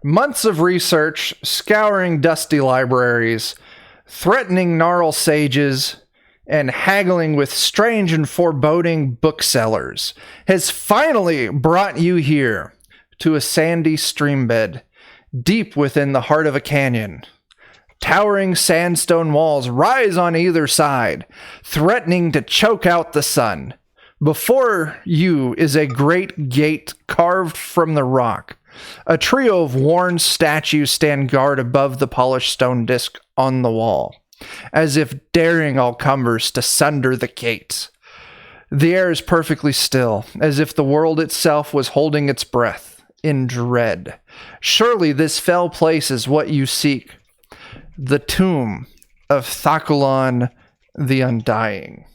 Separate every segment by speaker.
Speaker 1: Months of research, scouring dusty libraries, threatening gnarl sages, and haggling with strange and foreboding booksellers has finally brought you here to a sandy streambed deep within the heart of a canyon. Towering sandstone walls rise on either side, threatening to choke out the sun. Before you is a great gate carved from the rock. A trio of worn statues stand guard above the polished stone disc on the wall, as if daring all comers to sunder the gate. The air is perfectly still, as if the world itself was holding its breath in dread. Surely this fell place is what you seek. The tomb of Thakulon the Undying.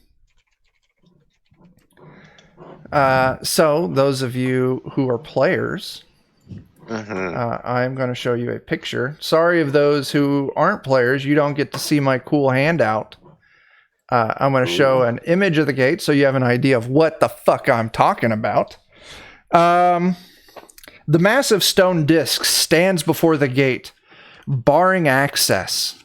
Speaker 1: So, those of you who are players, I'm going to show you a picture. Sorry of those who aren't players, you don't get to see my cool handout. I'm going to show an image of the gate so you have an idea of what the fuck I'm talking about. The massive stone disc stands before the gate, barring access.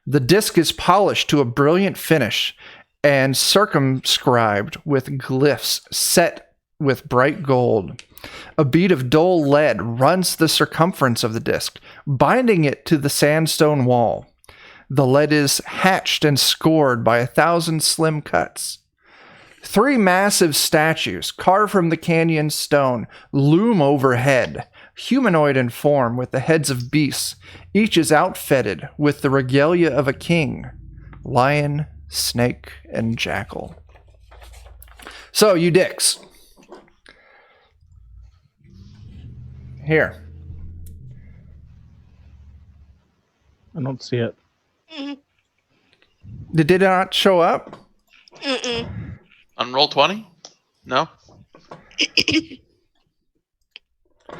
Speaker 1: The disc is polished to a brilliant finish and circumscribed with glyphs set with bright gold. A bead of dull lead runs the circumference of the disc, binding it to the sandstone wall. The lead is hatched and scored by 1,000 slim cuts. 3 massive statues, carved from the canyon stone, loom overhead, humanoid in form with the heads of beasts. Each is outfitted with the regalia of a king, lion, snake, and jackal. So, you dicks. Here.
Speaker 2: I don't see it.
Speaker 1: Did it not show up?
Speaker 3: On roll 20? No?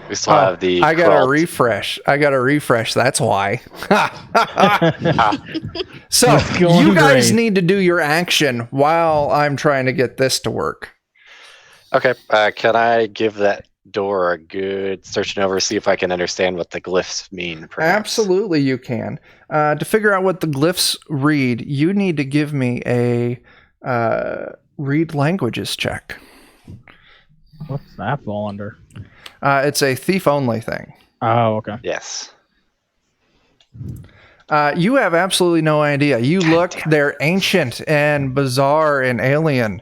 Speaker 4: We still have the
Speaker 1: I gotta
Speaker 4: quilt.
Speaker 1: refresh. That's why. So
Speaker 2: going
Speaker 1: you guys
Speaker 2: great.
Speaker 1: need to do your action while I'm trying to get this to work.
Speaker 4: Okay, can I give that door a good searching over, see if I can understand what the glyphs mean, perhaps?
Speaker 1: Absolutely, you can. To figure out what the glyphs read, you need to give me a read languages check.
Speaker 2: What's that fall under?
Speaker 1: It's a thief-only thing.
Speaker 2: Oh, okay.
Speaker 4: Yes.
Speaker 1: You have absolutely no idea. You look, they're ancient and bizarre and alien.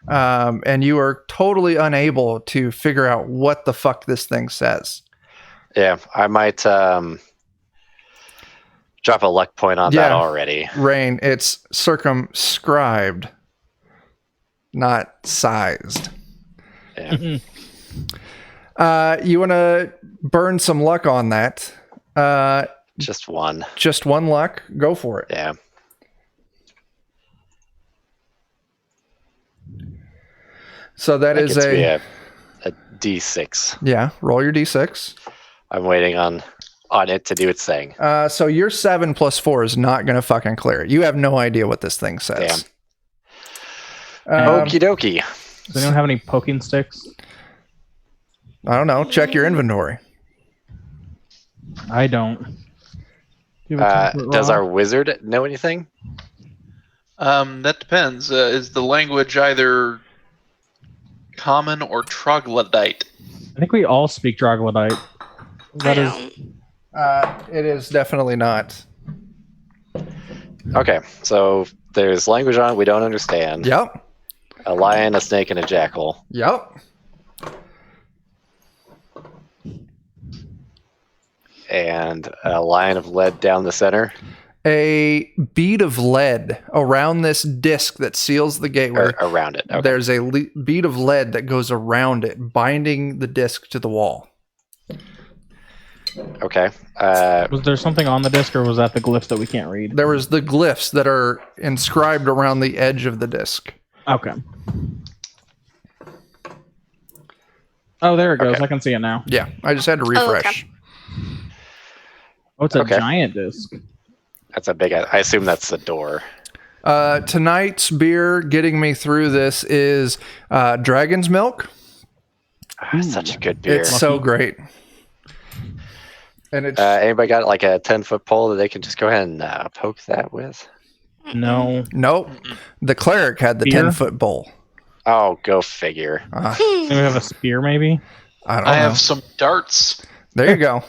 Speaker 1: And you are totally unable to figure out what the fuck this thing says.
Speaker 4: Yeah, I might drop a luck point on that already.
Speaker 1: Rain, it's circumscribed, not sized.
Speaker 4: Yeah.
Speaker 1: You want to burn some luck on that.
Speaker 4: Just one.
Speaker 1: Just one luck. Go for it.
Speaker 4: Yeah.
Speaker 1: So that is
Speaker 4: gets me a D6.
Speaker 1: Yeah, roll your D6.
Speaker 4: I'm waiting on it to do its thing.
Speaker 1: So your 7 plus 4 is not going to fucking clear it. You have no idea what this thing says.
Speaker 4: Okie dokie.
Speaker 2: Does anyone have any poking sticks?
Speaker 1: I don't know. Check your inventory.
Speaker 2: I don't. Do you have a temperate
Speaker 4: Does
Speaker 2: rock?
Speaker 4: our wizard know anything?
Speaker 3: That depends. Is the language either common or troglodyte?
Speaker 2: I think we all speak troglodyte. That is.
Speaker 1: It is definitely not.
Speaker 4: Okay, so there's language on it we don't understand.
Speaker 1: Yep.
Speaker 4: A lion, a snake, and a jackal.
Speaker 1: Yep.
Speaker 4: And a line of lead down the center.
Speaker 1: A bead of lead around this disc that seals the gateway.
Speaker 4: Or around it. Okay.
Speaker 1: There's a bead of lead that goes around it, binding the disc to the wall.
Speaker 4: Okay.
Speaker 2: Was there something on the disc, or was that the glyphs that we can't read?
Speaker 1: There was the glyphs that are inscribed around the edge of the disc.
Speaker 2: Okay. Oh, there it goes.
Speaker 4: Okay.
Speaker 2: I can see it now.
Speaker 1: Yeah, I just had to refresh.
Speaker 2: Oh, it's a
Speaker 4: Okay.
Speaker 2: giant disc.
Speaker 4: That's a big. I assume that's the door.
Speaker 1: Tonight's beer getting me through this is Dragon's Milk.
Speaker 4: Such a good beer.
Speaker 1: It's so great. And it's
Speaker 4: Anybody got like a 10-foot pole that they can just go ahead and poke that with?
Speaker 2: No.
Speaker 1: nope. The cleric had the
Speaker 2: Spear?
Speaker 1: 10-foot bowl.
Speaker 4: Oh, go figure.
Speaker 2: Do we have a spear, maybe?
Speaker 1: I don't
Speaker 3: I
Speaker 1: know.
Speaker 3: have some darts.
Speaker 1: There you go.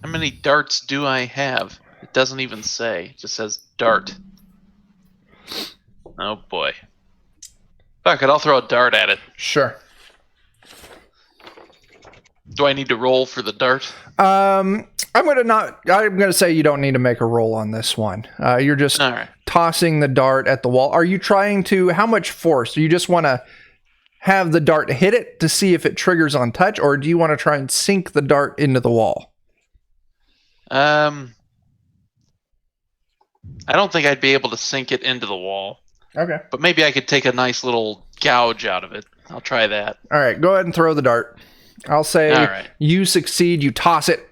Speaker 3: How many darts do I have? It doesn't even say. It just says dart. Oh boy. Fuck it, I'll throw a dart at it.
Speaker 1: Sure.
Speaker 3: Do I need to roll for the dart?
Speaker 1: I'm gonna say you don't need to make a roll on this one. You're just
Speaker 3: All right.
Speaker 1: tossing the dart at the wall. Are you trying to? How much force? Do you just want to have the dart hit it to see if it triggers on touch, or do you want to try and sink the dart into the wall?
Speaker 3: I don't think I'd be able to sink it into the wall,
Speaker 1: Okay.
Speaker 3: but maybe I could take a nice little gouge out of it. I'll try that.
Speaker 1: All right. Go ahead and throw the dart. I'll say
Speaker 3: All right.
Speaker 1: you succeed. You toss it,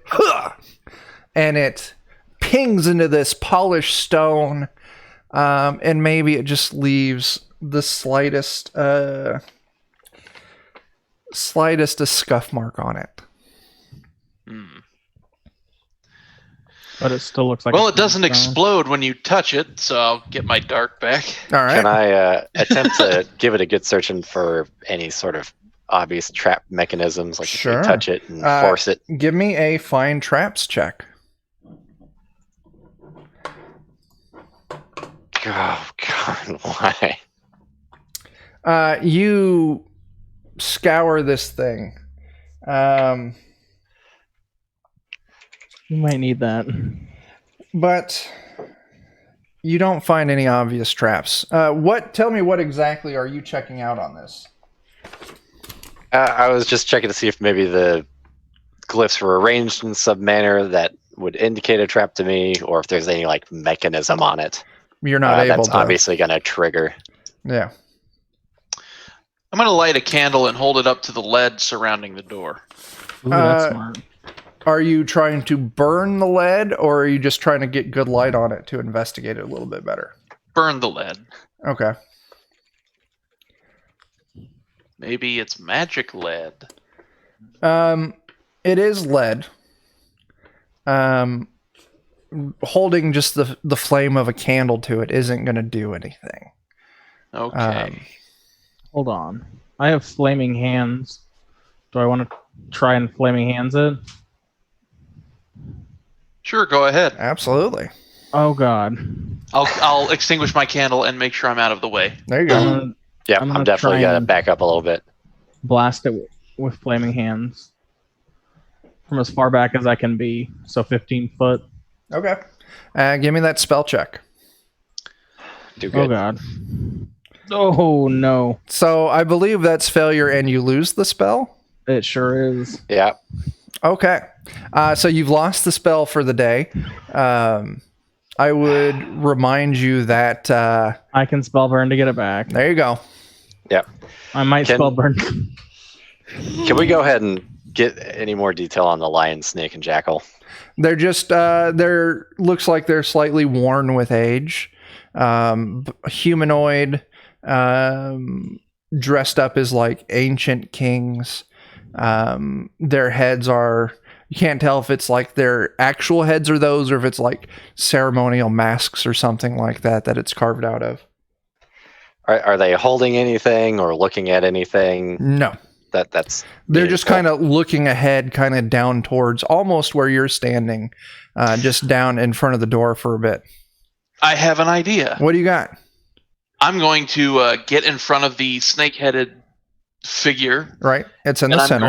Speaker 1: and it pings into this polished stone, and maybe it just leaves the slightest a scuff mark on it.
Speaker 2: But it still looks like.
Speaker 3: Well,
Speaker 2: a
Speaker 3: it doesn't
Speaker 2: stone.
Speaker 3: explode when you touch it, so I'll get my dart back.
Speaker 1: All right.
Speaker 4: Can I attempt to give it a good searching for any sort of obvious trap mechanisms, like
Speaker 1: Sure.
Speaker 4: if you touch it and force it?
Speaker 1: Give me a find traps check.
Speaker 4: Oh God, why?
Speaker 1: You scour this thing.
Speaker 2: You might need that.
Speaker 1: But you don't find any obvious traps. Tell me what exactly are you checking out on this?
Speaker 4: I was just checking to see if maybe the glyphs were arranged in some manner that would indicate a trap to me, or if there's any like mechanism on it.
Speaker 1: You're not able
Speaker 4: that's
Speaker 1: to.
Speaker 4: obviously going to trigger.
Speaker 1: Yeah.
Speaker 3: I'm going to light a candle and hold it up to the lead surrounding the door.
Speaker 2: Ooh, that's smart.
Speaker 1: Are you trying to burn the lead, or are you just trying to get good light on it to investigate it a little bit better?
Speaker 3: Burn the lead.
Speaker 1: Okay.
Speaker 3: Maybe it's magic lead.
Speaker 1: It is lead. Holding just the flame of a candle to it isn't going to do anything.
Speaker 3: Okay.
Speaker 2: Hold on. I have flaming hands. Do I want to try and flaming hands it?
Speaker 3: Sure, go ahead.
Speaker 1: Absolutely.
Speaker 2: Oh God.
Speaker 3: I'll extinguish my candle and make sure I'm out of the way.
Speaker 1: There you go.
Speaker 2: I'm gonna
Speaker 4: Yeah,
Speaker 2: I'm
Speaker 4: I'm
Speaker 2: gonna
Speaker 4: definitely
Speaker 2: try
Speaker 4: going to
Speaker 2: and-
Speaker 4: back up a little bit.
Speaker 2: blast it with flaming hands from as far back as I can be. So 15 foot.
Speaker 1: Okay. Give me that spell check.
Speaker 4: Do good.
Speaker 2: Oh God. Oh no.
Speaker 1: So I believe that's failure and you lose the spell.
Speaker 2: It sure is.
Speaker 4: Yeah.
Speaker 1: Okay. So you've lost the spell for the day. I would remind you that
Speaker 2: I can spell burn to get it back.
Speaker 1: there you go.
Speaker 4: Yep.
Speaker 2: I might
Speaker 4: Can-
Speaker 2: spell burn.
Speaker 4: Can we go ahead and get any more detail on the lion, snake, and jackal?
Speaker 1: They're just they're looks like they're slightly worn with age. Humanoid, dressed up as like ancient kings. Their heads are, you can't tell if it's like their actual heads are those, or if it's like ceremonial masks or something like that it's carved out of.
Speaker 4: Are they holding anything or looking at anything?
Speaker 1: No.
Speaker 4: That's
Speaker 1: They're just
Speaker 4: meaningful.
Speaker 1: kind of looking ahead, kind of down towards almost where you're standing, just down in front of the door for a bit.
Speaker 3: I have an idea.
Speaker 1: What do you got?
Speaker 3: I'm going to get in front of the snake-headed figure,
Speaker 1: Right? It's in
Speaker 3: and
Speaker 1: the center.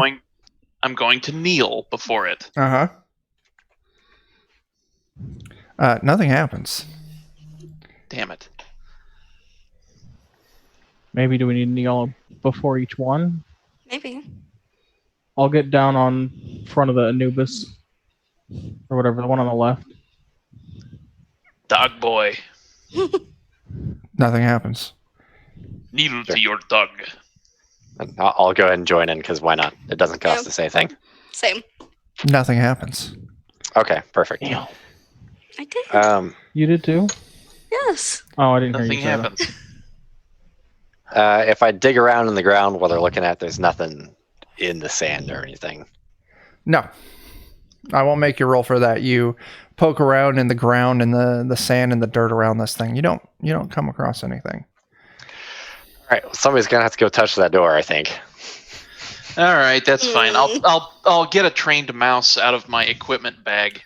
Speaker 3: I'm going to kneel before it.
Speaker 1: Uh-huh. Nothing happens.
Speaker 3: Damn it.
Speaker 2: Maybe do we need to kneel before each one?
Speaker 5: Maybe.
Speaker 2: I'll get down on front of the Anubis. Or whatever, the one on the left.
Speaker 3: Dog boy.
Speaker 1: Nothing happens.
Speaker 3: Kneel
Speaker 4: Sure.
Speaker 3: to your dog.
Speaker 4: I'll go ahead and join in because why not? It doesn't cost
Speaker 5: Yeah.
Speaker 4: us anything.
Speaker 5: Same.
Speaker 1: Nothing happens.
Speaker 4: Okay, perfect.
Speaker 2: Damn.
Speaker 5: I did.
Speaker 2: You did too?
Speaker 5: Yes.
Speaker 2: Oh, I didn't hear
Speaker 3: Nothing
Speaker 2: you say that.
Speaker 3: happens.
Speaker 4: If I dig around in the ground while they're looking at, there's nothing in the sand or anything.
Speaker 1: No. I won't make you roll for that. You poke around in the ground and the sand and the dirt around this thing. You don't come across anything.
Speaker 4: All right, well, somebody's gonna have to go touch that door, I think.
Speaker 3: All right, that's fine. I'll get a trained mouse out of my equipment bag,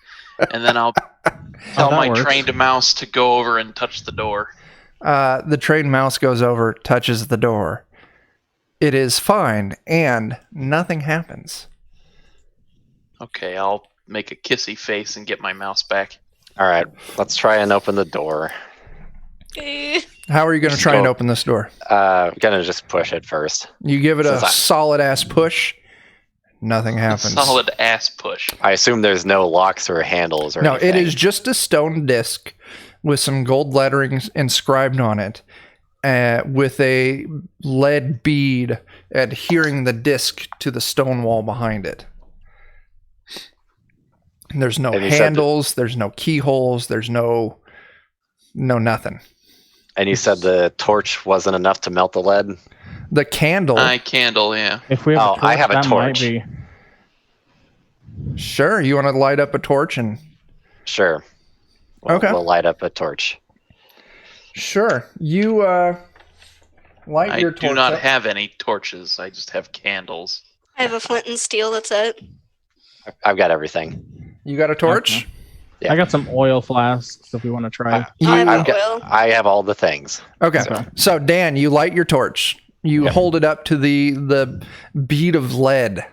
Speaker 3: and then I'll tell my trained mouse to go over and touch the door.
Speaker 1: The trained mouse goes over, touches the door. It is fine, and nothing happens.
Speaker 3: Okay, I'll make a kissy face and get my mouse back.
Speaker 4: All right, let's try and open the door.
Speaker 1: How are you going to try and open this door?
Speaker 4: Gonna just push it first.
Speaker 1: You give it a solid ass push. Nothing happens.
Speaker 3: Solid ass push.
Speaker 4: I assume there's no locks or handles or anything.
Speaker 1: No, it is just a stone disc with some gold lettering inscribed on it, with a lead bead adhering the disc to the stone wall behind it. And there's no handles, there's no keyholes, there's no nothing.
Speaker 4: And you said the torch wasn't enough to melt the lead?
Speaker 1: The candle.
Speaker 3: Candle, yeah.
Speaker 2: If we have a torch,
Speaker 4: I have a
Speaker 2: that
Speaker 4: torch.
Speaker 2: might be.
Speaker 1: Sure, you want to light up a torch and...
Speaker 4: Sure. We'll light up a torch.
Speaker 1: Sure. You light your torch.
Speaker 3: I do not have any torches. I just have candles.
Speaker 5: I have a flint and steel, that's it.
Speaker 4: I've got everything.
Speaker 1: You got a torch?
Speaker 2: Okay.
Speaker 4: Yeah.
Speaker 2: I got some oil flasks if we want to try.
Speaker 4: I have all the things.
Speaker 1: Okay. So Dan, you light your torch. You hold it up to the bead of lead.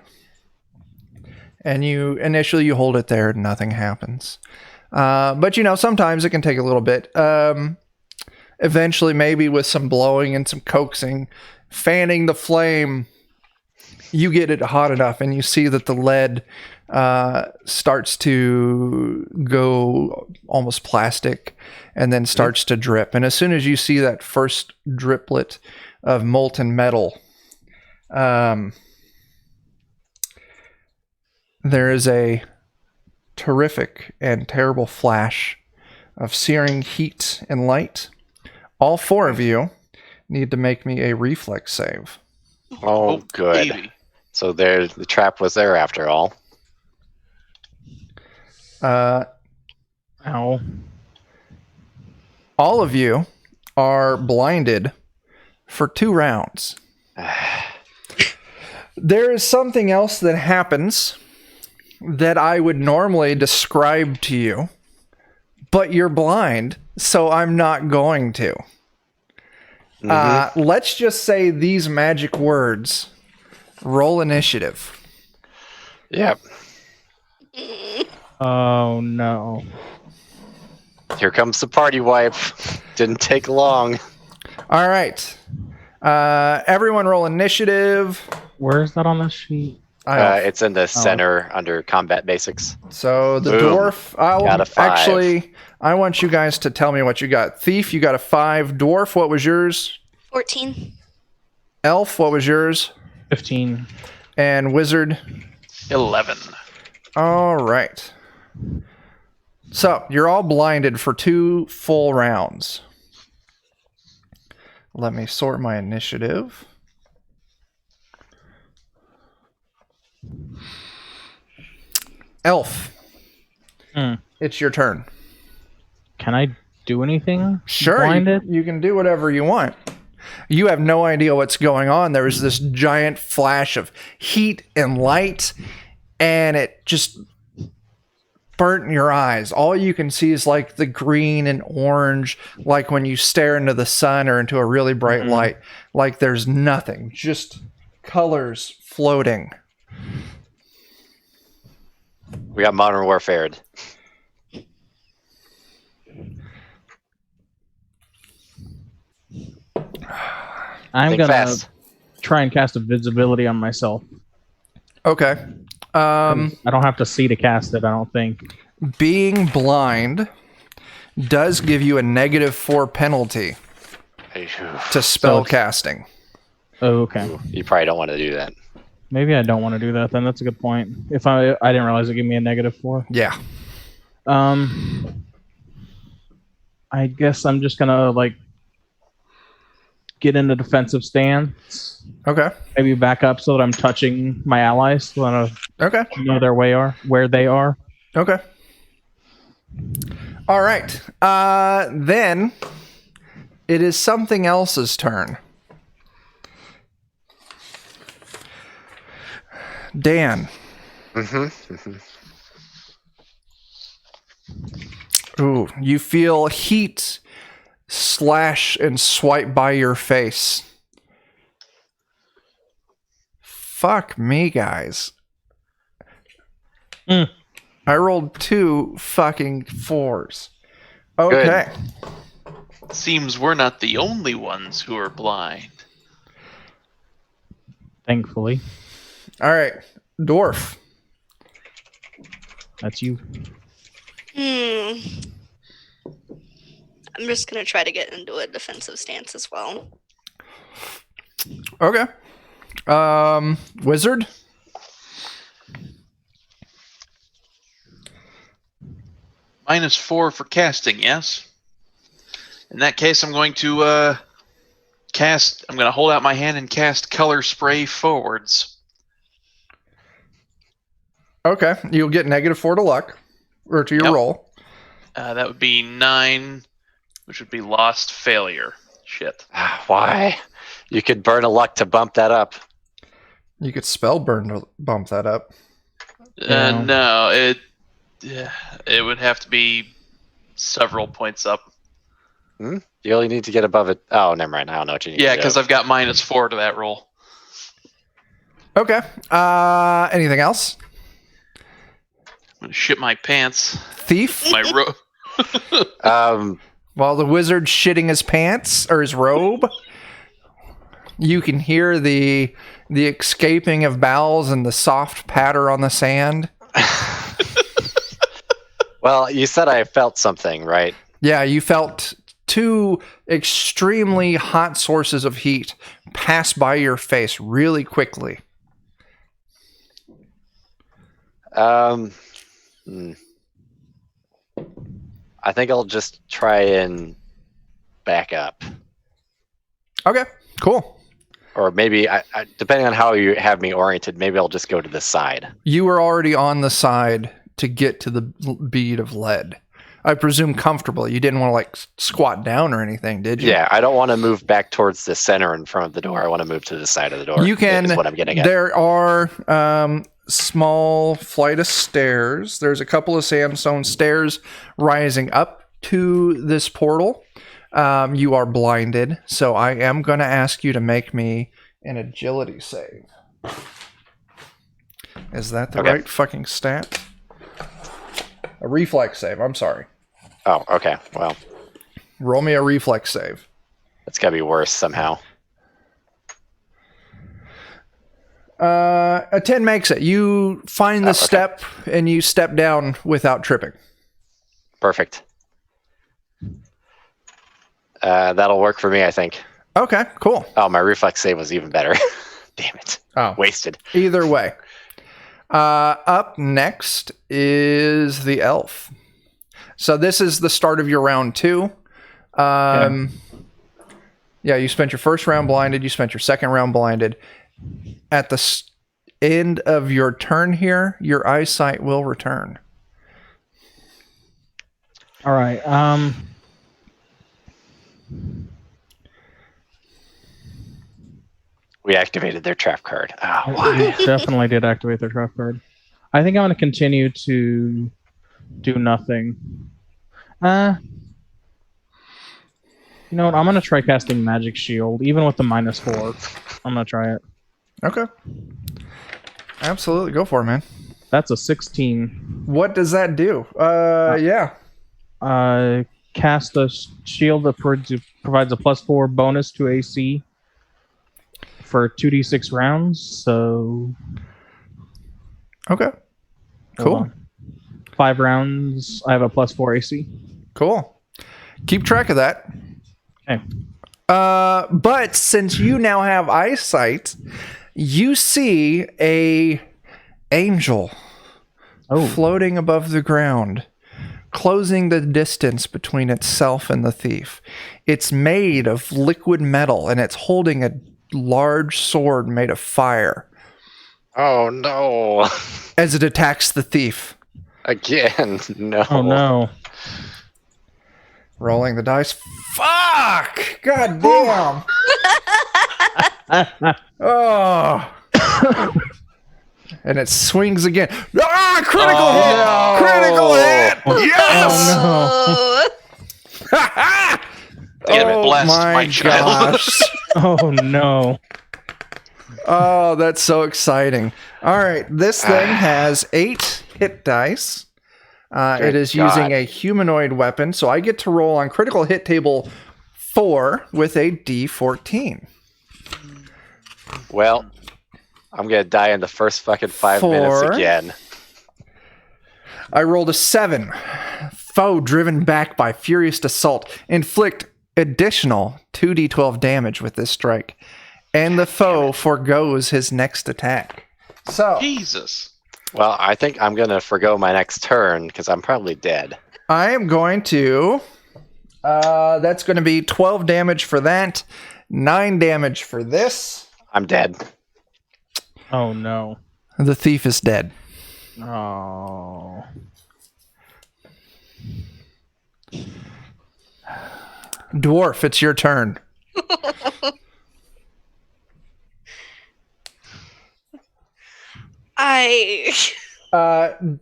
Speaker 1: And initially you hold it there and nothing happens. But sometimes it can take a little bit. Eventually, maybe with some blowing and some coaxing, fanning the flame, you get it hot enough and you see that the lead starts to go almost plastic and then starts to drip. And as soon as you see that first driplet of molten metal, there is a terrific and terrible flash of searing heat and light. All four of you need to make me a reflex save.
Speaker 4: Oh, good.
Speaker 3: Baby.
Speaker 4: So the trap was there after all.
Speaker 2: Ow.
Speaker 1: All of you are blinded for 2 rounds. There is something else that happens that I would normally describe to you, but you're blind, so I'm not going to. Let's just say these magic words. Roll initiative.
Speaker 4: Yep.
Speaker 2: Oh no.
Speaker 4: Here comes the party wipe. Didn't take long.
Speaker 1: All right. Everyone roll initiative.
Speaker 2: Where is that on the sheet?
Speaker 4: It's in the center under combat basics.
Speaker 1: So the
Speaker 4: Boom.
Speaker 1: dwarf,
Speaker 4: Got a 5.
Speaker 1: I want you guys to tell me what you got. Thief, you got a 5. Dwarf, what was yours?
Speaker 5: 14.
Speaker 1: Elf, what was yours?
Speaker 2: 15.
Speaker 1: And wizard?
Speaker 3: 11.
Speaker 1: All right. So you're all blinded for 2 full rounds. Let me sort my initiative. Elf, it's your turn.
Speaker 2: Can I do anything?
Speaker 1: Sure,
Speaker 2: Blinded?
Speaker 1: you can do whatever you want. You have no idea what's going on. There is this giant flash of heat and light, and it just burnt in your eyes. All you can see is like the green and orange, like when you stare into the sun or into a really bright light. Like there's nothing, just colors floating.
Speaker 4: We got Modern Warfare.
Speaker 2: I'm
Speaker 4: Think
Speaker 2: gonna
Speaker 4: fast.
Speaker 2: try and cast invisibility on myself.
Speaker 1: Okay.
Speaker 2: I don't have to see to cast it, I don't think.
Speaker 1: Being blind does give you a -4 penalty to spell casting.
Speaker 2: Oh, okay.
Speaker 4: You probably don't want to do that.
Speaker 2: Maybe I don't want to do that then. That's a good point. If I didn't realize it gave me a -4.
Speaker 1: Yeah.
Speaker 2: I guess I'm just gonna get in a defensive stance.
Speaker 1: Okay.
Speaker 2: Maybe back up so that I'm touching my allies so that
Speaker 1: Okay.
Speaker 2: I know where they are.
Speaker 1: Okay. All right. Then it is something else's turn. Dan. Ooh, you feel heat slash and swipe by your face. Fuck me, guys. I rolled 2 fucking 4s. Okay.
Speaker 3: Seems we're not the only ones who are blind.
Speaker 2: Thankfully.
Speaker 1: All right. Dwarf.
Speaker 2: That's you.
Speaker 5: I'm just gonna try to get into a defensive stance as well.
Speaker 1: Okay. Wizard.
Speaker 3: -4 for casting, yes? In that case, I'm going to I'm going to hold out my hand and cast Color Spray forwards.
Speaker 1: Okay. You'll get -4 to luck. Or to your roll.
Speaker 3: That would be 9, which would be lost failure. Shit.
Speaker 4: Why? You could burn a luck to bump that up.
Speaker 1: You could spell burn to bump that up.
Speaker 3: No, it would have to be several points up.
Speaker 4: You only need to get above it. Oh, never mind. I don't know what you need to do.
Speaker 3: Yeah, because I've got -4 to that roll.
Speaker 1: Okay. Anything else?
Speaker 3: I'm going to shit my pants.
Speaker 1: Thief?
Speaker 3: My robe.
Speaker 1: While the wizard's shitting his pants or his robe, you can hear the escaping of bowels and the soft patter on the sand.
Speaker 4: Well, you said I felt something, right?
Speaker 1: Yeah, you felt 2 extremely hot sources of heat pass by your face really quickly.
Speaker 4: I think I'll just try and back up.
Speaker 1: Okay, cool.
Speaker 4: Or maybe, depending on how you have me oriented, maybe I'll just go to the side.
Speaker 1: You were already on the side to get to the bead of lead. I presume comfortable. You didn't want to like squat down or anything, did you?
Speaker 4: Yeah, I don't want to move back towards the center in front of the door. I want to move to the side of the door.
Speaker 1: You can.
Speaker 4: Is what I'm getting at.
Speaker 1: There are small flight of stairs. There's a couple of sandstone stairs rising up to this portal. You are blinded, so I am going to ask you to make me an agility save. Is that the right fucking stat? A reflex save, I'm sorry.
Speaker 4: Oh, okay. Well,
Speaker 1: roll me a reflex save.
Speaker 4: That's got to be worse somehow.
Speaker 1: A 10 makes it. You find the step and you step down without tripping.
Speaker 4: Perfect. That'll work for me, I think.
Speaker 1: Okay, cool.
Speaker 4: Oh, my reflex save was even better. Damn it.
Speaker 1: Oh.
Speaker 4: Wasted.
Speaker 1: Either way. Up next is the elf. So this is the start of your round 2. Yeah, you spent your first round blinded. You spent your second round blinded. At the end of your turn here, your eyesight will return.
Speaker 2: All right.
Speaker 4: We activated their trap card. Oh,
Speaker 2: We
Speaker 4: why?
Speaker 2: definitely did activate their trap card. I think I'm going to continue to do nothing. You know what? I'm going to try casting Magic Shield, even with the -4. I'm going to try it.
Speaker 1: Okay. Absolutely. Go for it, man.
Speaker 2: That's a 16.
Speaker 1: What does that do? Yeah.
Speaker 2: Cast a shield that provides a +4 bonus to AC for 2d6 rounds. So.
Speaker 1: Okay. Cool.
Speaker 2: 5 rounds. I have a +4 AC.
Speaker 1: Cool. Keep track of that.
Speaker 2: Okay.
Speaker 1: But since you now have eyesight, you see a angel floating above the ground, closing the distance between itself and the thief. It's made of liquid metal, and it's holding a large sword made of fire.
Speaker 4: Oh no!
Speaker 1: As it attacks the thief.
Speaker 4: Again, no.
Speaker 2: Oh no.
Speaker 1: Rolling the dice. Fuck! God damn! Oh. And it swings again. Ah! Critical hit!
Speaker 4: No.
Speaker 1: Critical hit! Yes!
Speaker 5: Oh.
Speaker 3: Damn it, blast my child.
Speaker 1: gosh.
Speaker 2: Oh no.
Speaker 1: Oh, that's so exciting. All right, this thing has 8 hit dice. It is using a humanoid weapon, so I get to roll on critical hit table 4 with a D14.
Speaker 4: Well, I'm gonna die in the first fucking 5 minutes
Speaker 1: 4.
Speaker 4: again.
Speaker 1: I rolled a 7. Foe driven back by furious assault. Inflict additional 2d12 damage with this strike. And the foe forgoes his next attack. So,
Speaker 3: Jesus.
Speaker 4: Well, I think I'm gonna forgo my next turn because I'm probably dead.
Speaker 1: I am going to... that's going to be 12 damage for that. 9 damage for this.
Speaker 4: I'm dead.
Speaker 2: Oh no.
Speaker 1: The thief is dead.
Speaker 2: Oh.
Speaker 1: Dwarf, it's your turn.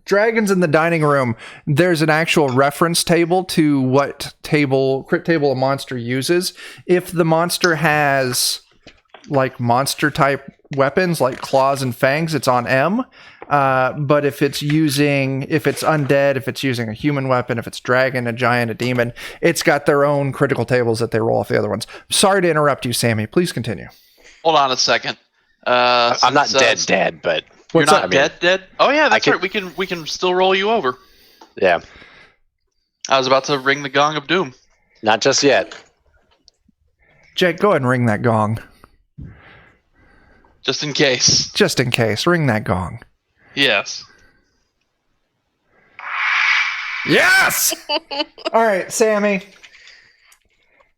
Speaker 1: Dragons in the dining room. There's an actual reference table to what crit table a monster uses. If the monster has like monster type weapons like claws and fangs, it's on M. But if it's undead, if it's using a human weapon, if it's dragon, a giant, a demon, it's got their own critical tables that they roll off the other ones. Sorry to interrupt you, Sammy. Please continue.
Speaker 3: Hold on a second.
Speaker 4: I'm not dead, but
Speaker 3: You're not
Speaker 4: I mean,
Speaker 3: dead? Oh yeah, that's right. We can still roll you over.
Speaker 4: yeah,
Speaker 3: I was about to ring the gong of doom.
Speaker 4: not just yet.
Speaker 1: Jake, go ahead and ring that gong.
Speaker 3: Just in case.
Speaker 1: Just in case. Ring that gong.
Speaker 3: Yes.
Speaker 1: Yes! All right, Sammy.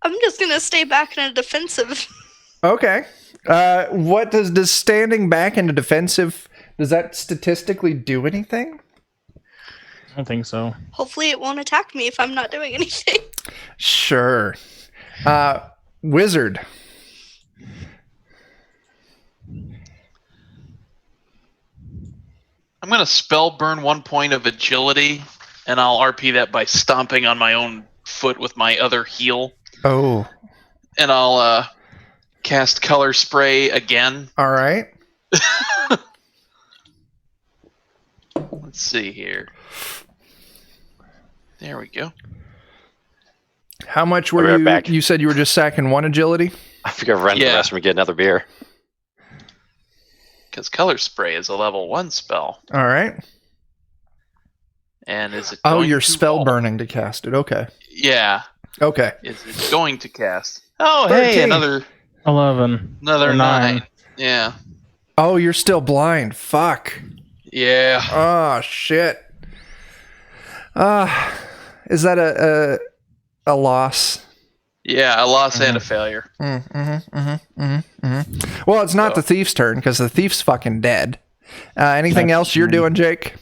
Speaker 5: I'm just gonna stay back in a defensive.
Speaker 1: Okay. What does standing back in a defensive, does that statistically do anything?
Speaker 2: I don't think so.
Speaker 5: Hopefully, it won't attack me if I'm not doing anything.
Speaker 1: Sure. Wizard.
Speaker 3: I'm gonna spell burn 1 point of agility, and I'll RP that by stomping on my own foot with my other heel.
Speaker 1: Oh.
Speaker 3: And I'll cast color spray again.
Speaker 1: All right.
Speaker 3: Let's see here. There we go.
Speaker 1: How much
Speaker 4: I'll be
Speaker 1: were
Speaker 4: right
Speaker 1: you?
Speaker 4: back.
Speaker 1: You said you were just sacking 1 agility?
Speaker 4: I figure run to the
Speaker 3: Yeah.
Speaker 4: restroom and get another beer.
Speaker 3: Because color spray is a level 1 spell.
Speaker 1: All right.
Speaker 3: And is it
Speaker 1: Oh,
Speaker 3: going
Speaker 1: you're
Speaker 3: to
Speaker 1: spell
Speaker 3: all-
Speaker 1: burning to cast it. Okay.
Speaker 3: Yeah.
Speaker 1: Okay.
Speaker 3: Is it going to cast? Oh, hey,
Speaker 1: 13.
Speaker 3: another
Speaker 2: 11.
Speaker 3: Or 9. Yeah.
Speaker 1: Oh, you're still blind. Fuck.
Speaker 3: Yeah.
Speaker 1: Oh, shit. Is that a loss?
Speaker 3: Yeah, a loss and a failure.
Speaker 1: Well, it's not the thief's turn because the thief's fucking dead. Anything else you're doing, Jake?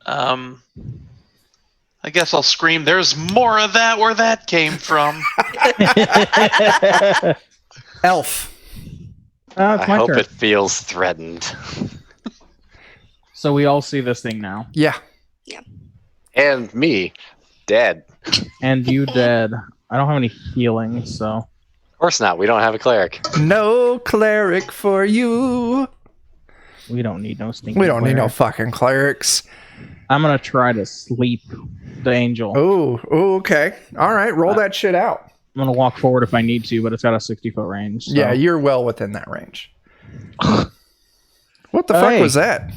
Speaker 3: I guess I'll scream, there's more of that where that came from.
Speaker 1: Elf.
Speaker 2: It's
Speaker 4: I
Speaker 2: my
Speaker 4: hope
Speaker 2: turn.
Speaker 4: it feels threatened.
Speaker 2: So we all see this thing now.
Speaker 1: Yeah.
Speaker 4: And me, dead.
Speaker 2: And you dead. I don't have any healing, so
Speaker 4: Of course not. We don't have a cleric.
Speaker 1: No cleric for you.
Speaker 2: we don't need no stinking
Speaker 1: We don't need no
Speaker 2: cleric.
Speaker 1: fucking clerics.
Speaker 2: I'm gonna try to sleep the angel.
Speaker 1: Oh, okay. All right, roll that shit out.
Speaker 2: I'm gonna walk forward if I need to, but it's got a 60-foot range. So.
Speaker 1: Yeah, you're well within that range. What the fuck
Speaker 2: Hey.
Speaker 1: was that?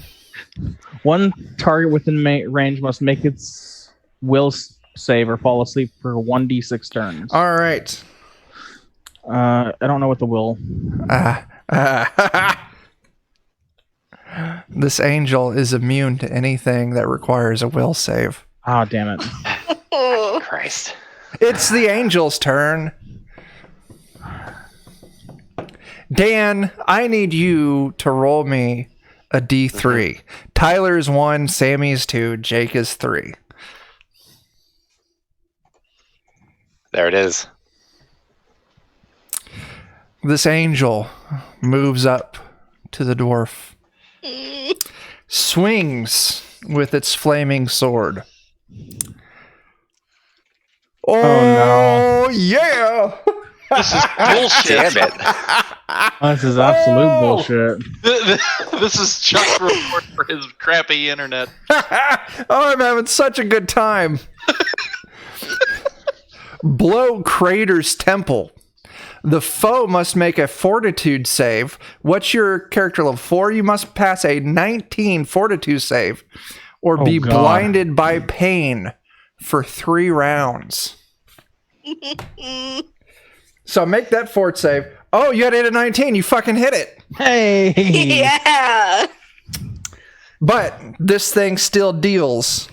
Speaker 2: One target within range must make its will save or fall asleep for 1d6 turns.
Speaker 1: All right.
Speaker 2: I don't know what the will.
Speaker 1: This angel is immune to anything that requires a will save.
Speaker 2: Oh, damn it.
Speaker 5: Oh.
Speaker 4: Christ.
Speaker 1: It's the angel's turn. Dan, I need you to roll me a D3. Tyler's 1, Sammy's 2, Jake is 3.
Speaker 4: There it is.
Speaker 1: This angel moves up to the dwarf, swings with its flaming sword. Oh,
Speaker 2: no.
Speaker 1: Yeah!
Speaker 3: This is bullshit.
Speaker 4: Damn it.
Speaker 2: This is absolute bullshit.
Speaker 3: This is Chuck's report for his crappy internet.
Speaker 1: Oh, I'm having such a good time. Blow craters temple. The foe must make a fortitude save. What's your character level? 4? You must pass a 19 fortitude save or be
Speaker 2: God.
Speaker 1: blinded by pain for 3 rounds. So make that fort save. Oh, you had it at 19. You fucking hit it.
Speaker 2: Hey!
Speaker 5: Yeah.
Speaker 1: But this thing still deals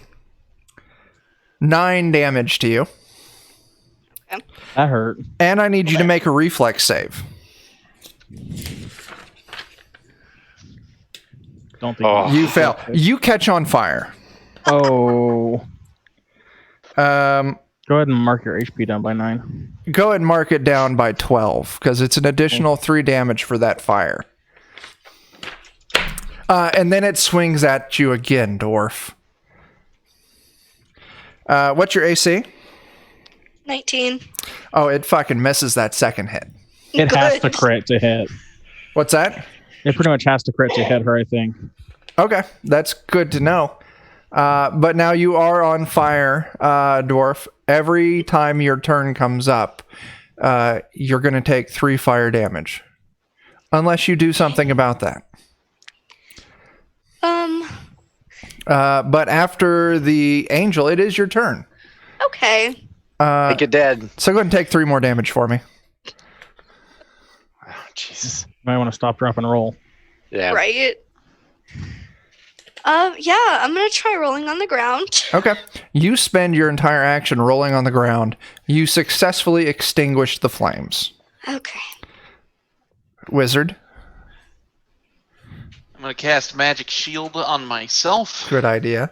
Speaker 1: 9 damage to you.
Speaker 2: That hurt.
Speaker 1: And I need you to make a reflex save.
Speaker 2: Don't think
Speaker 4: Oh.
Speaker 1: You fail. You catch on fire.
Speaker 2: Oh.
Speaker 1: Um,
Speaker 2: Go ahead and mark your HP down by 9.
Speaker 1: go ahead and mark it down by 12 because it's an additional 3 damage for that fire. And then it swings at you again, dwarf. What's your AC?
Speaker 5: 19.
Speaker 1: Oh, it fucking misses that second hit.
Speaker 2: It has to
Speaker 5: Good.
Speaker 2: crit to hit.
Speaker 1: What's that?
Speaker 2: It pretty much has to crit to hit her, I think.
Speaker 1: Okay, that's good to know. But now you are on fire, dwarf. Every time your turn comes up, you're going to take 3 fire damage. Unless you do something about that. But after the angel, it is your turn.
Speaker 5: Okay.
Speaker 4: Make it dead.
Speaker 1: So go ahead and take 3 more damage for me.
Speaker 4: Oh, Jesus.
Speaker 2: Might want to stop, drop, and roll.
Speaker 4: Yeah.
Speaker 5: Right. Yeah, I'm gonna try rolling on the ground.
Speaker 1: Okay. You spend your entire action rolling on the ground. You successfully extinguish the flames.
Speaker 5: Okay.
Speaker 1: Wizard,
Speaker 3: I'm gonna cast Magic Shield on myself.
Speaker 1: good idea.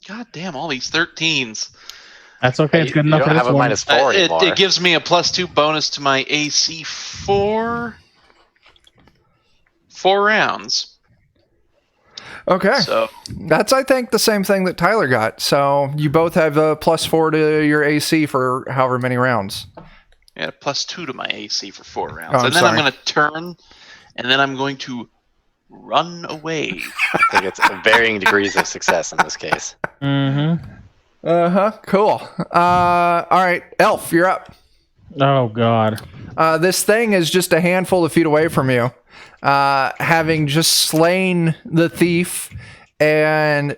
Speaker 3: God damn, all these 13s.
Speaker 2: That's okay. It's good enough
Speaker 4: You
Speaker 2: for
Speaker 4: don't
Speaker 2: this
Speaker 4: have a
Speaker 2: one.
Speaker 4: -4
Speaker 3: It,
Speaker 4: anymore.
Speaker 3: it gives me a +2 bonus to my AC 4 rounds.
Speaker 1: Okay.
Speaker 3: So
Speaker 1: That's, I think, the same thing that Tyler got. So you both have a +4 to your AC for however many rounds.
Speaker 3: yeah, +2 to my AC for 4 rounds.
Speaker 1: Oh, I'm
Speaker 3: and then
Speaker 1: sorry.
Speaker 3: I'm gonna turn, and then I'm going to run away.
Speaker 4: I think it's varying degrees of success in this case.
Speaker 2: Mm-hmm.
Speaker 1: Cool. All right, Elf, you're up.
Speaker 2: Oh, God.
Speaker 1: This thing is just a handful of feet away from you, having just slain the thief and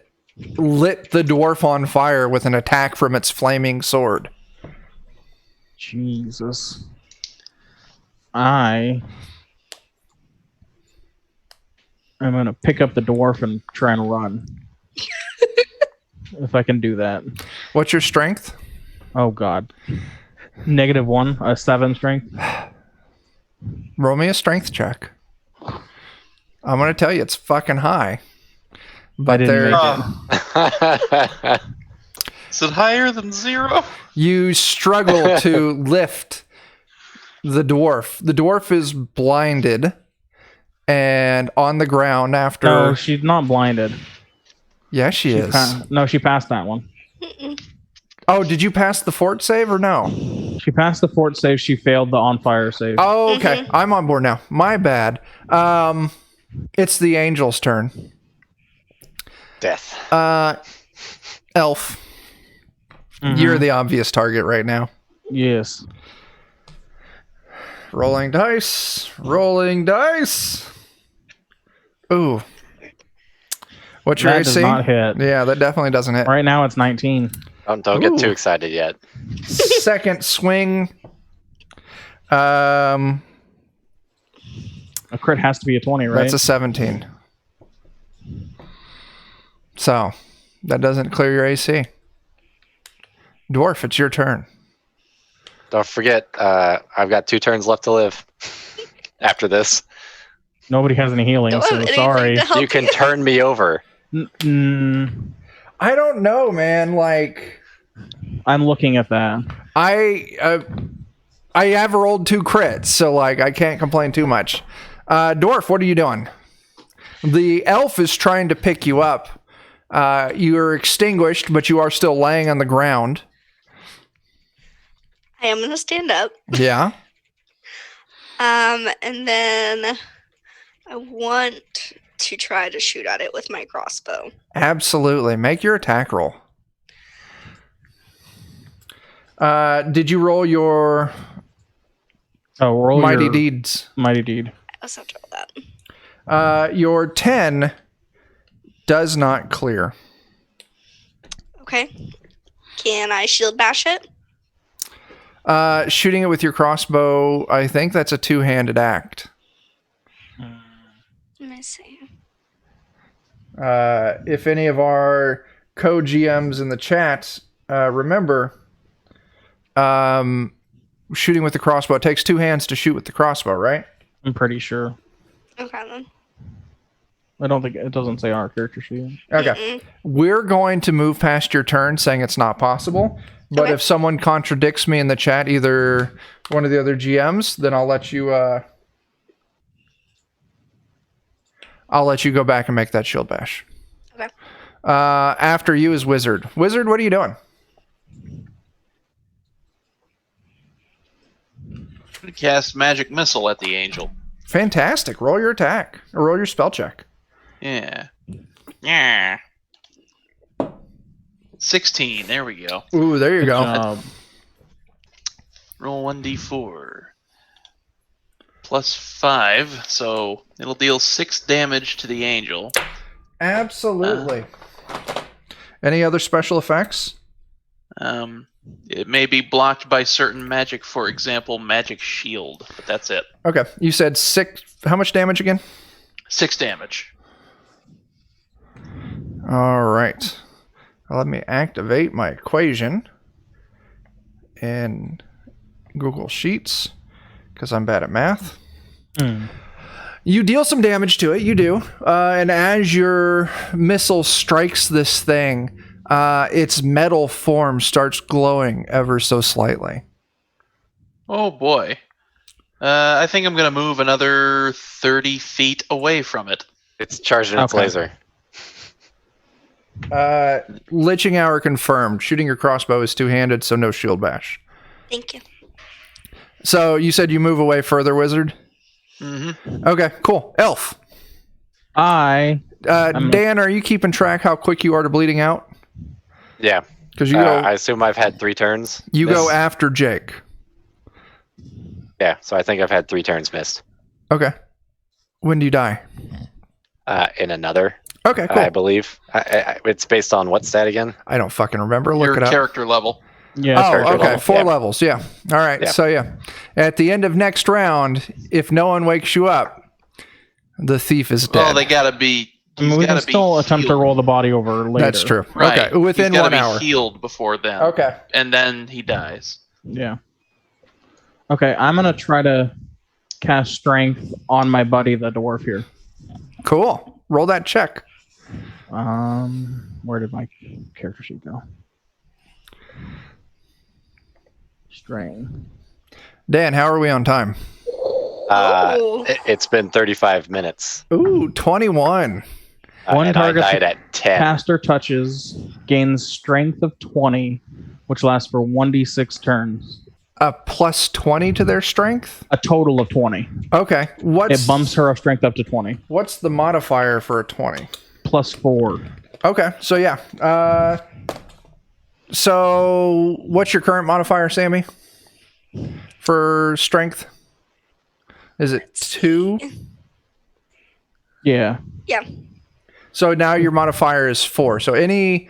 Speaker 1: lit the dwarf on fire with an attack from its flaming sword.
Speaker 2: Jesus. I'm going to pick up the dwarf and try and run. If I can do that.
Speaker 1: What's your strength?
Speaker 2: Oh, God. -1, a 7 strength.
Speaker 1: Roll me a strength check. I'm going to tell you it's fucking high. But
Speaker 2: didn't
Speaker 1: there,
Speaker 2: make
Speaker 3: Is it higher than 0?
Speaker 1: you struggle to lift the dwarf. The dwarf is blinded and on the ground after.
Speaker 2: No, she's not blinded.
Speaker 1: Yeah, she is.
Speaker 2: No, she passed that one.
Speaker 1: Oh, did you pass the fort save or no?
Speaker 2: She passed the fort save. She failed the on fire save.
Speaker 1: Oh, okay. I'm on board now. My bad. It's the angel's turn.
Speaker 4: Death.
Speaker 1: Elf,
Speaker 2: Mhm.
Speaker 1: you're the obvious target right now.
Speaker 2: Yes.
Speaker 1: Rolling dice. Rolling dice. Ooh. What's your
Speaker 2: That
Speaker 1: AC?
Speaker 2: does not hit.
Speaker 1: Yeah, that definitely doesn't hit.
Speaker 2: Right now it's 19.
Speaker 4: Don't get too
Speaker 1: Ooh.
Speaker 4: excited yet.
Speaker 1: Second swing.
Speaker 2: A crit has to be a 20, right?
Speaker 1: That's a 17. So that doesn't clear your AC. Dwarf, it's your turn.
Speaker 4: Don't forget, I've got 2 turns left to live after this.
Speaker 2: Nobody has any healing,
Speaker 5: Don't
Speaker 2: so
Speaker 5: have anything
Speaker 2: sorry.
Speaker 5: to help
Speaker 4: You can turn me over.
Speaker 1: I don't know, man. Like,
Speaker 2: I'm looking at that.
Speaker 1: I have rolled 2 crits, so like I can't complain too much. Dwarf, what are you doing? The elf is trying to pick you up. You're extinguished, but you are still laying on the ground.
Speaker 5: I am gonna stand up.
Speaker 1: Yeah.
Speaker 5: And then I want to try to shoot at it with my crossbow.
Speaker 1: Absolutely. Make your attack roll. Did you roll your
Speaker 2: Roll
Speaker 1: mighty
Speaker 2: your
Speaker 1: deeds?
Speaker 2: Mighty deed.
Speaker 5: Let's have to roll that.
Speaker 1: Your 10 does not clear.
Speaker 5: Okay. Can I shield bash it?
Speaker 1: Shooting it with your crossbow, I think that's a 2-handed act.
Speaker 5: Let me see.
Speaker 1: If any of our co-GMs in the chat remember, shooting with the crossbow, it takes 2 hands to shoot with the crossbow, right?
Speaker 2: I'm pretty sure.
Speaker 5: Okay then.
Speaker 2: I don't think it doesn't say our character sheet.
Speaker 1: Okay. We're going to move past your turn saying it's not possible. But
Speaker 5: Okay.
Speaker 1: if someone contradicts me in the chat, either one of the other GMs, then I'll let you go back and make that shield bash.
Speaker 5: Okay.
Speaker 1: After you is Wizard. Wizard, what are you doing?
Speaker 3: Cast magic missile at the angel.
Speaker 1: Fantastic. Roll your attack. Or roll your spell check.
Speaker 3: Yeah. Yeah. 16. There we go.
Speaker 1: Ooh, there you
Speaker 2: Good
Speaker 1: go.
Speaker 2: job.
Speaker 3: Roll 1d4. Plus 5, so it'll deal 6 damage to the angel.
Speaker 1: Absolutely. Any other special effects?
Speaker 3: It may be blocked by certain magic, for example, magic shield, but that's it.
Speaker 1: Okay. You said 6. How much damage again?
Speaker 3: 6 damage.
Speaker 1: All right. Let me activate my equation in Google Sheets because I'm bad at math. You deal some damage to it, you do. And as your missile strikes this thing, its metal form starts glowing ever so slightly.
Speaker 3: Oh boy. I think I'm going to move another 30 feet away from it.
Speaker 4: It's charging its
Speaker 2: Okay.
Speaker 4: laser.
Speaker 1: Liching hour confirmed. Shooting your crossbow is 2-handed, so no shield bash.
Speaker 5: Thank you.
Speaker 1: So you said you move away further, Wizard?
Speaker 3: Mm-hmm.
Speaker 1: Okay, cool. Elf. Dan, are you keeping track how quick you are to bleeding out?
Speaker 4: Yeah.
Speaker 1: Because you
Speaker 4: I assume I've had 3 turns.
Speaker 1: go after Jake.
Speaker 4: Yeah, so I think I've had 3 turns missed.
Speaker 1: Okay. When do you die?
Speaker 4: In another,
Speaker 1: Okay, cool.
Speaker 4: I believe. It's based on what stat again?
Speaker 1: I don't fucking remember. Look
Speaker 3: Your
Speaker 1: it up.
Speaker 3: character level.
Speaker 2: Yeah.
Speaker 1: Oh,
Speaker 4: character
Speaker 1: okay.
Speaker 4: level.
Speaker 1: 4
Speaker 4: Yeah.
Speaker 1: levels. Yeah. All right.
Speaker 4: Yeah.
Speaker 1: So, yeah. At the end of next round, if no one wakes you up, the thief is dead.
Speaker 3: Well, they got to be.
Speaker 2: We can still attempt to roll the body over later.
Speaker 1: That's true.
Speaker 3: Right.
Speaker 1: Okay. Within
Speaker 3: He's
Speaker 1: 1
Speaker 3: gotta
Speaker 1: hour.
Speaker 3: be healed before then.
Speaker 1: Okay.
Speaker 3: And then he dies.
Speaker 2: Yeah. Okay, I'm gonna try to cast strength on my buddy, the dwarf here.
Speaker 1: Cool. Roll that check.
Speaker 2: Where did my character sheet go? Strain.
Speaker 1: Dan, how are we on time?
Speaker 4: It's been 35 minutes.
Speaker 1: Ooh, 21.
Speaker 2: One
Speaker 4: And
Speaker 2: target
Speaker 4: I died at 10.
Speaker 2: caster touches gains strength of 20, which lasts for 1d6 turns.
Speaker 1: A plus 20 to their strength?
Speaker 2: A total of 20.
Speaker 1: Okay.
Speaker 2: It bumps her strength up to 20.
Speaker 1: What's the modifier for a 20?
Speaker 2: Plus 4.
Speaker 1: Okay. So, yeah. So, what's your current modifier, Sammy? For strength? Is it 2?
Speaker 2: Yeah.
Speaker 5: Yeah.
Speaker 1: So now your modifier is 4. So any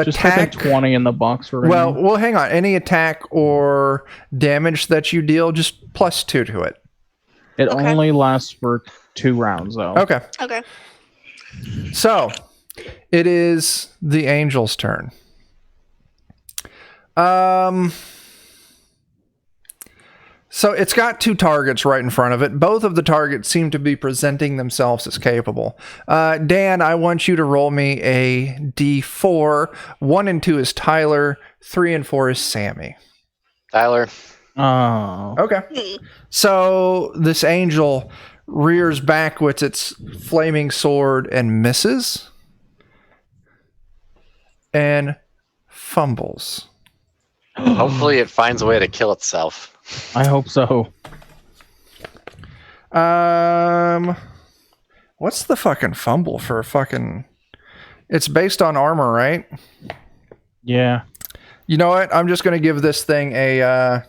Speaker 2: Just type in
Speaker 1: attack...
Speaker 2: 20 in the box for right now.
Speaker 1: Well, hang on. Any attack or damage that you deal, just plus 2 to it.
Speaker 2: It
Speaker 5: Okay.
Speaker 2: only lasts for 2 rounds, though.
Speaker 1: Okay.
Speaker 5: Okay.
Speaker 1: So, It is the angel's turn. So it's got 2 targets right in front of it. Both of the targets seem to be presenting themselves as capable. Dan, I want you to roll me a D4. 1 and 2 is Tyler. 3 and 4 is Sammy.
Speaker 4: Tyler.
Speaker 2: Oh.
Speaker 1: Okay. So this angel rears back with its flaming sword and misses. And fumbles.
Speaker 4: Hopefully it finds a way to kill itself.
Speaker 2: I hope so.
Speaker 1: What's the fucking fumble for a fucking... It's based on armor, right?
Speaker 2: Yeah.
Speaker 1: You know what? I'm just going to give this thing a...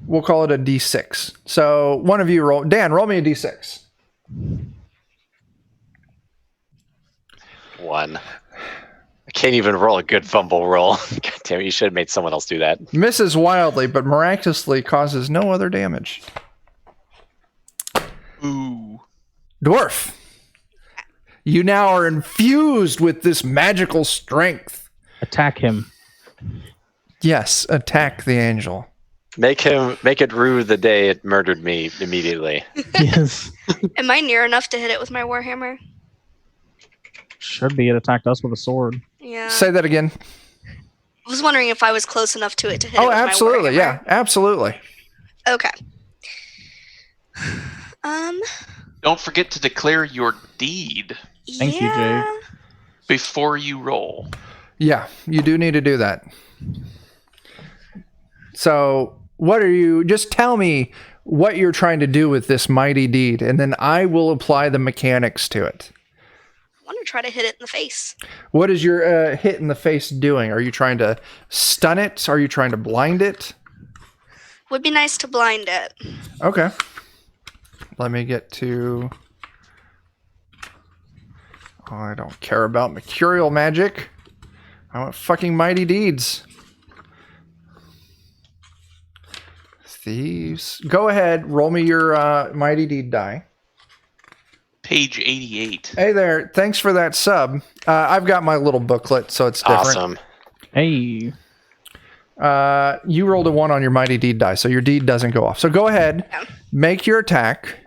Speaker 1: we'll call it a D6. So one of you roll... Dan, roll me a D6.
Speaker 4: 1. I can't even roll a good fumble roll. God damn it, you should have made someone else do that.
Speaker 1: Misses wildly, but miraculously causes no other damage.
Speaker 3: Ooh.
Speaker 1: Dwarf, you now are infused with this magical strength.
Speaker 2: Attack him.
Speaker 1: Yes, attack the angel.
Speaker 4: Make it rue the day it murdered me immediately.
Speaker 2: Yes.
Speaker 5: Am I near enough to hit it with my warhammer?
Speaker 2: Should be. It attacked us with a sword.
Speaker 5: Yeah.
Speaker 1: Say that again.
Speaker 5: I was wondering if I was close enough to it to hit it
Speaker 1: Oh,
Speaker 5: with
Speaker 1: absolutely.
Speaker 5: my warhammer.
Speaker 1: Yeah, absolutely.
Speaker 5: Okay.
Speaker 3: Don't forget to declare your deed
Speaker 2: Thank you, Jay.
Speaker 3: before you roll.
Speaker 1: Yeah, you do need to do that. So, what are you... Just tell me what you're trying to do with this mighty deed, and then I will apply the mechanics to it.
Speaker 5: I want to try to hit it in the face.
Speaker 1: What is your hit in the face doing? Are you trying to stun it? Are you trying to blind it?
Speaker 5: Would be nice to blind it.
Speaker 1: Okay. Let me get to... Oh, I don't care about mercurial magic. I want fucking mighty deeds. Thieves. Go ahead. Roll me your mighty deed die.
Speaker 3: Page 88.
Speaker 1: Hey there. Thanks for that sub. I've got my little booklet, so it's different.
Speaker 4: Awesome.
Speaker 2: Hey.
Speaker 1: You rolled a 1 on your mighty deed die, so your deed doesn't go off. So go ahead. Make your attack.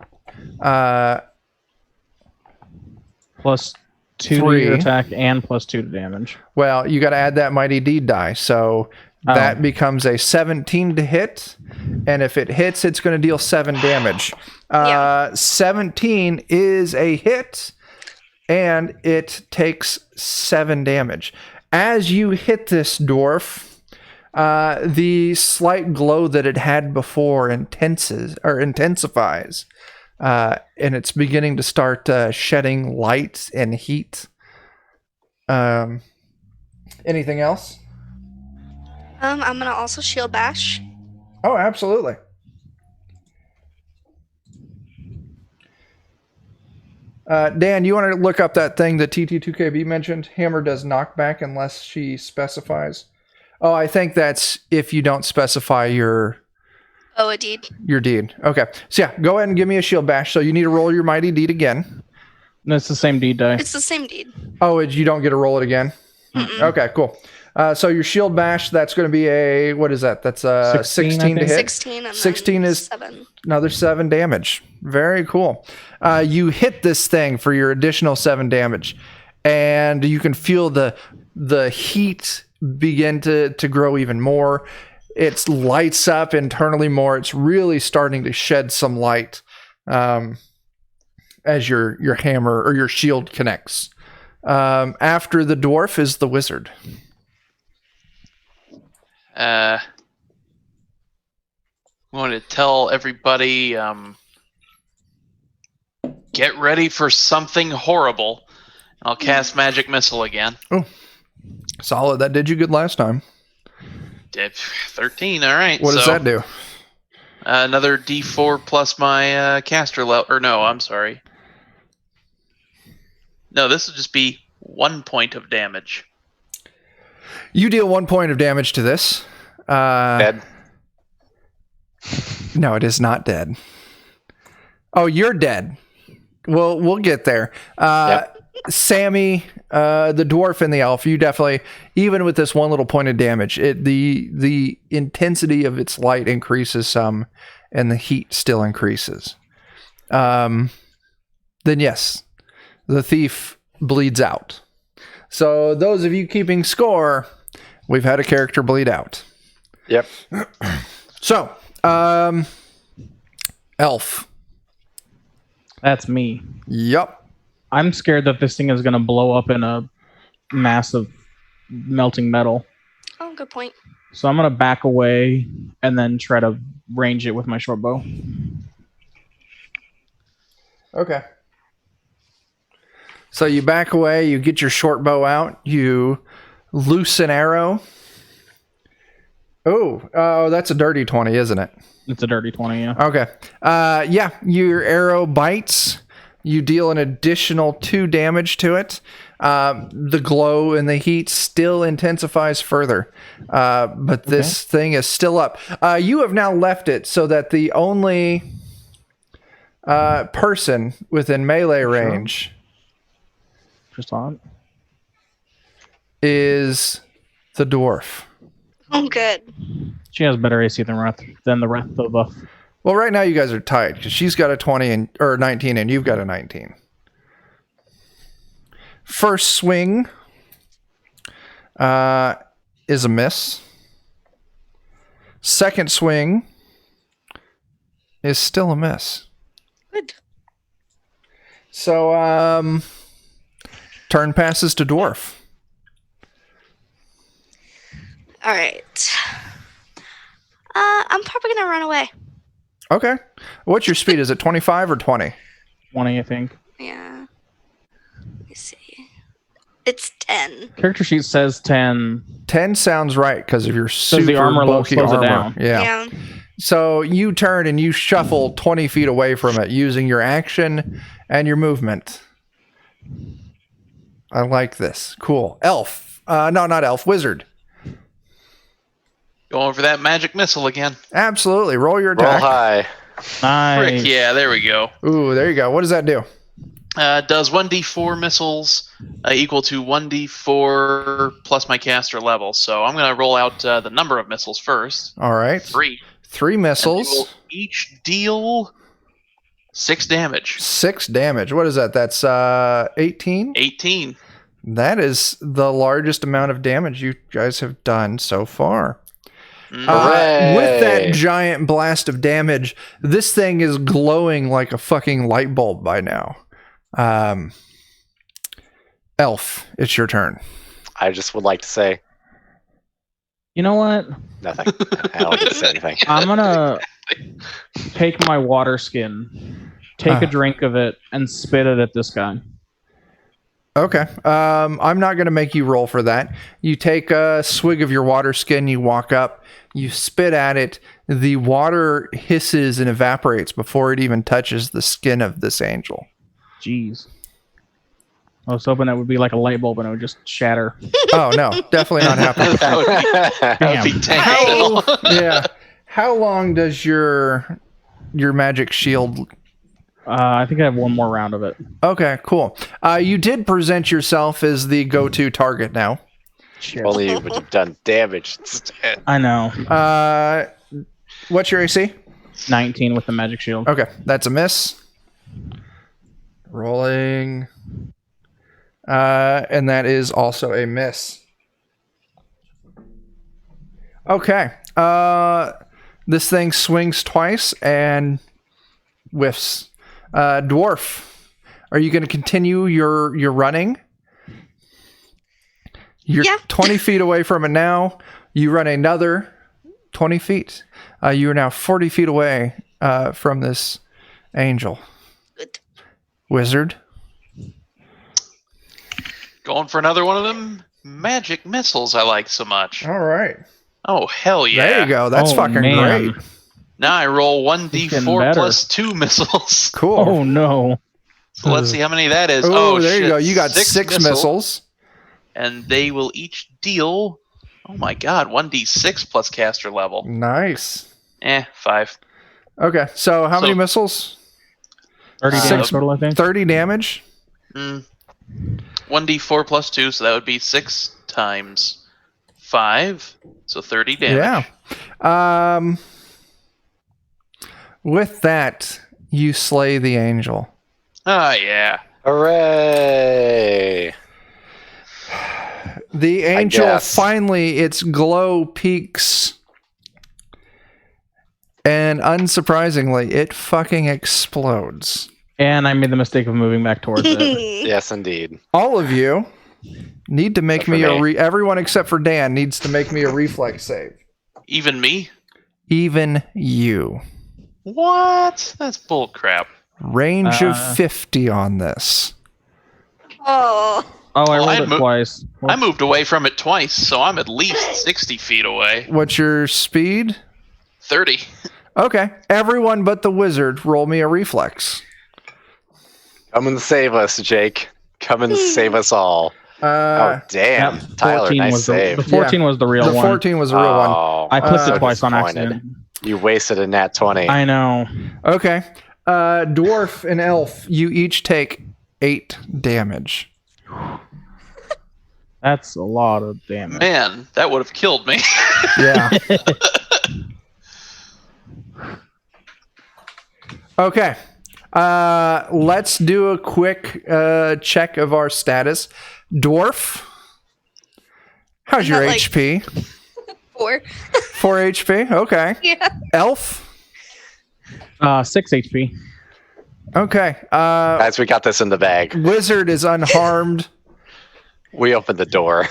Speaker 2: Plus 2 to
Speaker 1: 3.
Speaker 2: your attack and plus 2 to damage.
Speaker 1: Well, you got to add that mighty deed die. So that becomes a 17 to hit. And if it hits, it's going to deal 7 damage. 17 is a hit, and it takes 7 damage. As you hit this dwarf, the slight glow that it had before intensifies. And it's beginning to start shedding light and heat. Anything else?
Speaker 5: I'm gonna also shield bash.
Speaker 1: Oh, absolutely. Dan, you want to look up that thing that TT2KB mentioned? Hammer does knockback unless she specifies. Oh, I think that's if you don't specify your
Speaker 5: A deed.
Speaker 1: deed. Okay. So yeah, go ahead and give me a shield bash. So you need to roll your mighty deed again.
Speaker 2: No, it's the same deed die.
Speaker 5: It's the same deed.
Speaker 1: Oh, you don't get to roll it again? Okay, cool. So your shield bash, that's going to be a, what is that? That's a 16 to hit.
Speaker 5: 16 and
Speaker 1: 16
Speaker 5: then
Speaker 1: is
Speaker 5: 7.
Speaker 1: another 7 damage. Very cool. You hit this thing for your additional 7 damage, and you can feel the heat begin to grow even more. It lights up internally more. It's really starting to shed some light as your hammer or your shield connects. After the dwarf is the wizard.
Speaker 3: I wanted to tell everybody, get ready for something horrible. I'll cast Magic Missile again.
Speaker 1: Oh, solid. That did you good last time.
Speaker 3: 13, all right.
Speaker 1: What does that do?
Speaker 3: Another D4 plus my caster level. Or no, I'm sorry. No, this will just be 1 point of damage.
Speaker 1: You deal 1 point of damage to this.
Speaker 4: Dead.
Speaker 1: No, it is not dead. Oh, you're dead. Well, we'll get there.
Speaker 4: Yep.
Speaker 1: Sammy, the dwarf and the elf, you definitely, even with this one little point of damage, the intensity of its light increases some, and the heat still increases. Then yes, the thief bleeds out. So those of you keeping score, we've had a character bleed out.
Speaker 4: Yep.
Speaker 1: So, elf.
Speaker 2: That's me.
Speaker 1: Yup.
Speaker 2: I'm scared that this thing is going to blow up in a massive melting metal.
Speaker 5: Oh, good point.
Speaker 2: So I'm going to back away and then try to range it with my short bow.
Speaker 1: Okay. So you back away, you get your short bow out, you loose an arrow. Oh, that's a dirty 20, isn't it?
Speaker 2: It's a dirty 20, yeah.
Speaker 1: Okay. Yeah, your arrow bites. You deal an additional 2 damage to it. The glow and the heat still intensifies further. But this thing is still up. You have now left it so that the only person within melee range
Speaker 2: Just on.
Speaker 1: is the dwarf.
Speaker 5: Oh, good.
Speaker 2: She has better AC than the rest of us.
Speaker 1: Well, right now you guys are tied because she's got a 20 or 19 and you've got a 19. First swing is a miss. Second swing is still a miss.
Speaker 5: Good.
Speaker 1: So, turn passes to dwarf.
Speaker 5: All right. I'm probably gonna run away.
Speaker 1: Okay. What's your speed? Is it 25 or 20?
Speaker 2: 20, I think.
Speaker 5: Yeah. Let me see. It's 10.
Speaker 2: Character sheet says 10.
Speaker 1: 10 sounds right because of your super
Speaker 2: the armor load
Speaker 1: bulky
Speaker 2: slows it
Speaker 1: armor.
Speaker 2: down.
Speaker 1: Yeah. So you turn and you shuffle 20 feet away from it using your action and your movement. I like this. Cool. Elf. No, not elf. Wizard.
Speaker 3: Going for that magic missile again.
Speaker 1: Absolutely. Roll your
Speaker 4: Roll
Speaker 1: attack.
Speaker 4: high.
Speaker 2: Nice.
Speaker 3: Frick, yeah, there we go.
Speaker 1: Ooh, there you go. What does that do?
Speaker 3: Does 1d4 missiles equal to 1d4 plus my caster level. So I'm going to roll out the number of missiles first.
Speaker 1: All right.
Speaker 3: 3.
Speaker 1: 3
Speaker 3: And they
Speaker 1: missiles.
Speaker 3: will each deal 6 damage.
Speaker 1: 6 damage. What is that? That's 18?
Speaker 3: 18.
Speaker 1: That is the largest amount of damage you guys have done so far.
Speaker 4: Hooray!
Speaker 1: With that giant blast of damage, this thing is glowing like a fucking light bulb by now. Elf, it's your turn.
Speaker 4: I just would like to say
Speaker 2: You know what?
Speaker 4: nothing. I don't need to say anything.
Speaker 2: I'm going to take my water skin, take a drink of it, and spit it at this guy.
Speaker 1: Okay. I'm not going to make you roll for that. You take a swig of your water skin, you walk up, you spit at it. The water hisses and evaporates before it even touches the skin of this angel.
Speaker 2: Jeez. I was hoping that would be like a light bulb and it would just shatter.
Speaker 1: Oh, no. Definitely not happening.
Speaker 3: That would be terrible.
Speaker 1: Yeah. How long does your magic shield...
Speaker 2: I think I have one more round of it.
Speaker 1: Okay, cool. You did present yourself as the go-to target now.
Speaker 2: Cheers.
Speaker 4: Only would have done damage instead.
Speaker 2: I know.
Speaker 1: What's your AC?
Speaker 2: 19 with the magic shield.
Speaker 1: Okay, that's a miss. Rolling. And that is also a miss. Okay. This thing swings twice and whiffs. Dwarf, are you going to continue your running? You're 20 feet away from it now. You run another 20 feet. You are now 40 feet away from this angel.
Speaker 5: Good.
Speaker 1: Wizard.
Speaker 3: Going for another one of them magic missiles I like so much.
Speaker 1: All right.
Speaker 3: Oh, hell yeah.
Speaker 1: There you go. That's fucking
Speaker 2: man.
Speaker 1: great.
Speaker 3: Now I roll
Speaker 2: Getting
Speaker 3: 1d4
Speaker 2: better.
Speaker 3: plus 2 missiles.
Speaker 1: Cool.
Speaker 2: Oh, no.
Speaker 3: So let's see how many that is.
Speaker 1: Oh, there
Speaker 3: shit.
Speaker 1: you go. You got 6 missiles.
Speaker 3: And they will each deal, oh my god, 1d6 plus caster level.
Speaker 1: Nice.
Speaker 3: 5.
Speaker 1: Okay, so how many missiles?
Speaker 2: 30
Speaker 3: Six-
Speaker 2: damage total, I think.
Speaker 1: 30 damage.
Speaker 3: 1d4 plus 2, so that would be 6 times 5, so 30 damage.
Speaker 1: Yeah. With that, you slay the angel.
Speaker 3: Oh, yeah.
Speaker 4: Hooray!
Speaker 1: The angel
Speaker 4: guess.
Speaker 1: finally, its glow peaks. And unsurprisingly, it fucking explodes.
Speaker 2: And I made the mistake of moving back towards it.
Speaker 4: Yes, indeed.
Speaker 1: All of you need to make
Speaker 4: Except for me.
Speaker 1: everyone except for Dan needs to make me a reflex save.
Speaker 3: Even me?
Speaker 1: Even you.
Speaker 3: What? That's bullcrap.
Speaker 1: Range of 50 on this.
Speaker 5: Oh.
Speaker 2: Oh, I
Speaker 3: Well,
Speaker 2: rolled it twice.
Speaker 3: I moved away from it twice, so I'm at least 60 feet away.
Speaker 1: What's your speed?
Speaker 3: 30.
Speaker 1: Okay. Everyone but the wizard, roll me a reflex.
Speaker 4: Come and save us, Jake. Come and save us all. Oh, damn.
Speaker 2: Yep,
Speaker 4: Tyler,
Speaker 2: 14
Speaker 4: nice
Speaker 2: was
Speaker 4: save.
Speaker 2: the 14 was the real
Speaker 1: The
Speaker 2: one.
Speaker 1: 14 was a real one.
Speaker 4: Oh,
Speaker 2: I clicked
Speaker 1: so
Speaker 2: it twice on
Speaker 4: disappointed.
Speaker 2: accident.
Speaker 4: You wasted a nat 20.
Speaker 2: I know.
Speaker 1: Okay. Dwarf and elf, you each take 8 damage.
Speaker 2: That's a lot of damage.
Speaker 3: Man, that would have killed me.
Speaker 1: Yeah. Okay. Let's do a quick check of our status. Dwarf, how's your
Speaker 5: Not like-
Speaker 1: HP?
Speaker 5: 4.
Speaker 1: 4 HP. Okay.
Speaker 5: Yeah.
Speaker 1: Elf.
Speaker 2: 6 HP.
Speaker 1: Okay.
Speaker 4: Guys, we got this in the bag.
Speaker 1: Wizard is unharmed.
Speaker 4: We opened the door.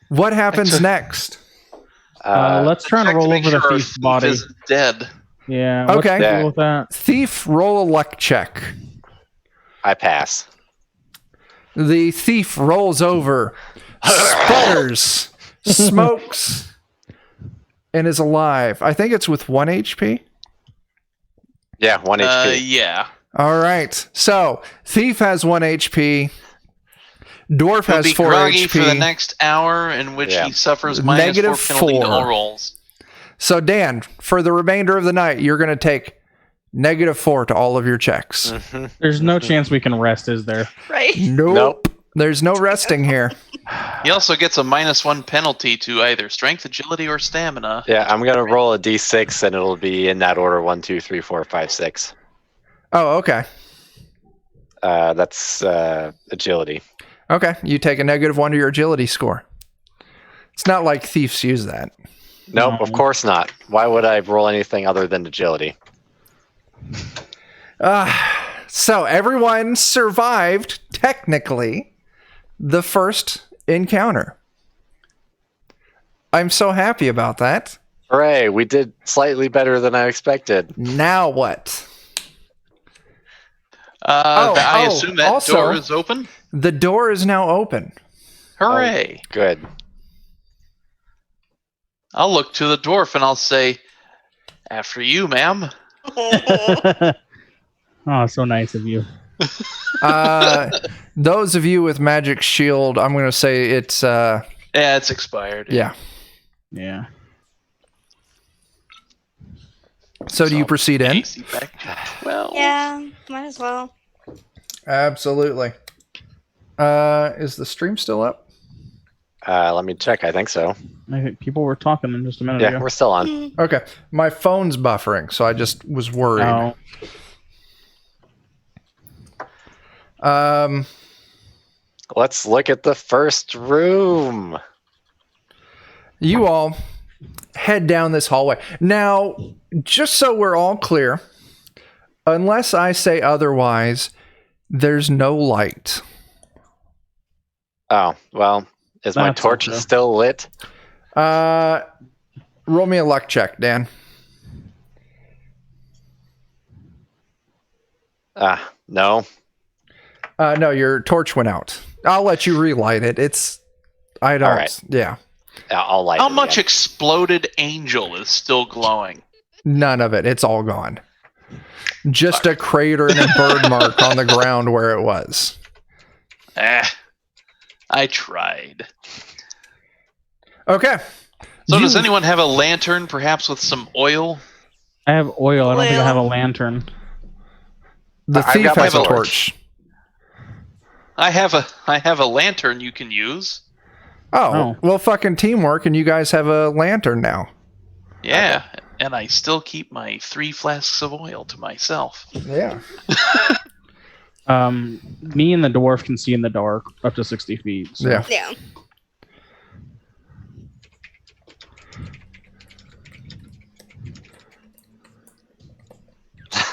Speaker 1: What happens next?
Speaker 2: Let's try and
Speaker 3: Check to
Speaker 2: roll
Speaker 3: make
Speaker 2: over the
Speaker 3: sure our
Speaker 2: thief's
Speaker 3: thief
Speaker 2: body.
Speaker 3: isn't dead.
Speaker 2: Yeah. What's
Speaker 1: Okay.
Speaker 2: the
Speaker 4: Yeah.
Speaker 2: deal with that?
Speaker 1: Thief, roll a luck check.
Speaker 4: I pass.
Speaker 1: The thief rolls over, sputters, smokes, and is alive. I think it's with 1 HP.
Speaker 4: Yeah, 1 HP.
Speaker 3: Yeah.
Speaker 1: All right. So, thief has 1 HP. Dwarf
Speaker 3: He'll
Speaker 1: has
Speaker 3: be
Speaker 1: 4
Speaker 3: groggy
Speaker 1: HP.
Speaker 3: for the next hour, in which
Speaker 4: Yeah.
Speaker 3: he suffers
Speaker 1: Negative
Speaker 3: -4 penalty to
Speaker 1: 4.
Speaker 3: all rolls.
Speaker 1: So, Dan, for the remainder of the night, you're going to take -4 to all of your checks.
Speaker 4: Mhm.
Speaker 2: There's no chance we can rest, is there?
Speaker 5: Right.
Speaker 1: Nope. There's no resting here.
Speaker 3: He also gets a -1 penalty to either strength, agility, or stamina.
Speaker 4: Yeah, I'm going to roll a d6 and it'll be in that order 1, 2, 3, 4, 5, 6.
Speaker 1: Oh, okay.
Speaker 4: That's agility.
Speaker 1: Okay. You take a -1 to your agility score. It's not like thieves use that.
Speaker 4: Nope,
Speaker 2: No.
Speaker 4: of course not. Why would I roll anything other than agility?
Speaker 1: So everyone survived, technically, the first encounter. I'm so happy about that.
Speaker 4: Hooray, we did slightly better than I expected.
Speaker 1: Now what?
Speaker 3: I assume that
Speaker 1: also-
Speaker 3: door is open.
Speaker 1: The door is now open.
Speaker 3: Hooray!
Speaker 4: Good.
Speaker 3: I'll look to the dwarf and I'll say, "After you, ma'am."
Speaker 2: Oh, so nice of you.
Speaker 1: Those of you with magic shield, I'm going to say it's
Speaker 3: Yeah, it's expired.
Speaker 1: yeah.
Speaker 2: Yeah.
Speaker 1: So do you proceed in?
Speaker 3: AC back to 12.
Speaker 5: Yeah, might as well.
Speaker 1: Absolutely. Is the stream still up?
Speaker 4: Let me check. I think so.
Speaker 2: I think people were talking just a minute
Speaker 4: Yeah,
Speaker 2: ago.
Speaker 4: we're still on.
Speaker 1: Okay. My phone's buffering, so I just was worried.
Speaker 2: Oh,
Speaker 4: Let's look at the first room.
Speaker 1: You all head down this hallway. Now, just so we're all clear, unless I say otherwise, there's no light.
Speaker 4: Oh, well, is my
Speaker 2: That's
Speaker 4: torch
Speaker 2: okay.
Speaker 4: still lit?
Speaker 1: Roll me a luck check, Dan.
Speaker 4: No.
Speaker 1: No, your torch went out. I'll let you relight it. I don't.
Speaker 4: All right.
Speaker 1: Yeah.
Speaker 4: I'll light
Speaker 3: How
Speaker 4: it
Speaker 3: much
Speaker 4: again.
Speaker 3: exploded angel is still glowing?
Speaker 1: None of it. It's all gone. Just a crater and a bird mark on the ground where it was.
Speaker 3: I tried.
Speaker 1: Okay.
Speaker 3: So
Speaker 1: You-
Speaker 3: does anyone have a lantern, perhaps with some oil?
Speaker 2: I have oil. I don't think I
Speaker 5: Oil.
Speaker 2: have a lantern.
Speaker 1: The
Speaker 4: I've
Speaker 1: thief
Speaker 4: got my
Speaker 1: has a
Speaker 4: torch.
Speaker 1: torch.
Speaker 3: I have a lantern you can use.
Speaker 1: Oh, well, fucking teamwork, and you guys have a lantern now.
Speaker 3: Yeah, and I still keep my 3 flasks of oil to myself.
Speaker 1: Yeah.
Speaker 2: Me and the dwarf can see in the dark up to 60 feet. So.
Speaker 1: Yeah.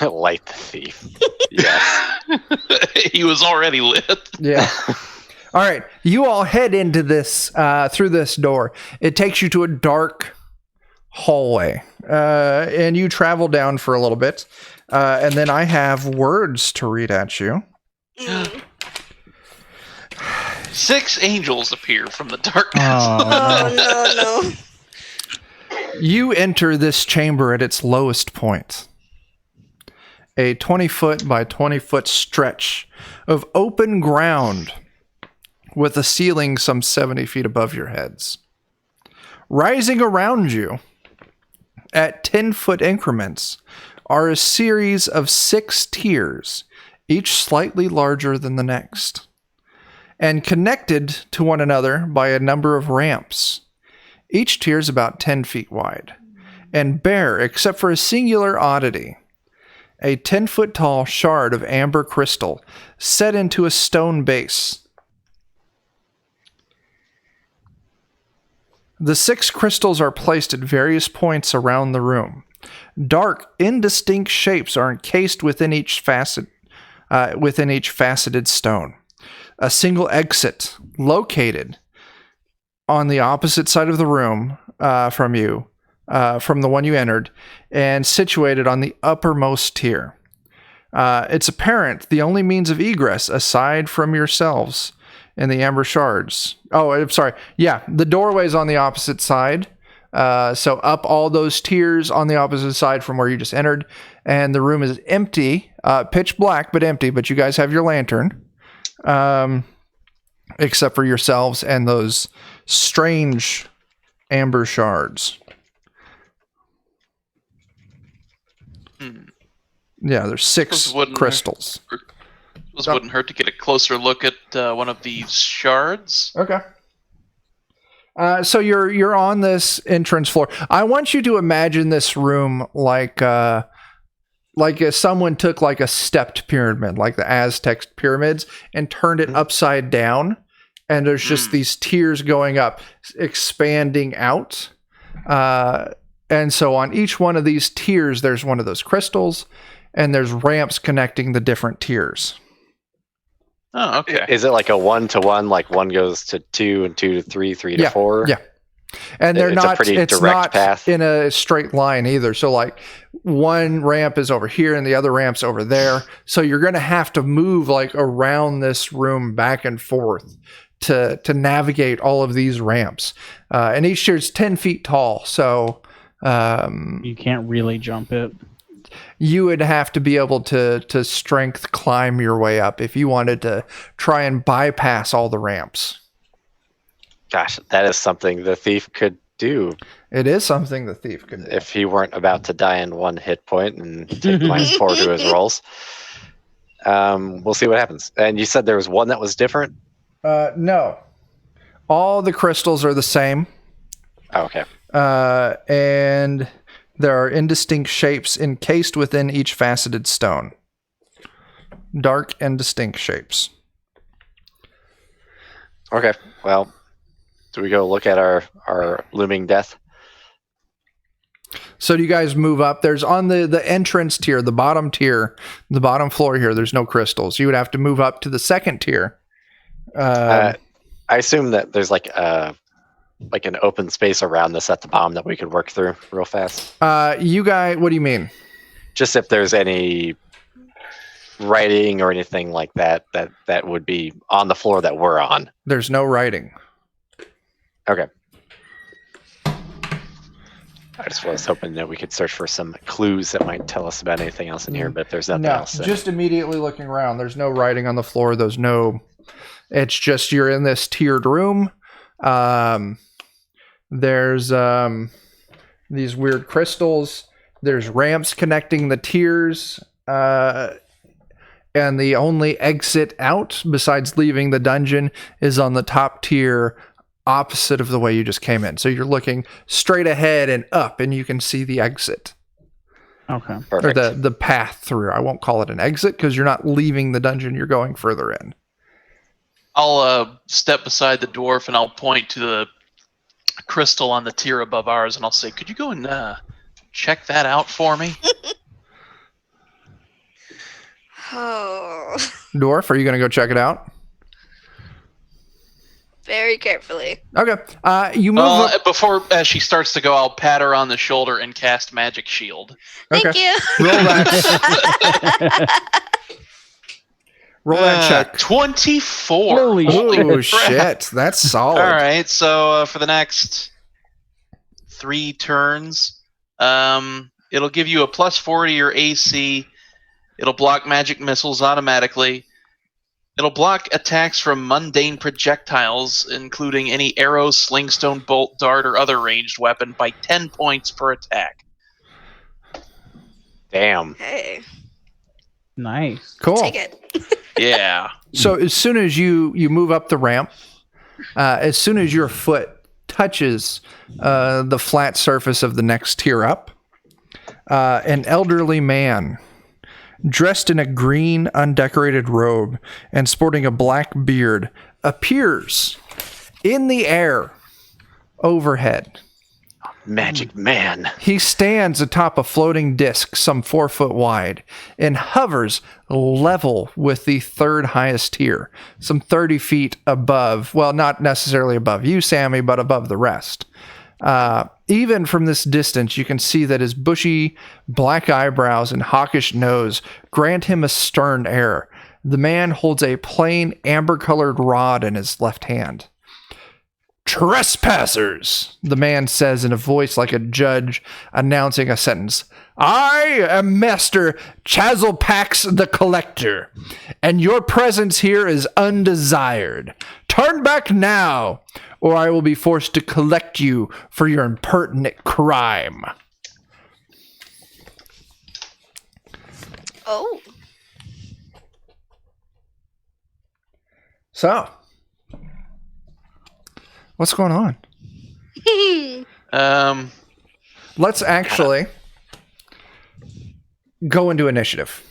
Speaker 4: Light the thief. Yes.
Speaker 3: He was already lit.
Speaker 1: Yeah. All right. You all head into this, through this door. It takes you to a dark hallway. And you travel down for a little bit. And then I have words to read at you.
Speaker 3: 6 angels appear from the darkness.
Speaker 5: Oh, no.
Speaker 1: You enter this chamber at its lowest point. A 20-foot by 20-foot stretch of open ground with a ceiling some 70 feet above your heads. Rising around you at 10-foot increments are a series of 6 tiers, each slightly larger than the next, and connected to one another by a number of ramps. Each tier is about 10 feet wide, and bare except for a singular oddity. A 10-foot tall shard of amber crystal set into a stone base. The 6 crystals are placed at various points around the room. Dark, indistinct shapes are encased within each faceted stone. A single exit located on the opposite side of the room from you. From the one you entered, and situated on the uppermost tier. It's apparent the only means of egress, aside from yourselves and the amber shards. Oh, I'm sorry. Yeah, the doorway's on the opposite side. So up all those tiers on the opposite side from where you just entered, and the room is empty, pitch black, but empty, but you guys have your lantern, except for yourselves and those strange amber shards. Yeah, there's 6 crystals.
Speaker 3: Wouldn't hurt to get a closer look at one of these shards.
Speaker 1: Okay. So you're on this entrance floor. I want you to imagine this room like if someone took like a stepped pyramid, like the Aztec pyramids, and turned it upside down, and there's just these tiers going up, expanding out. And so on each one of these tiers, there's one of those crystals, and there's ramps connecting the different tiers.
Speaker 3: Oh, okay.
Speaker 4: Is it like a 1-to-1, like 1 goes to 2 and 2 to 3, 3 to 4?
Speaker 1: Yeah. And they're
Speaker 4: it's
Speaker 1: not,
Speaker 4: a pretty
Speaker 1: it's
Speaker 4: direct
Speaker 1: not
Speaker 4: path.
Speaker 1: in a straight line either. So like one ramp is over here and the other ramp's over there. So you're going to have to move like around this room back and forth to navigate all of these ramps. And each tier is 10 feet tall. So
Speaker 2: you can't really jump it.
Speaker 1: You would have to be able to strength climb your way up if you wanted to try and bypass all the ramps.
Speaker 4: Gosh, that is something the thief could do.
Speaker 1: It is something the thief could do.
Speaker 4: If he weren't about to die in 1 hit point and take -4 to his rolls. We'll see what happens. And you said there was one that was different?
Speaker 1: No. All the crystals are the same.
Speaker 4: Oh, okay.
Speaker 1: And there are indistinct shapes encased within each faceted stone. Dark and distinct shapes.
Speaker 4: Okay, well, do we go look at our looming death?
Speaker 1: So do you guys move up? There's on the entrance tier, the bottom floor here, there's no crystals. You would have to move up to the second tier.
Speaker 4: I assume that there's like an open space around this at the bottom that we could work through real fast.
Speaker 1: You guys, what do you mean?
Speaker 4: Just if there's any writing or anything like that would be on the floor that we're on.
Speaker 1: There's no writing.
Speaker 4: Okay. I just was hoping that we could search for some clues that might tell us about anything else in here, but if there's nothing else.
Speaker 1: No, just immediately looking around. There's no writing on the floor. It's just you're in this tiered room. There's these weird crystals. There's ramps connecting the tiers. and the only exit out besides leaving the dungeon is on the top tier opposite of the way you just came in. So you're looking straight ahead and up, and you can see the exit.
Speaker 2: Okay.
Speaker 4: Perfect.
Speaker 1: Or the path through. I won't call it an exit because you're not leaving the dungeon, you're going further in.
Speaker 3: I'll step beside the dwarf and I'll point to the crystal on the tier above ours, and I'll say, "Could you go and check that out for me?"
Speaker 5: Oh,
Speaker 1: Dwarf, are you going to go check it out?
Speaker 5: very carefully.
Speaker 1: Okay. You move up.
Speaker 3: Before as she starts to go, I'll pat her on the shoulder and cast Magic Shield.
Speaker 5: Thank
Speaker 1: Okay.
Speaker 5: you.
Speaker 1: Roll that. Roll that check.
Speaker 3: 24.
Speaker 2: Holy
Speaker 1: Oh,
Speaker 3: crap.
Speaker 1: shit. That's solid.
Speaker 3: All right, so for the next 3 turns, it'll give you a +4 to your AC. It'll block magic missiles automatically. It'll block attacks from mundane projectiles, including any arrow, slingstone, bolt, dart, or other ranged weapon, by 10 points per attack.
Speaker 4: Damn.
Speaker 5: Hey,
Speaker 2: Nice.
Speaker 1: Cool.
Speaker 5: take it.
Speaker 3: Yeah.
Speaker 1: So as soon as you move up the ramp, as soon as your foot touches the flat surface of the next tier up, an elderly man dressed in a green undecorated robe and sporting a black beard appears in the air overhead.
Speaker 4: Magic man.
Speaker 1: He stands atop a floating disc some 4 foot wide and hovers level with the third highest tier, some 30 feet above, well, not necessarily above you, Sammy, but above the rest. Even from this distance, you can see that his bushy black eyebrows and hawkish nose grant him a stern air. The man holds a plain amber-colored rod in his left hand. "Trespassers," the man says in a voice like a judge announcing a sentence. "I am Master Chazzelpax the Collector, and your presence here is undesired. Turn back now, or I will be forced to collect you for your impertinent crime."
Speaker 5: Oh,
Speaker 1: So, what's going on? Let's actually go into initiative.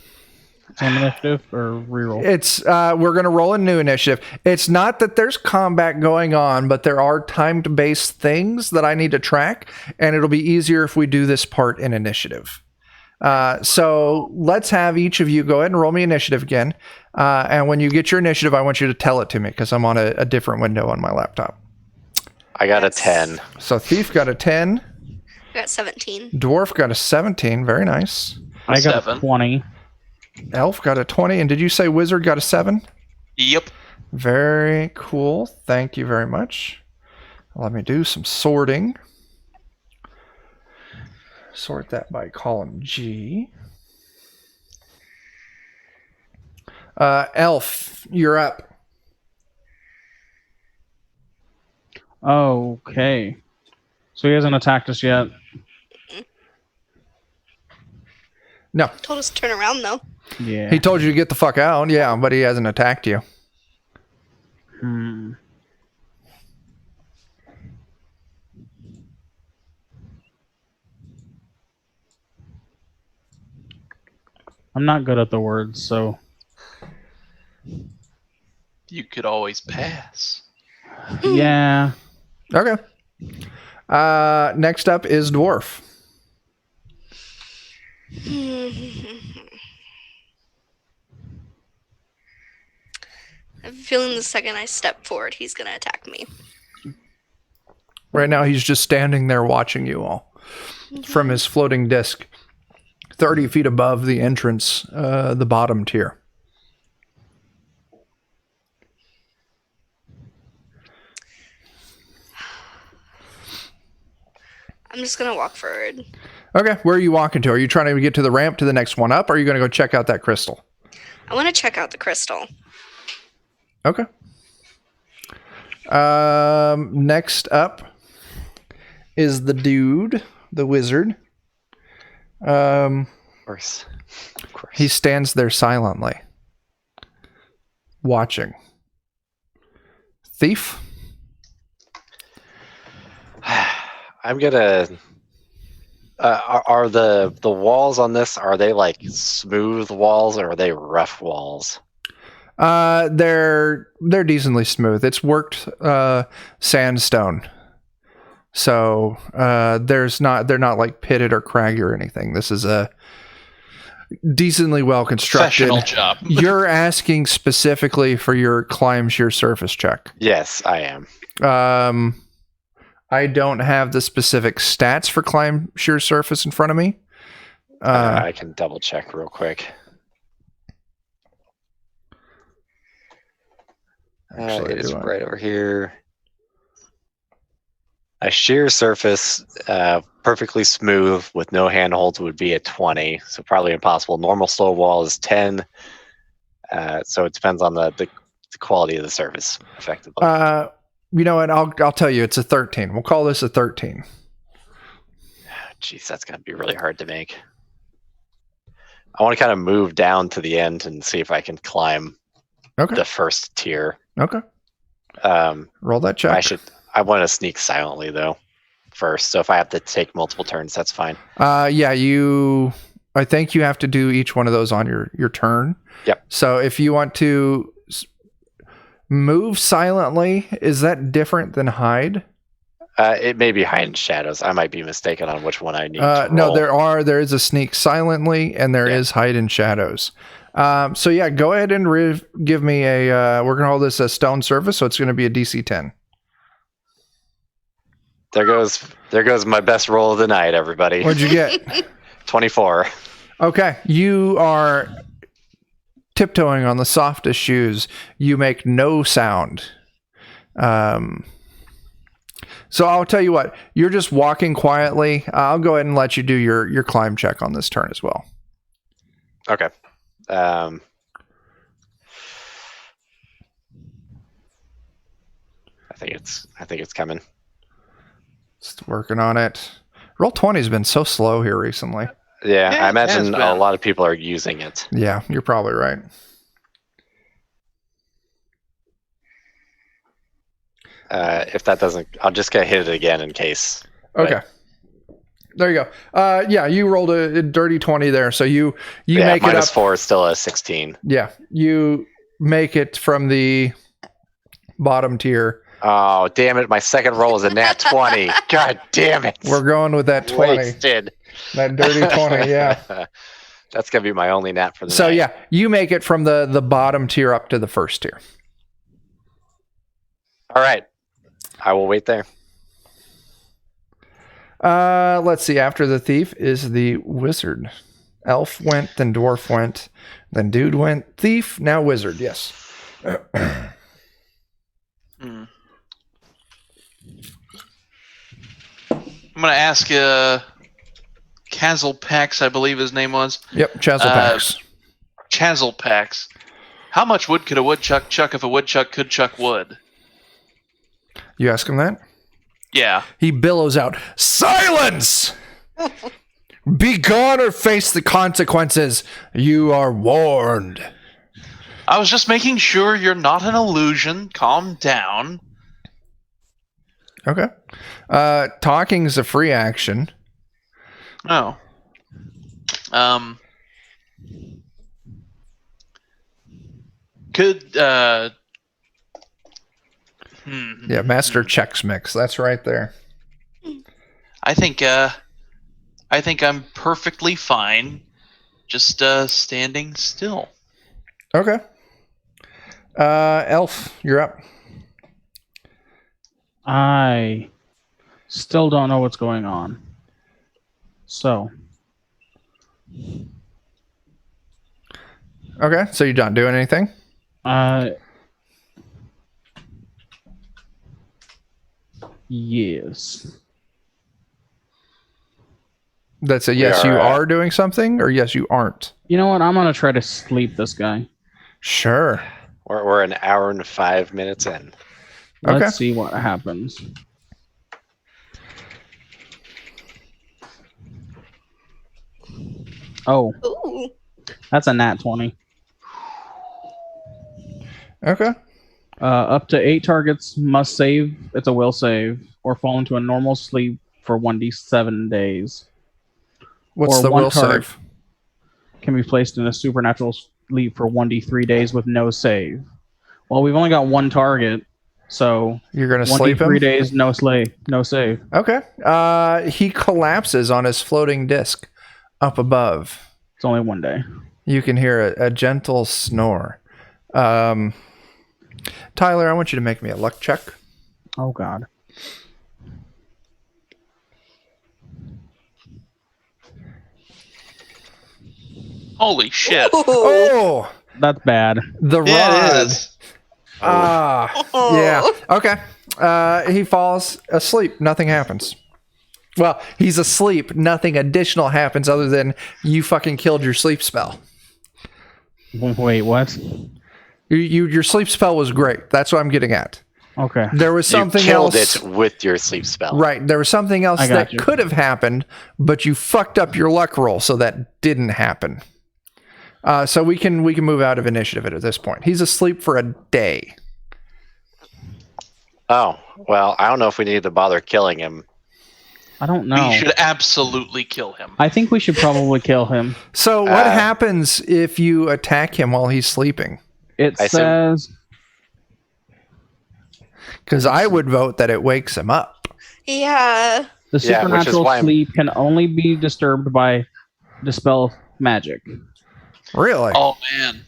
Speaker 2: Same initiative or reroll?
Speaker 1: It's we're gonna roll a new initiative. It's not that there's combat going on, but there are timed-based things that I need to track, and it'll be easier if we do this part in initiative. So let's have each of you go ahead and roll me initiative again. And when you get your initiative, I want you to tell it to me because I'm on a different window on my laptop.
Speaker 4: I got a 10.
Speaker 1: So Thief got a 10.
Speaker 5: I got 17.
Speaker 1: Dwarf got a 17. Very nice.
Speaker 2: I got
Speaker 3: 7.
Speaker 2: 20.
Speaker 1: Elf got a 20. And did you say Wizard got a 7?
Speaker 3: Yep.
Speaker 1: Very cool. Thank you very much. Let me do some sorting. Sort that by column G. Elf, you're up.
Speaker 2: Okay. So he hasn't attacked us yet.
Speaker 1: No,
Speaker 5: Told us to turn around though.
Speaker 2: Yeah.
Speaker 1: he told you to get the fuck out. Yeah, but he hasn't attacked you.
Speaker 2: Hmm. I'm not good at the words, so
Speaker 3: You could always pass.
Speaker 2: yeah.
Speaker 1: Okay. Next up is Dwarf.
Speaker 5: I'm feeling the second I step forward, he's gonna attack me.
Speaker 1: Right now, he's just standing there watching you all from his floating disc, 30 feet above the entrance, the bottom tier.
Speaker 5: I'm just gonna walk forward.
Speaker 1: Okay, where are you walking to? Are you trying to get to the ramp to the next one up, or are you going to go check out that crystal?
Speaker 5: I want to check out the crystal.
Speaker 1: Okay. Next up is the dude, the wizard.
Speaker 4: Of course.
Speaker 1: He stands there silently. watching. Thief?
Speaker 4: I'm gonna. Are the walls on this? Are they like smooth walls or are they rough walls?
Speaker 1: They're decently smooth. It's worked sandstone. So they're not like pitted or craggy or anything. This is a decently well constructed
Speaker 3: Professional job.
Speaker 1: You're asking specifically for your climb sheer surface check.
Speaker 4: Yes, I am.
Speaker 1: I don't have the specific stats for climb sheer surface in front of me.
Speaker 4: I can double check real quick.
Speaker 1: Actually,
Speaker 4: It is right over here. A sheer surface, perfectly smooth with no handholds would be a 20, so probably impossible. Normal slow wall is 10, so it depends on the quality of the surface, effectively.
Speaker 1: You know what? I'll tell you, it's a 13. We'll call this a 13.
Speaker 4: Jeez, that's going to be really hard to make. I want to kind of move down to the end and see if I can climb the first tier.
Speaker 1: Okay. Roll that check.
Speaker 4: I want to sneak silently though first. So if I have to take multiple turns, that's fine.
Speaker 1: Yeah, I think you have to do each one of those on your turn.
Speaker 4: Yep.
Speaker 1: So if you want to move silently, is that different than hide?
Speaker 4: It may be hide in shadows. I might be mistaken on which one I need to roll.
Speaker 1: No, there is a sneak silently and there is hide in shadows. So yeah, go ahead and give me a, we're going to hold this a stone surface. So it's going to be a DC 10.
Speaker 4: There goes my best roll of the night, everybody.
Speaker 1: What'd you get?
Speaker 4: 24.
Speaker 1: Okay. You are tiptoeing on the softest shoes. You make no sound. So I'll tell you what, you're just walking quietly. I'll go ahead and let you do your climb check on this turn as well.
Speaker 4: Okay. I think it's coming.
Speaker 1: Just working on it. Roll20 has been so slow here recently.
Speaker 4: Yeah, I imagine a lot of people are using it.
Speaker 1: Yeah, you're probably right.
Speaker 4: If that doesn't, I'll just get hit it again in case.
Speaker 1: Okay. Right? There you go. Yeah, you rolled a dirty 20 there, so you make it up.
Speaker 4: -4 is still a 16.
Speaker 1: Yeah, you make it from the bottom tier.
Speaker 4: Oh, damn it. My second roll is a nat 20. God damn it.
Speaker 1: We're going with that 20.
Speaker 4: Wasted.
Speaker 1: That dirty 20, yeah.
Speaker 4: That's going to be my only nat for the night.
Speaker 1: So, yeah, you make it from the bottom tier up to the first tier.
Speaker 4: All right. I will wait there.
Speaker 1: Let's see. After the thief is the wizard. Elf went, then dwarf went, then dude went, thief, now wizard. Yes.
Speaker 3: I'm going to ask Chazzelpax, I believe his name was.
Speaker 1: Yep, Chazzelpax.
Speaker 3: Chazzelpax. How much wood could a woodchuck chuck if a woodchuck could chuck wood?
Speaker 1: You ask him that?
Speaker 3: Yeah.
Speaker 1: He billows out, "Silence! Be gone or face the consequences. You are warned."
Speaker 3: I was just making sure you're not an illusion. Calm down.
Speaker 1: Okay. Talking is a free action.
Speaker 3: Oh. Could
Speaker 1: Yeah, master checks mix. That's right there.
Speaker 3: I think I'm perfectly fine just standing still.
Speaker 1: Okay. Elf, you're up.
Speaker 2: I still don't know what's going on. So.
Speaker 1: Okay, so you're not doing anything?
Speaker 2: Yes.
Speaker 1: That's a yes, you are doing something, or yes, you aren't?
Speaker 2: You know what? I'm going to try to sleep this guy.
Speaker 1: Sure.
Speaker 4: We're an hour and 5 minutes in.
Speaker 2: Let's see what happens. Oh.
Speaker 5: Ooh.
Speaker 2: That's a nat 20.
Speaker 1: Okay.
Speaker 2: Up to 8 targets must save. It's a will save or fall into a normal sleep for 1d7 days.
Speaker 1: What's
Speaker 2: Or
Speaker 1: the
Speaker 2: one
Speaker 1: will
Speaker 2: target
Speaker 1: save?
Speaker 2: can be placed in a supernatural sleep for 1d3 days with no save. Well, we've only got 1 target, so
Speaker 1: You're gonna sleep
Speaker 2: 1d3
Speaker 1: him?
Speaker 2: days, no save.
Speaker 1: Okay. He collapses on his floating disc up above.
Speaker 2: It's only 1 day.
Speaker 1: You can hear a gentle snore. Tyler, I want you to make me a luck check.
Speaker 2: Oh God.
Speaker 3: Holy shit!
Speaker 1: Oh,
Speaker 2: That's bad.
Speaker 1: the
Speaker 3: Yeah, it
Speaker 1: rod.
Speaker 3: is.
Speaker 1: Yeah. Okay. He falls asleep. Nothing happens. Well, he's asleep. Nothing additional happens other than you fucking killed your sleep spell.
Speaker 2: Wait, what?
Speaker 1: Your sleep spell was great. That's what I'm getting at.
Speaker 2: Okay.
Speaker 1: There was something
Speaker 4: you killed
Speaker 1: else.
Speaker 4: it with your sleep spell.
Speaker 1: Right. There was something else
Speaker 2: I got
Speaker 1: that
Speaker 2: you.
Speaker 1: could have happened, but you fucked up your luck roll, so that didn't happen. So we can move out of initiative at this point. He's asleep for a day.
Speaker 4: Oh, well, I don't know if we need to bother killing him.
Speaker 2: I don't know.
Speaker 3: We should absolutely kill him.
Speaker 2: I think we should probably kill him.
Speaker 1: So what happens if you attack him while he's sleeping?
Speaker 2: It
Speaker 4: I
Speaker 2: says
Speaker 1: Because I would vote that it wakes him up.
Speaker 5: Yeah.
Speaker 2: the
Speaker 4: Yeah, which is
Speaker 2: supernatural
Speaker 4: why I'm-
Speaker 2: sleep can only be disturbed by dispel magic.
Speaker 1: Really?
Speaker 3: Oh man.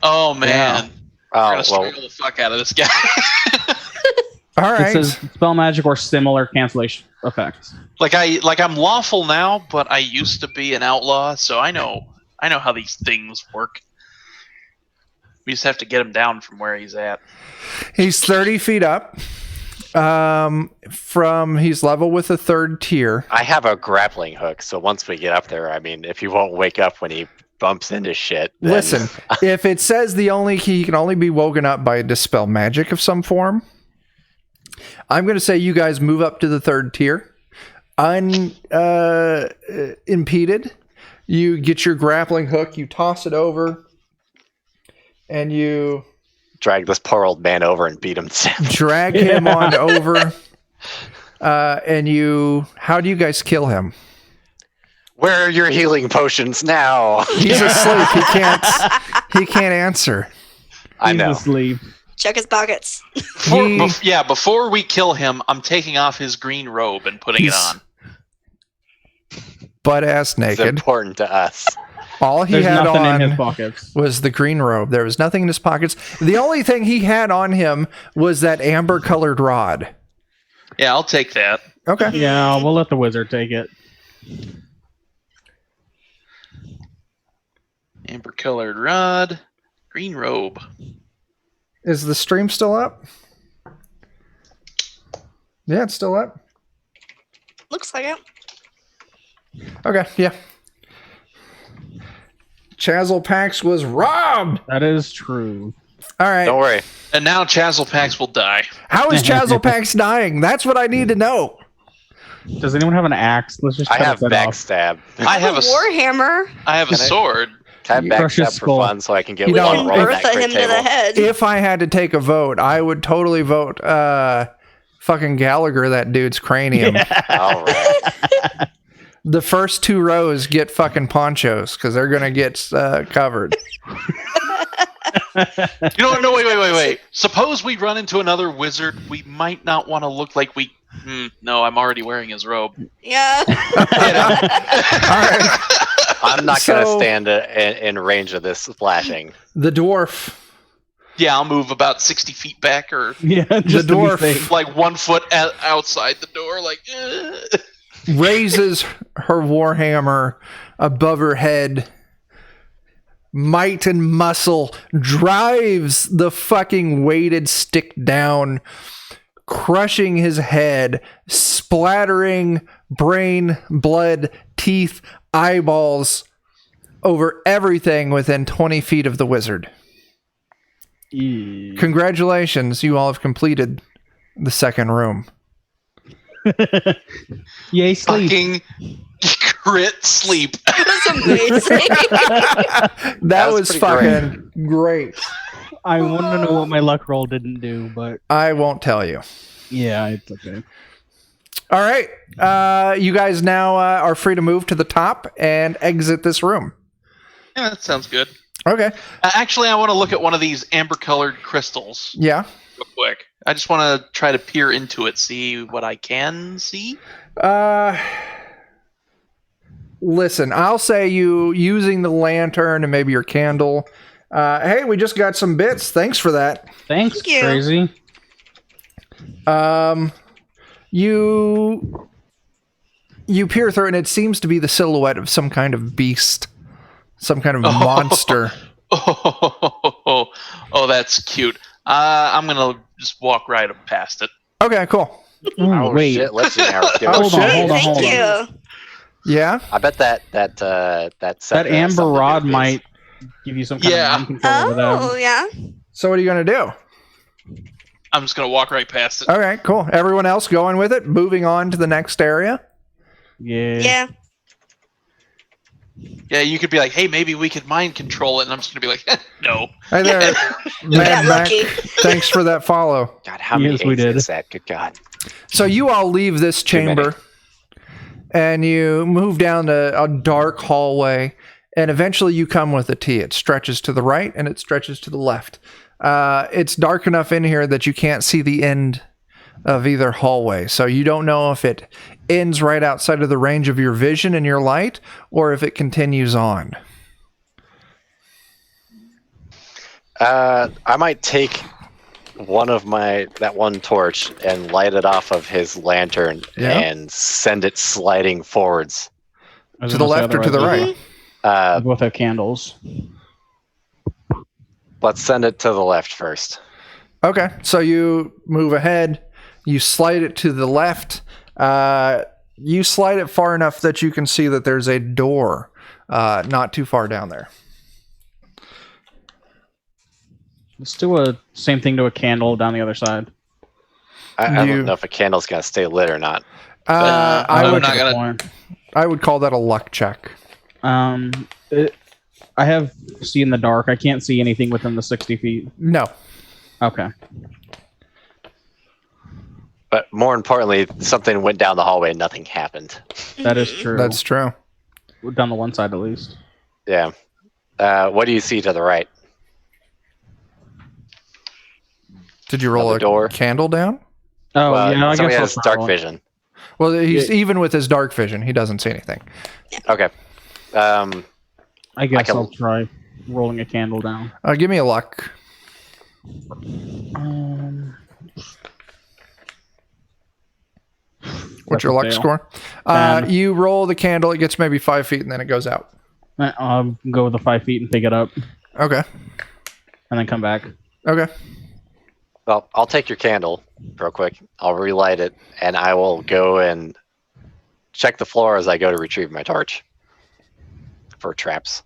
Speaker 3: Oh man. We're
Speaker 4: Oh,
Speaker 3: gonna
Speaker 4: well,
Speaker 3: strangle the fuck out of this guy.
Speaker 1: All
Speaker 2: It
Speaker 1: right.
Speaker 2: says spell magic or similar cancellation effects.
Speaker 3: I'm lawful now, but I used to be an outlaw, so I know how these things work. We just have to get him down from where he's at.
Speaker 1: He's 30 feet up. He's level with the 3rd tier.
Speaker 4: I have a grappling hook, so once we get up there, I mean, if he won't wake up when he bumps into shit, then...
Speaker 1: Listen, if it says he can only be woken up by dispel magic of some form, I'm going to say you guys move up to the 3rd tier, unimpeded. You get your grappling hook, you toss it over, and you
Speaker 4: drag this poor old man over and beat him to death.
Speaker 1: drag him on over. How do you guys kill him?
Speaker 4: Where are your healing potions now?
Speaker 1: He's asleep. He can't answer.
Speaker 4: I
Speaker 2: He's
Speaker 4: know.
Speaker 2: asleep.
Speaker 5: Check his pockets.
Speaker 3: Before we kill him, I'm taking off his green robe and putting it
Speaker 1: He's
Speaker 3: on.
Speaker 1: butt ass
Speaker 4: It's
Speaker 1: naked.
Speaker 4: important to us.
Speaker 1: All he
Speaker 2: There's
Speaker 1: had
Speaker 2: nothing
Speaker 1: on
Speaker 2: in his pockets.
Speaker 1: was the green robe. There was nothing in his pockets. The only thing he had on him was that amber colored rod.
Speaker 3: Yeah, I'll take that.
Speaker 1: Okay.
Speaker 2: Yeah, we'll let the wizard take it.
Speaker 3: Amber colored rod, green robe.
Speaker 1: Is the stream still up? Yeah, it's still up.
Speaker 5: Looks like it.
Speaker 1: Okay, yeah. Chazelpax was robbed.
Speaker 2: That is true.
Speaker 1: All right.
Speaker 4: Don't worry.
Speaker 3: And now Chazelpax will die.
Speaker 1: How is Chazelpax dying? That's what I need to know.
Speaker 2: Does anyone have an axe? Let's just
Speaker 4: I
Speaker 2: cut
Speaker 4: have
Speaker 2: that off.
Speaker 4: backstab.
Speaker 3: I have a
Speaker 5: warhammer.
Speaker 3: I have a
Speaker 4: Can I-
Speaker 3: sword.
Speaker 4: I have
Speaker 2: Crush his
Speaker 4: backstab for
Speaker 2: skull.
Speaker 4: fun so I can get
Speaker 1: You
Speaker 4: one
Speaker 1: don't-
Speaker 4: roll on
Speaker 5: Bertha
Speaker 4: that
Speaker 5: him
Speaker 4: crit
Speaker 5: to the
Speaker 4: table.
Speaker 5: head.
Speaker 1: If I had to take a vote, I would totally vote fucking Gallagher, that dude's cranium.
Speaker 4: All right.
Speaker 1: The first 2 rows get fucking ponchos because they're going to get covered.
Speaker 3: You know what? No, wait. Suppose we run into another wizard. We might not want to look like we. No, I'm already wearing his robe.
Speaker 5: Yeah.
Speaker 1: All right.
Speaker 4: I'm not going to
Speaker 1: So-
Speaker 4: stand in range of this splashing.
Speaker 1: The dwarf.
Speaker 3: Yeah, I'll move about 60 feet back, or
Speaker 2: Yeah, just to be
Speaker 1: dwarf.
Speaker 2: safe.
Speaker 3: like 1 foot outside the door. Like,
Speaker 1: Raises her warhammer above her head. Might and muscle drives the fucking weighted stick down, crushing his head, splattering brain, blood, teeth, eyeballs over everything within 20 feet of the wizard.
Speaker 2: Yeah.
Speaker 1: Congratulations, you all have completed the 2nd room.
Speaker 2: Yay, sleep.
Speaker 3: fucking crit sleep.
Speaker 5: It was amazing.
Speaker 1: That
Speaker 4: was
Speaker 1: was
Speaker 4: pretty
Speaker 1: fucking great.
Speaker 2: I want to know what my luck roll didn't do, but
Speaker 1: I won't tell you.
Speaker 2: yeah, it's okay.
Speaker 1: All right. You guys now are free to move to the top and exit this room.
Speaker 3: Yeah, that sounds good.
Speaker 1: Okay.
Speaker 3: Actually, I want to look at one of these amber-colored crystals
Speaker 1: Yeah.
Speaker 3: real quick. I just want to try to peer into it, see what I can see.
Speaker 1: Listen, I'll say you using the lantern and maybe your candle. Hey, we just got some bits. Thanks for that.
Speaker 2: Thanks,
Speaker 5: Thank you.
Speaker 2: Crazy.
Speaker 1: You peer through, and it seems to be the silhouette of some kind of beast, some kind of monster.
Speaker 3: Oh, that's cute. I'm gonna just walk right up past it.
Speaker 1: Okay, cool.
Speaker 4: Oh
Speaker 2: wait.
Speaker 4: shit! Let's see how it's doing.
Speaker 1: Oh,
Speaker 2: Hold
Speaker 1: shit.
Speaker 2: on, hold on,
Speaker 5: Thank
Speaker 2: hold on.
Speaker 5: you.
Speaker 1: Yeah.
Speaker 4: I bet that
Speaker 2: That amber rod might give you some kind of mind control over
Speaker 5: Oh,
Speaker 2: them.
Speaker 5: yeah.
Speaker 1: So what are you gonna do?
Speaker 3: I'm just gonna walk right past it.
Speaker 1: All right, cool. Everyone else going with it? Moving on to the next area?
Speaker 2: Yeah.
Speaker 5: Yeah.
Speaker 3: Yeah, you could be like, hey, maybe we could mind control it, and I'm just gonna be like, no.
Speaker 1: Hey there, Mad
Speaker 5: got
Speaker 1: Mac.
Speaker 5: lucky.
Speaker 1: Thanks for that follow.
Speaker 4: God, how many
Speaker 2: Yes, we
Speaker 4: eights
Speaker 2: did.
Speaker 4: is that? Good God.
Speaker 1: So you all leave this
Speaker 4: Too many.
Speaker 1: chamber and you move down a dark hallway, and eventually you come with a T. It stretches to the right and it stretches to the left. It's dark enough in here that you can't see the end of either hallway. So you don't know if it ends right outside of the range of your vision and your light, or if it continues on.
Speaker 4: I might take that one torch and light it off of his lantern
Speaker 1: Yeah.
Speaker 4: and send it sliding forwards.
Speaker 2: I was
Speaker 1: To the
Speaker 2: gonna say
Speaker 1: left or to the
Speaker 2: otherwise
Speaker 1: right?
Speaker 2: we both have candles.
Speaker 4: Let's send it to the left first.
Speaker 1: Okay, so you move ahead, you slide it to the left. You slide it far enough that you can see that there's a door not too far down there.
Speaker 2: Let's do a same thing to a candle down the other side.
Speaker 4: I
Speaker 1: You-
Speaker 4: don't know if a candle's going to stay lit or not.
Speaker 1: I
Speaker 3: I'm
Speaker 1: would
Speaker 3: not gonna-
Speaker 2: Point.
Speaker 1: I would call that a luck check.
Speaker 2: I have see in the dark. I can't see anything within the 60 feet.
Speaker 1: No.
Speaker 2: Okay.
Speaker 4: But more importantly, something went down the hallway and nothing happened.
Speaker 2: That is true.
Speaker 1: That's true.
Speaker 2: down the one side at least.
Speaker 4: Yeah. What do you see to the right?
Speaker 1: Did you roll
Speaker 4: Another
Speaker 1: a
Speaker 4: door?
Speaker 1: candle down?
Speaker 2: Oh,
Speaker 4: Well,
Speaker 2: yeah, I
Speaker 4: somebody
Speaker 2: guess
Speaker 4: has
Speaker 2: I'll
Speaker 4: dark
Speaker 2: try
Speaker 4: vision.
Speaker 1: Well, he's even with his dark vision, he doesn't see anything.
Speaker 4: Okay.
Speaker 2: I guess
Speaker 4: can-
Speaker 2: I'll try rolling a candle down.
Speaker 1: Give me a luck. What's your luck
Speaker 2: That's a
Speaker 1: score?
Speaker 2: 10.
Speaker 1: You roll the candle, it gets maybe 5 feet, and then it goes out.
Speaker 2: I'll go with the 5 feet and pick it up,
Speaker 1: Okay.
Speaker 2: and then come back.
Speaker 1: Okay.
Speaker 4: Well, I'll take your candle real quick. I'll relight it, and I will go and check the floor as I go to retrieve my torch for traps.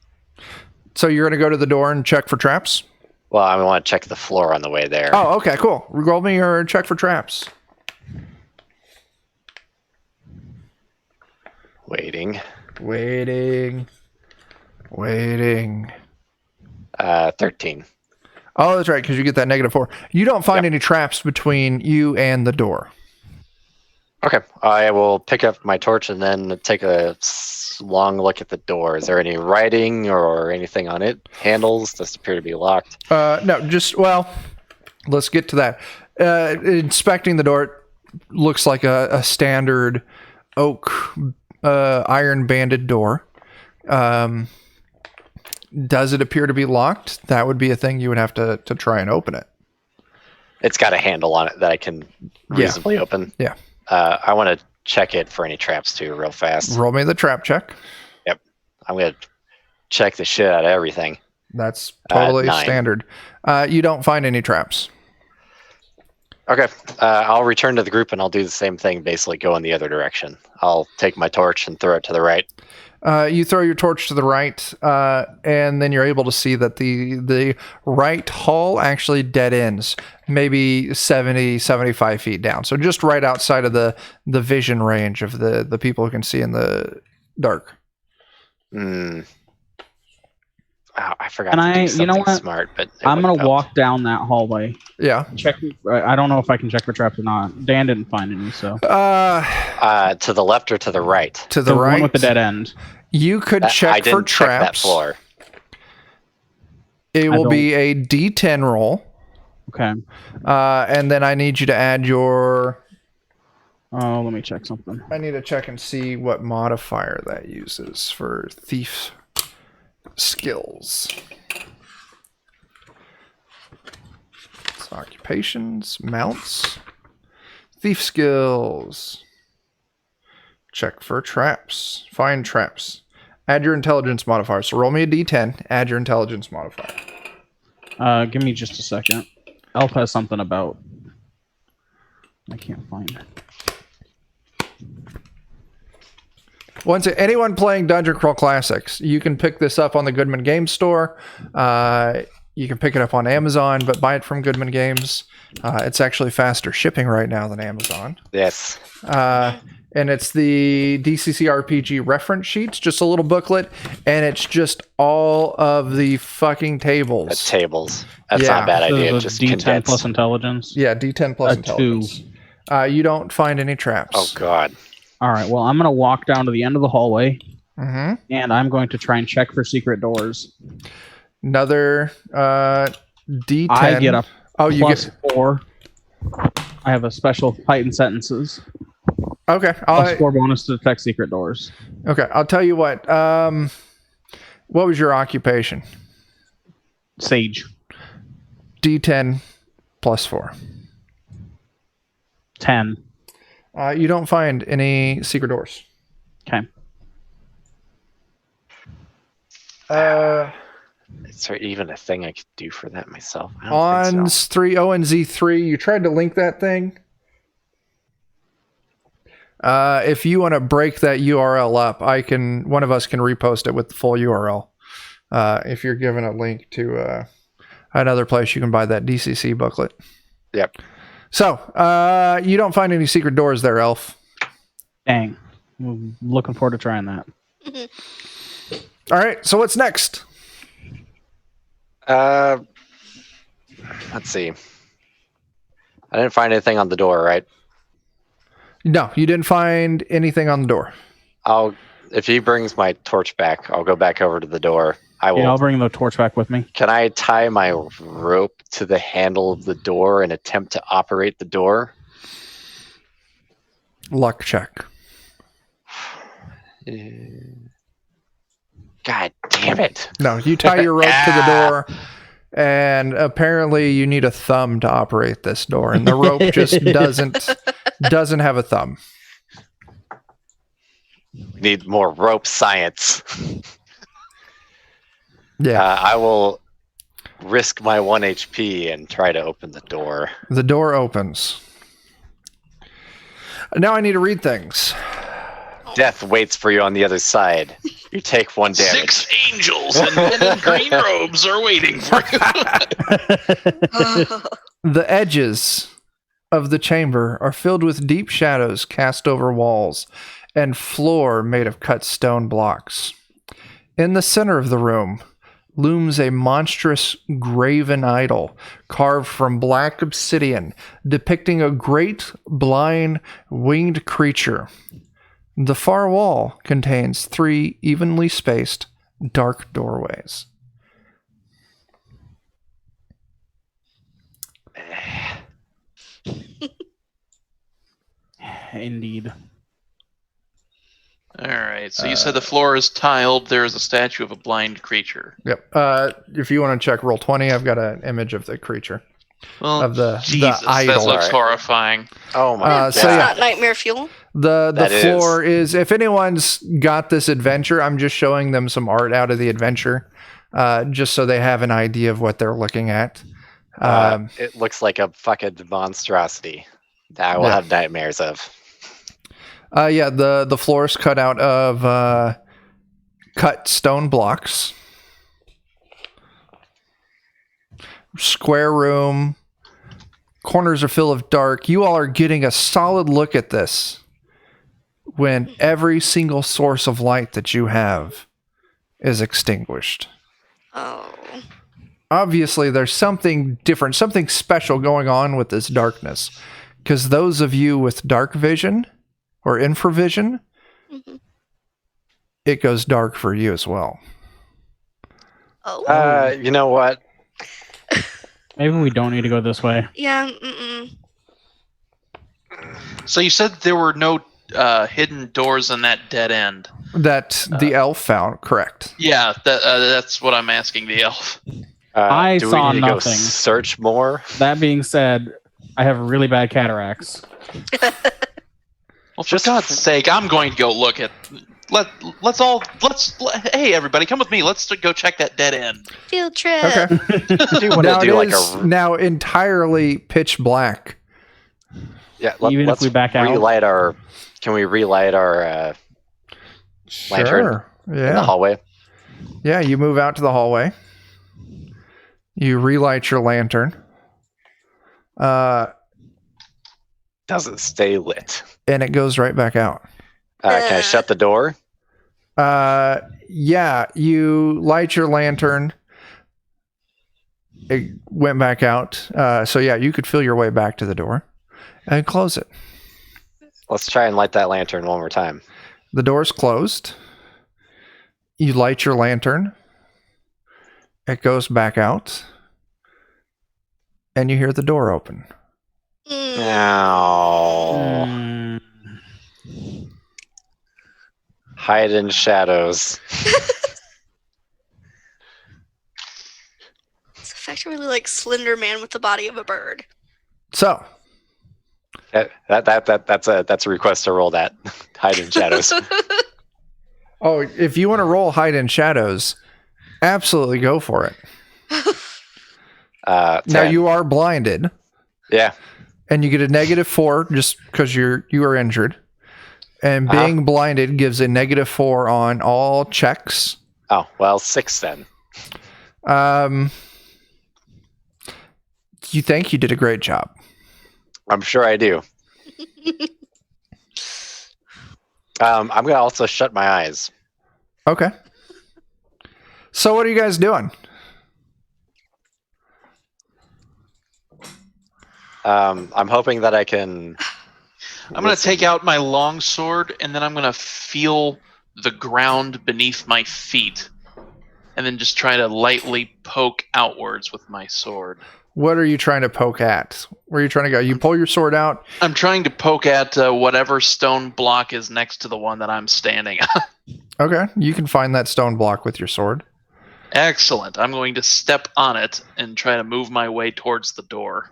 Speaker 1: So you're going to go to the door and check for traps?
Speaker 4: Well, I want to check the floor on the way there.
Speaker 1: Oh, okay, cool. Roll me your check for traps.
Speaker 4: Waiting.
Speaker 1: Waiting.
Speaker 4: 13.
Speaker 1: Oh, that's right, because you get that -4. You don't find
Speaker 4: Yep.
Speaker 1: any traps between you and the door.
Speaker 4: Okay. I will pick up my torch and then take a long look at the door. Is there any writing or anything on it? Handles? Does appear to be locked.
Speaker 1: No, let's get to that. Inspecting the door, it looks like a standard oak iron banded door. Does it appear to be locked? That would be a thing you would have to try and open it.
Speaker 4: It's got a handle on it that I can reasonably open.
Speaker 1: Yeah.
Speaker 4: I want to check it for any traps too, real fast.
Speaker 1: Roll me the trap check.
Speaker 4: I'm going to check the shit out of everything.
Speaker 1: That's totally
Speaker 4: 9.
Speaker 1: standard. You don't find any traps.
Speaker 4: Okay. I'll return to the group and I'll do the same thing, basically go in the other direction. I'll take my torch and throw it to the right.
Speaker 1: You throw your torch to the right, and then you're able to see that the right hall actually dead ends, maybe 70, 75 feet down. So just right outside of the vision range of the people who can see in the dark.
Speaker 4: I forgot
Speaker 2: And
Speaker 4: to do
Speaker 2: you
Speaker 4: something
Speaker 2: know what?
Speaker 4: smart, but
Speaker 2: I'm going to walk down that hallway.
Speaker 1: Yeah.
Speaker 2: Check. I don't know if I can check for traps or not. Dan didn't find any, so.
Speaker 4: To the left or to the right?
Speaker 1: To the right.
Speaker 2: one with the dead end.
Speaker 1: You could
Speaker 4: I
Speaker 1: check for
Speaker 4: didn't check that
Speaker 1: traps.
Speaker 4: floor.
Speaker 1: It will be a D10 roll.
Speaker 2: Okay.
Speaker 1: And then I need you to add your...
Speaker 2: Oh, let me check something.
Speaker 1: I need to check and see what modifier that uses for thief skills. It's occupations, mounts, thief skills. Check for traps. Find traps. Add your intelligence modifier. So roll me a D10. Add your intelligence modifier.
Speaker 2: Give me just a second. Elf has something about... I can't find it.
Speaker 1: Once anyone playing Dungeon Crawl Classics, you can pick this up on the Goodman Games store. You can pick it up on Amazon, but buy it from Goodman Games. It's actually faster shipping right now than Amazon.
Speaker 4: Yes.
Speaker 1: And it's the DCC RPG reference sheets, just a little booklet, and it's just all of the fucking tables.
Speaker 4: The tables. That's
Speaker 1: Yeah.
Speaker 4: not a bad idea.
Speaker 2: So
Speaker 4: Just
Speaker 2: D10
Speaker 4: condensed.
Speaker 2: plus intelligence.
Speaker 1: Yeah, D10 plus
Speaker 2: A
Speaker 1: intelligence. You don't find any traps.
Speaker 4: Oh god.
Speaker 2: All right. Well, I'm going to walk down to the end of the hallway,
Speaker 1: Mm-hmm.
Speaker 2: and I'm going to try and check for secret doors.
Speaker 1: Another D10.
Speaker 2: I get a
Speaker 1: you
Speaker 2: plus
Speaker 1: get
Speaker 2: 4. I have a special heightened sentences.
Speaker 1: okay.
Speaker 2: Plus 4 bonus to detect secret doors.
Speaker 1: Okay, I'll tell you what. What was your occupation?
Speaker 2: Sage.
Speaker 1: D10 plus 4.
Speaker 2: 10.
Speaker 1: You don't find any secret doors.
Speaker 2: Okay.
Speaker 4: Is there even a thing I could do for that myself? I don't
Speaker 1: On
Speaker 4: think so.
Speaker 1: 3 ONZ3, you tried to link that thing. If you want to break that URL up, one of us can repost it with the full URL. If you're given a link to another place, you can buy that DCC booklet.
Speaker 4: Yep.
Speaker 1: So, you don't find any secret doors there, Elf.
Speaker 2: Dang. I'm looking forward to trying that.
Speaker 1: All right, so what's next?
Speaker 4: Let's see. I didn't find anything on the door, right?
Speaker 1: No, you didn't find anything on the door.
Speaker 4: If he brings my torch back, I'll go back over to the door. I will.
Speaker 2: Yeah, I'll bring the torch back with me.
Speaker 4: Can I tie my rope to the handle of the door and attempt to operate the door?
Speaker 1: Luck check.
Speaker 4: God damn it.
Speaker 1: No, you tie your rope to the door, and apparently you need a thumb to operate this door, and the rope just doesn't have a thumb.
Speaker 4: We need more rope science.
Speaker 1: Yeah.
Speaker 4: I will risk my 1 HP and try to open the door.
Speaker 1: The door opens. Now I need to read things.
Speaker 4: Death waits for you on the other side. You take 1 damage.
Speaker 3: 6 angels and men in green robes are waiting for you.
Speaker 1: The edges of the chamber are filled with deep shadows cast over walls and floor made of cut stone blocks. In the center of the room looms a monstrous graven idol carved from black obsidian, depicting a great blind winged creature. The far wall contains 3 evenly spaced dark doorways.
Speaker 2: Indeed.
Speaker 3: All right. So you said the floor is tiled. There is a statue of a blind creature.
Speaker 1: Yep. If you want to check roll 20, I've got an image of the creature.
Speaker 3: Well,
Speaker 1: Of the
Speaker 3: Jesus,
Speaker 1: idol.
Speaker 3: that looks
Speaker 4: Alright.
Speaker 3: horrifying.
Speaker 4: Oh my god.
Speaker 1: so
Speaker 5: It's
Speaker 1: yeah.
Speaker 5: not nightmare fuel.
Speaker 1: The
Speaker 4: That
Speaker 1: floor is, if anyone's got this adventure, I'm just showing them some art out of the adventure, just so they have an idea of what they're looking at.
Speaker 4: It looks like a fucking monstrosity that I will
Speaker 1: Yeah.
Speaker 4: have nightmares of.
Speaker 1: Yeah, the floor is cut out of cut stone blocks. Square room. Corners are full of dark. You all are getting a solid look at this when every single source of light that you have is extinguished.
Speaker 5: Oh.
Speaker 1: Obviously, there's something different, something special going on with this darkness. Because those of you with dark vision or infravision,
Speaker 5: Mhm.
Speaker 1: it goes dark for you as well.
Speaker 5: Oh.
Speaker 4: You know what?
Speaker 2: Maybe we don't need to go this way.
Speaker 5: Yeah.
Speaker 3: So you said there were no hidden doors in that dead end.
Speaker 1: That the elf found, correct.
Speaker 3: Yeah, that's what I'm asking the elf.
Speaker 2: I
Speaker 4: do
Speaker 2: saw
Speaker 4: we need to go
Speaker 2: nothing.
Speaker 4: search more?
Speaker 2: That being said, I have really bad cataracts.
Speaker 3: Well, for God's sake, I'm going to go look at. Hey, everybody, come with me. Let's go check that dead end.
Speaker 5: Field trip.
Speaker 1: Okay.
Speaker 4: Do you want
Speaker 1: Now
Speaker 4: to
Speaker 1: it
Speaker 4: do like
Speaker 1: is
Speaker 4: a
Speaker 1: now entirely pitch black.
Speaker 2: Even if
Speaker 4: let's
Speaker 2: we back out?
Speaker 4: relight our. Can we relight our lantern in the
Speaker 1: Yeah.
Speaker 4: hallway?
Speaker 1: Yeah, you move out to the hallway. You relight your lantern.
Speaker 4: Doesn't stay lit.
Speaker 1: And it goes right back out.
Speaker 4: Can I shut the door?
Speaker 1: Yeah, you light your lantern. It went back out. So yeah, you could feel your way back to the door and close it.
Speaker 4: Let's try and light that lantern one more time.
Speaker 1: The door's closed. You light your lantern. It goes back out. And you hear the door open.
Speaker 4: Ow.
Speaker 2: Mm.
Speaker 4: Hide in shadows.
Speaker 5: It's effectively like Slender Man with the body of a bird.
Speaker 1: So,
Speaker 4: That's a request to roll that. Hide in shadows.
Speaker 1: oh, if you want to roll hide in shadows, absolutely go for it. Now
Speaker 4: 10.
Speaker 1: you are blinded,
Speaker 4: Yeah.
Speaker 1: and you get a -4 just because you are injured. And being blinded gives a -4 on all checks.
Speaker 4: Oh, well, 6 then.
Speaker 1: You think you did a great job.
Speaker 4: I'm sure I do. I'm going to also shut my eyes.
Speaker 1: Okay. So what are you guys doing?
Speaker 4: I'm hoping that I can...
Speaker 3: I'm going to take out my long sword, and then I'm going to feel the ground beneath my feet, and then just try to lightly poke outwards with my sword.
Speaker 1: What are you trying to poke at? Where are you trying to go? You pull your sword out.
Speaker 3: I'm trying to poke at whatever stone block is next to the one that I'm standing on.
Speaker 1: Okay. You can find that stone block with your sword.
Speaker 3: Excellent. I'm going to step on it and try to move my way towards the door.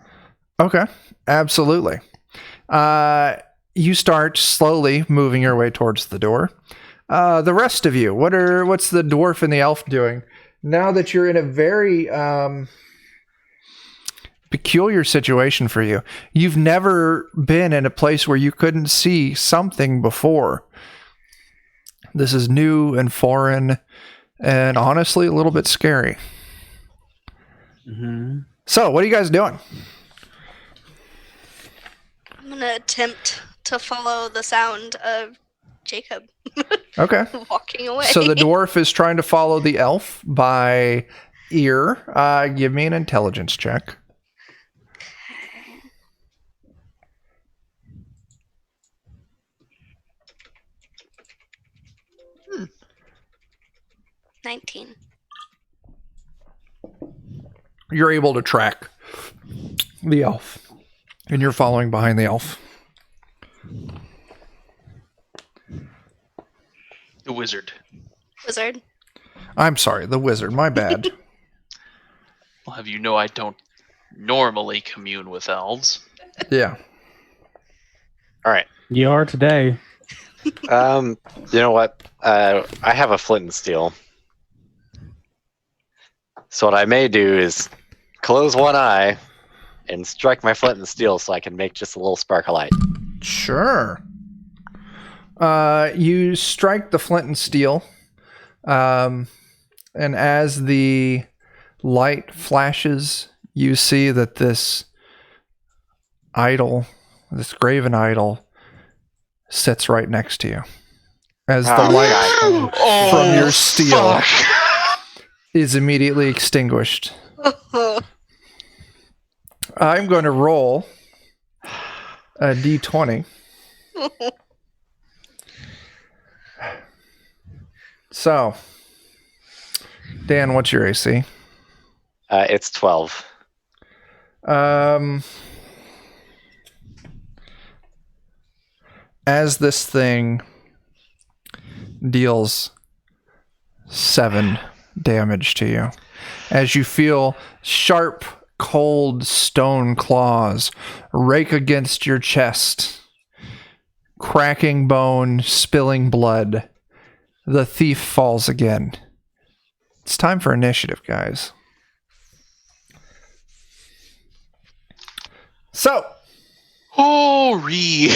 Speaker 1: Okay. Absolutely. You start slowly moving your way towards the door. The rest of you, what's the dwarf and the elf doing? Now that you're in a very peculiar situation for you. You've never been in a place where you couldn't see something before. This is new and foreign and honestly a little bit scary.
Speaker 2: Mm-hmm.
Speaker 1: So, what are you guys doing?
Speaker 5: I'm gonna attempt to follow the sound of Jacob
Speaker 1: Okay.
Speaker 5: walking away.
Speaker 1: So the dwarf is trying to follow the elf by ear. Give me an intelligence check.
Speaker 5: Hmm. 19.
Speaker 1: You're able to track the elf, and you're following behind the elf.
Speaker 3: The wizard.
Speaker 5: Wizard.
Speaker 1: I'm sorry, the wizard. My bad.
Speaker 3: I'll have you know I don't normally commune with elves.
Speaker 1: Yeah.
Speaker 4: All right.
Speaker 2: You are today.
Speaker 4: You know what? I have a flint and steel. So what I may do is close one eye and strike my flint and steel so I can make just a little spark of light.
Speaker 1: Sure. You strike the flint and steel, and as the light flashes, you see that this idol, this graven idol, sits right next to you. As the light from your steel is immediately extinguished. I'm going to roll a d20. So, Dan, what's your AC?
Speaker 4: It's 12.
Speaker 1: As this thing deals 7 damage to you, as you feel sharp, cold stone claws rake against your chest, cracking bone, spilling blood, the thief falls again. It's time for initiative, guys. So,
Speaker 3: Hurry!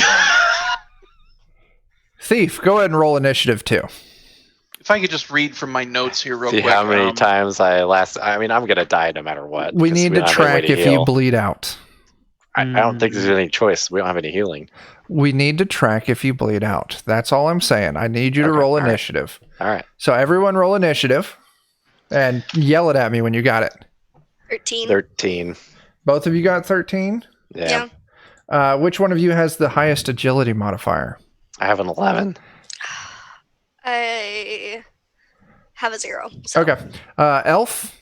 Speaker 1: Thief, go ahead and roll initiative too.
Speaker 3: If I could just read from my notes here real
Speaker 4: See
Speaker 3: quick.
Speaker 4: how many times I mean, I'm gonna die no matter what.
Speaker 1: We
Speaker 4: 'cause
Speaker 1: need to
Speaker 4: don't have any way
Speaker 1: track
Speaker 4: to
Speaker 1: if
Speaker 4: heal.
Speaker 1: you bleed out.
Speaker 4: I don't think there's any choice. We don't have any healing.
Speaker 1: We need to track if you bleed out. That's all I'm saying. I need you to
Speaker 4: Okay,
Speaker 1: roll
Speaker 4: all right.
Speaker 1: initiative.
Speaker 4: All right.
Speaker 1: So everyone roll initiative and yell it at me when you got it.
Speaker 5: 13.
Speaker 4: 13.
Speaker 1: Both of you got 13?
Speaker 4: Yeah.
Speaker 1: Which one of you has the highest agility modifier?
Speaker 4: I have an 11.
Speaker 5: I have a 0. So.
Speaker 1: Okay. Elf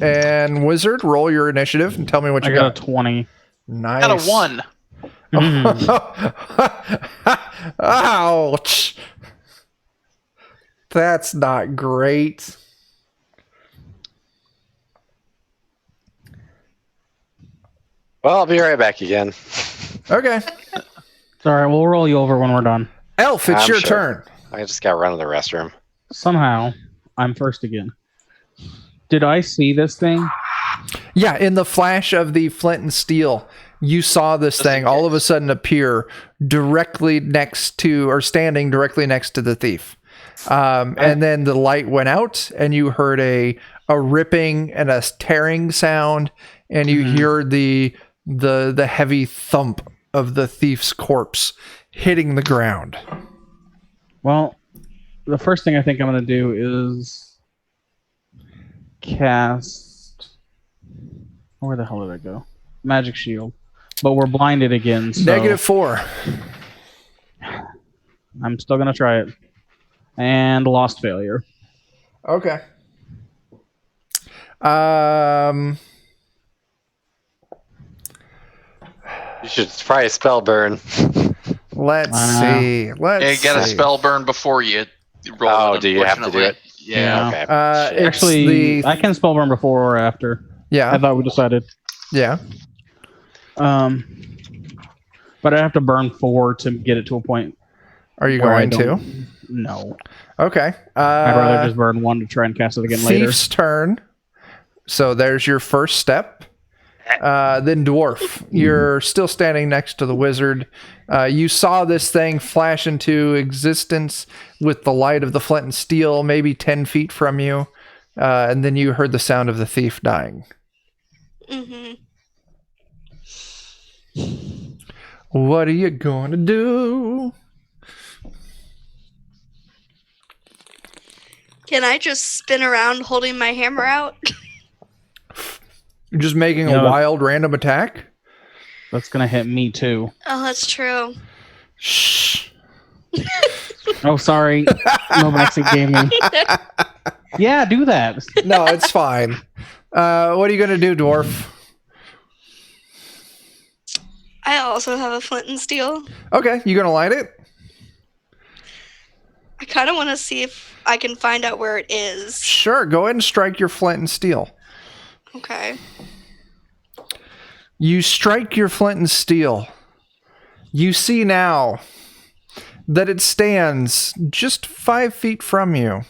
Speaker 1: and Wizard, roll your initiative and tell me what
Speaker 2: I
Speaker 1: you
Speaker 2: got
Speaker 1: got.
Speaker 2: a 20.
Speaker 1: Nice.
Speaker 3: Got a 1.
Speaker 1: Ouch. That's not great.
Speaker 4: Well, I'll be right back again.
Speaker 1: Okay.
Speaker 2: It's all right. We'll roll you over when we're done.
Speaker 1: Elf, it's
Speaker 4: I'm
Speaker 1: your
Speaker 4: sure.
Speaker 1: turn.
Speaker 4: I just got to run to the restroom.
Speaker 2: Somehow, I'm first again. Did I see this thing?
Speaker 1: Yeah, in the flash of the flint and steel, you saw this thing all of a sudden appear directly next to, or standing directly next to the thief. And then the light went out, and you heard a ripping and a tearing sound, and you hear the heavy thump of the thief's corpse hitting the ground.
Speaker 2: Well, the first thing I think I'm going to do is cast... Where the hell did I go? Magic Shield. But we're blinded again, so
Speaker 1: -4.
Speaker 2: I'm still going to try it. And lost failure.
Speaker 1: Okay.
Speaker 4: You should probably spell burn.
Speaker 1: Let's see. Let's
Speaker 3: Yeah, you got to
Speaker 1: see.
Speaker 3: spell burn before you roll
Speaker 4: Oh,
Speaker 3: it,
Speaker 4: do you have to do it?
Speaker 3: Yeah.
Speaker 4: Okay.
Speaker 1: It's
Speaker 2: Actually,
Speaker 1: the-
Speaker 2: I can spell burn before or after. I
Speaker 1: Yeah.
Speaker 2: thought we decided.
Speaker 1: Yeah.
Speaker 2: But I have to burn 4 to get it to a point.
Speaker 1: Are you
Speaker 2: where I
Speaker 1: going to?
Speaker 2: don't- No.
Speaker 1: Okay.
Speaker 2: I'd rather just burn 1 to try and cast it again later.
Speaker 1: Thief's turn. So there's your first step. Then Dwarf. You're still standing next to the wizard. You saw this thing flash into existence with the light of the flint and steel, maybe 10 feet from you. And then you heard the sound of the thief dying.
Speaker 5: Mm-hmm.
Speaker 1: What are you going to do?
Speaker 5: Can I just spin around holding my hammer out?
Speaker 1: You're just making a
Speaker 2: Yeah.
Speaker 1: wild random attack?
Speaker 2: That's going to hit me too.
Speaker 5: Oh, that's true.
Speaker 1: Shh.
Speaker 2: Oh, sorry. No backseat gaming. Yeah, do that.
Speaker 1: No, it's fine. What are you going to do, Dwarf?
Speaker 5: I also have a flint and steel.
Speaker 1: Okay, you going to light it?
Speaker 5: I kind of want to see if I can find out where it is.
Speaker 1: Sure, go ahead and strike your flint and steel.
Speaker 5: Okay.
Speaker 1: You strike your flint and steel. You see now that it stands just 5 feet from you,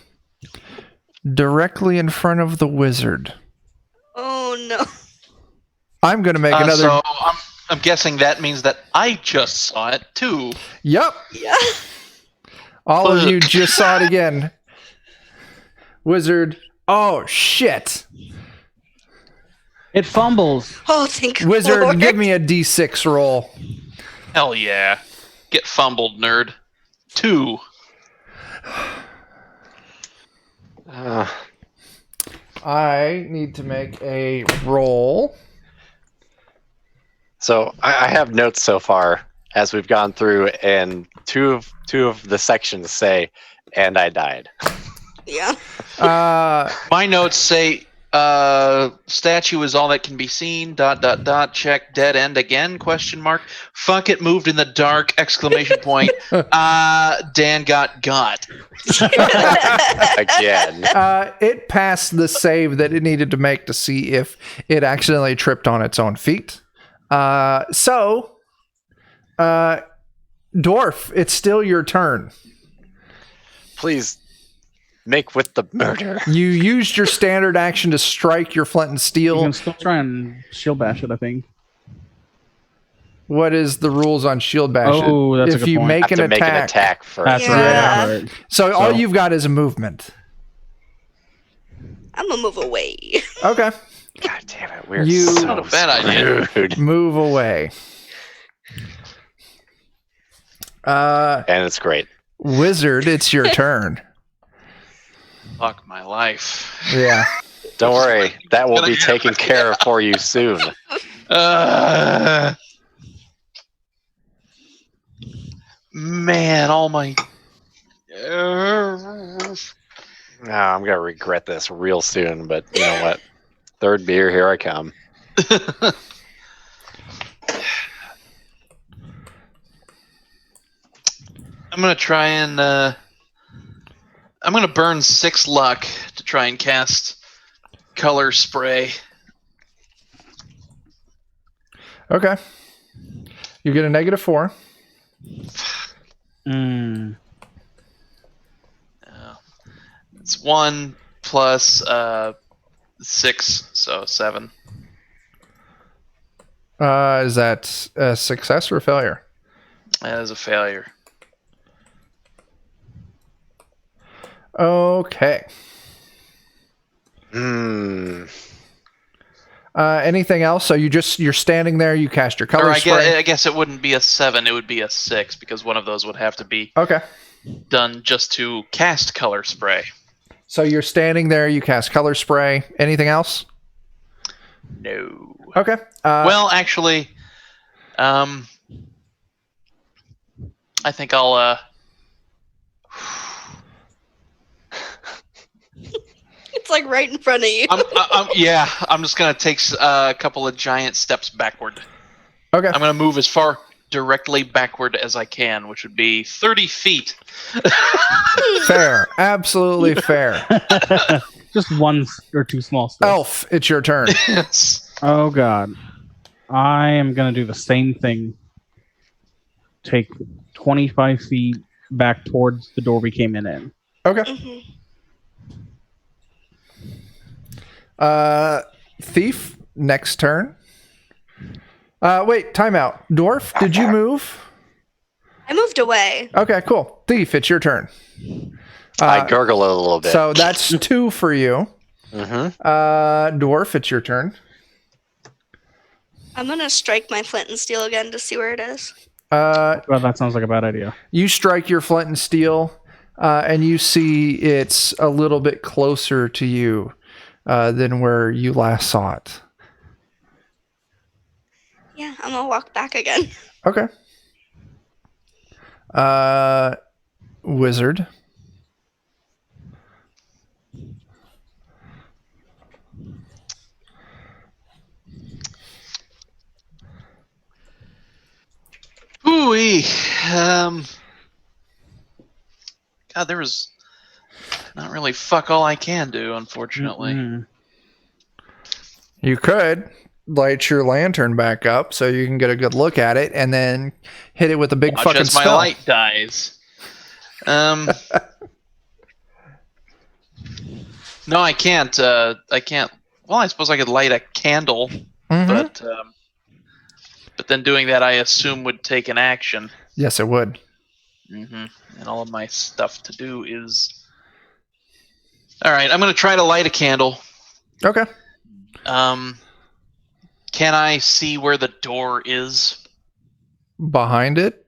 Speaker 1: directly in front of the wizard.
Speaker 5: Oh, no.
Speaker 1: I'm going to make another...
Speaker 3: So I'm guessing that means that I just saw it too.
Speaker 1: Yep,
Speaker 5: Yeah.
Speaker 1: all of you
Speaker 3: Look.
Speaker 1: just saw it again. Wizard. Oh, shit.
Speaker 2: It fumbles.
Speaker 5: Oh, thank
Speaker 1: Wizard,
Speaker 5: Lord.
Speaker 1: give me a d6 roll.
Speaker 3: Hell yeah. Get fumbled, nerd. 2.
Speaker 1: I need to make a roll.
Speaker 4: So I have notes so far as we've gone through, and two of the sections say, "And I died."
Speaker 5: Yeah.
Speaker 3: My notes say statue is all that can be seen. ... Check dead end again? ? Fuck it, moved in the dark! ! Dan got.
Speaker 4: Again.
Speaker 1: It passed the save that it needed to make to see if it accidentally tripped on its own feet. So, Dwarf, it's still your turn.
Speaker 4: Please make with the murder.
Speaker 1: You used your standard action to strike your flint and
Speaker 2: You
Speaker 1: steel.
Speaker 2: can still try and shield bash it, I think.
Speaker 1: What is the rules on shield bash?
Speaker 2: Oh, that's a
Speaker 1: if
Speaker 2: good
Speaker 1: you
Speaker 2: point.
Speaker 1: make
Speaker 4: Have
Speaker 1: an
Speaker 4: to make an
Speaker 1: attack.
Speaker 4: attack first.
Speaker 2: That's
Speaker 5: Yeah.
Speaker 2: right. That's right.
Speaker 1: So all
Speaker 2: So-
Speaker 1: you've got is a movement.
Speaker 5: I'm gonna move away.
Speaker 1: Okay.
Speaker 4: God damn it, we're
Speaker 1: You-
Speaker 4: so
Speaker 3: Not a bad idea.
Speaker 4: screwed.
Speaker 1: Move away.
Speaker 4: And it's great.
Speaker 1: Wizard, it's your turn.
Speaker 3: Fuck my life.
Speaker 1: Yeah.
Speaker 4: Don't worry, that will
Speaker 3: Gonna
Speaker 4: be
Speaker 3: happen.
Speaker 4: taken care of for you soon.
Speaker 3: Man, all my.
Speaker 4: I'm gonna regret this real soon, but you know what? Third beer, here I come.
Speaker 3: I'm gonna try and I'm gonna burn 6 luck to try and cast color spray.
Speaker 1: Okay. You get a -4.
Speaker 2: Mm.
Speaker 3: It's 1 plus 6, so 7.
Speaker 1: Is that a success or a failure?
Speaker 3: That is a failure.
Speaker 1: Okay. Anything else? So you're standing there. You cast your color
Speaker 3: Or
Speaker 1: spray.
Speaker 3: I guess it wouldn't be a 7; it would be a 6 because one of those would have to be
Speaker 1: Okay.
Speaker 3: done just to cast color spray.
Speaker 1: So you're standing there. You cast color spray. Anything else?
Speaker 3: No.
Speaker 1: Okay.
Speaker 3: Well, actually, I think I'll.
Speaker 5: It's like right in front of you.
Speaker 3: I'm just gonna take a couple of giant steps backward.
Speaker 1: Okay.
Speaker 3: I'm gonna move as far directly backward as I can, which would be 30 feet.
Speaker 1: Fair. Absolutely fair.
Speaker 2: Just one or two small steps.
Speaker 1: Elf, it's your turn.
Speaker 3: Yes.
Speaker 2: Oh god. I am gonna do the same thing. Take 25 feet back towards the door we came in.
Speaker 1: Okay.
Speaker 5: Mhm.
Speaker 1: Thief, next turn. Wait, timeout. Dwarf, did you move?
Speaker 5: I moved away.
Speaker 1: Okay, cool. Thief, it's your turn.
Speaker 4: I gurgle a little bit.
Speaker 1: So that's 2 for you.
Speaker 4: Mm-hmm.
Speaker 1: Dwarf, it's your turn.
Speaker 5: I'm gonna strike my flint and steel again to see where it is.
Speaker 2: Well, that sounds like a bad idea.
Speaker 1: You strike your flint and steel, and you see it's a little bit closer to you than where you last saw it.
Speaker 5: Yeah, I'm gonna walk back again.
Speaker 1: Okay. Wizard.
Speaker 3: Ooh-wee. God, there was not really fuck all I can do, unfortunately.
Speaker 2: Mm-mm.
Speaker 1: You could light your lantern back up so you can get a good look at it, and then hit it with a big
Speaker 3: Watch
Speaker 1: fucking
Speaker 3: as my
Speaker 1: spell.
Speaker 3: light dies. No, I can't. I can't. Well, I suppose I could light a candle,
Speaker 1: Mhm.
Speaker 3: but then doing that, I assume would take an action.
Speaker 1: Yes, it would.
Speaker 3: And all of my stuff to do is. All right, I'm gonna try to light a candle.
Speaker 1: Okay.
Speaker 3: Can I see where the door is
Speaker 1: Behind it.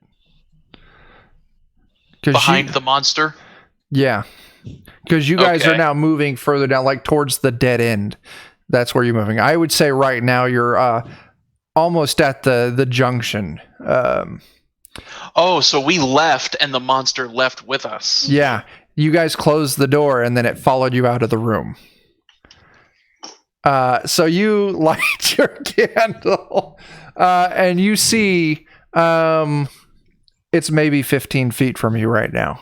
Speaker 1: 'Cause
Speaker 3: behind the monster?
Speaker 1: Yeah. Because you guys are
Speaker 3: Okay.
Speaker 1: now moving further down, like towards the dead end. That's where you're moving. I would say right now you're almost at the junction.
Speaker 3: Oh, so we left and the monster left with us.
Speaker 1: Yeah, you guys closed the door and then it followed you out of the room. So you light your candle and you see it's maybe 15 feet from you right now,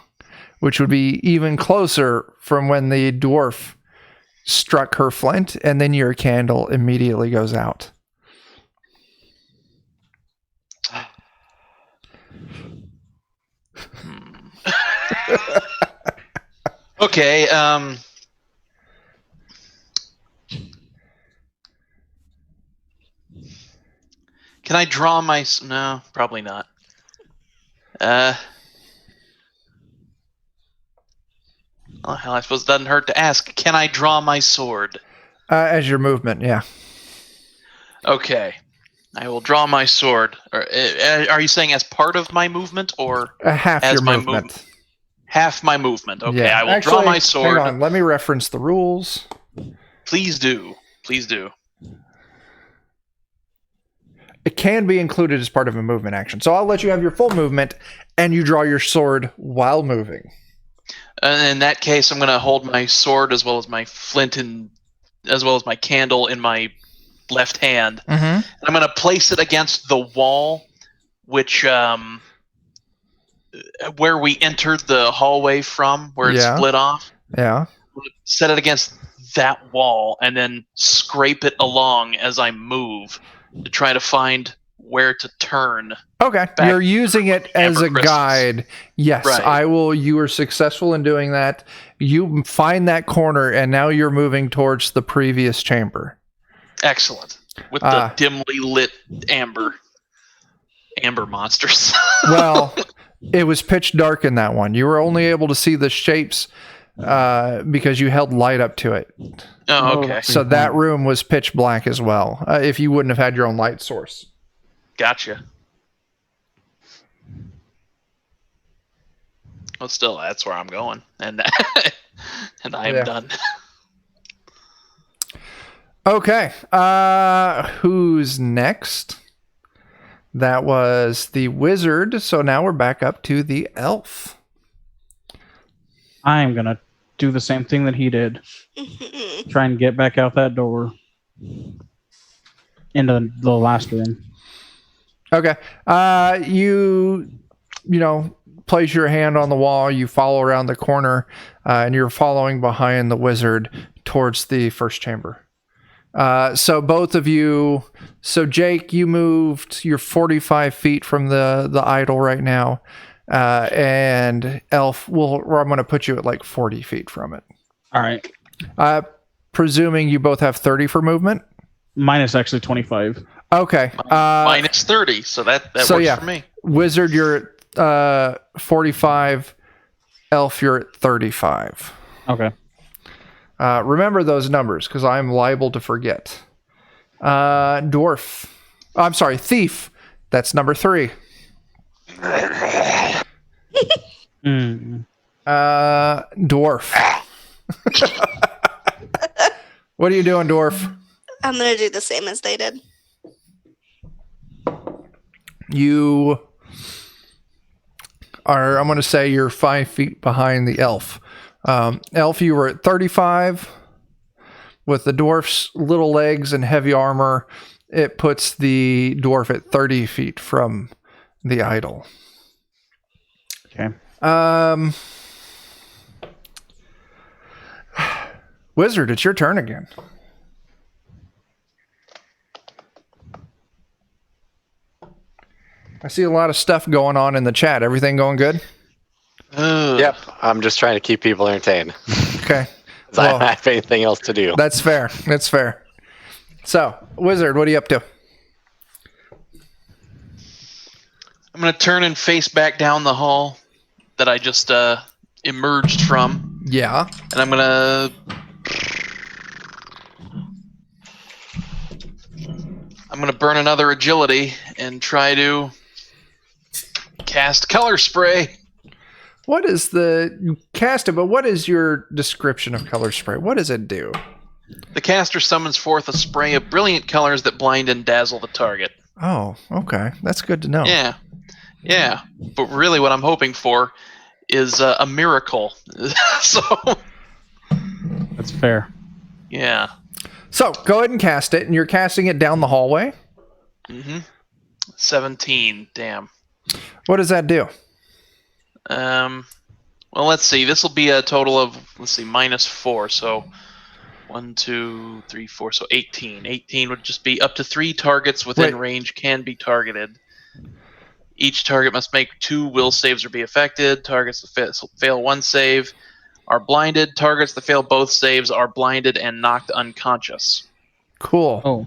Speaker 1: which would be even closer from when the dwarf struck her flint, and then your candle immediately goes out.
Speaker 3: Okay, can I draw my... No, probably not. Oh, hell, I suppose it doesn't hurt to ask. Can I draw my sword?
Speaker 1: As your movement, yeah.
Speaker 3: Okay. I will draw my sword. Are you saying as part of my movement or
Speaker 1: Half
Speaker 3: as
Speaker 1: your
Speaker 3: my
Speaker 1: movement.
Speaker 3: half my movement? Okay,
Speaker 1: Yeah.
Speaker 3: I will
Speaker 1: Actually,
Speaker 3: draw my sword.
Speaker 1: Hang on, let me reference the rules.
Speaker 3: Please do. Please do.
Speaker 1: It can be included as part of a movement action. So I'll let you have your full movement, and you draw your sword while moving.
Speaker 3: And in that case, I'm going to hold my sword as well as my flint and as well as my candle in my left hand.
Speaker 1: Mm-hmm.
Speaker 3: I'm going to place it against the wall, which where we entered the hallway from, where it
Speaker 1: Yeah.
Speaker 3: split off.
Speaker 1: Yeah.
Speaker 3: Set it against that wall, and then scrape it along as I move to try to find where to turn.
Speaker 1: Okay. You're using it as
Speaker 3: Amber
Speaker 1: a
Speaker 3: crystals.
Speaker 1: guide. Yes,
Speaker 3: Right.
Speaker 1: I will. You were successful in doing that. You find that corner, and now you're moving towards the previous chamber.
Speaker 3: Excellent. With the dimly lit amber monsters.
Speaker 1: Well, it was pitch dark in that one. You were only able to see the shapes because you held light up to it.
Speaker 3: Oh, okay.
Speaker 1: So that room was pitch black as well, if you wouldn't have had your own light source.
Speaker 3: Gotcha. Well, still, that's where I'm going, and and I am done.
Speaker 1: Okay. Who's next? That was the wizard. So now we're back up to the elf.
Speaker 2: I am going to do the same thing that he did. Try and get back out that door into the last room.
Speaker 1: Okay. You place your hand on the wall. You follow around the corner, and you're following behind the wizard towards the first chamber. So both of you. So Jake, you moved. You're 45 feet from the idol right now, and Elf. I'm going to put you at like 40 feet from it.
Speaker 2: All right.
Speaker 1: Presuming you both have 30 for movement.
Speaker 2: Mine is actually 25.
Speaker 1: Okay.
Speaker 3: Minus 30, so that works for me.
Speaker 1: Wizard, you're at 45. Elf, you're at 35.
Speaker 2: Okay.
Speaker 1: Remember those numbers, because I'm liable to forget. Dwarf. I'm sorry, thief. That's number 3. Dwarf. What are you doing, dwarf?
Speaker 5: I'm gonna do the same as they did.
Speaker 1: You are, I'm going to say you're 5 feet behind the elf. Elf, you were at 35. With the dwarf's little legs and heavy armor, it puts the dwarf at 30 feet from the idol.
Speaker 2: Okay.
Speaker 1: Wizard, it's your turn again. I see a lot of stuff going on in the chat. Everything going good?
Speaker 4: Yep, I'm just trying to keep people entertained.
Speaker 1: Okay.
Speaker 4: 'Cause I don't have anything else to do.
Speaker 1: That's fair. That's fair. So, Wizard, what are you up to?
Speaker 3: I'm going to turn and face back down the hall that I just emerged from.
Speaker 1: Yeah.
Speaker 3: And I'm going to burn another agility and try to cast color spray.
Speaker 1: What is you cast it, but what is your description of color spray? What does it do?
Speaker 3: The caster summons forth a spray of brilliant colors that blind and dazzle the target.
Speaker 1: Oh, okay. That's good to know.
Speaker 3: Yeah. But really what I'm hoping for is a miracle. So,
Speaker 2: That's fair.
Speaker 3: yeah.
Speaker 1: So, go ahead and cast it, and you're casting it down the hallway.
Speaker 3: 17. Damn.
Speaker 1: What does that do?
Speaker 3: Well, let's see. This will be a total of, -4. So 1, 2, 3, 4. So 18. 18 would just be up to 3 targets within range can be targeted. Each target must make 2 will saves or be affected. Targets that fail 1 save are blinded. Targets that fail both saves are blinded and knocked unconscious.
Speaker 1: Cool.
Speaker 2: Oh.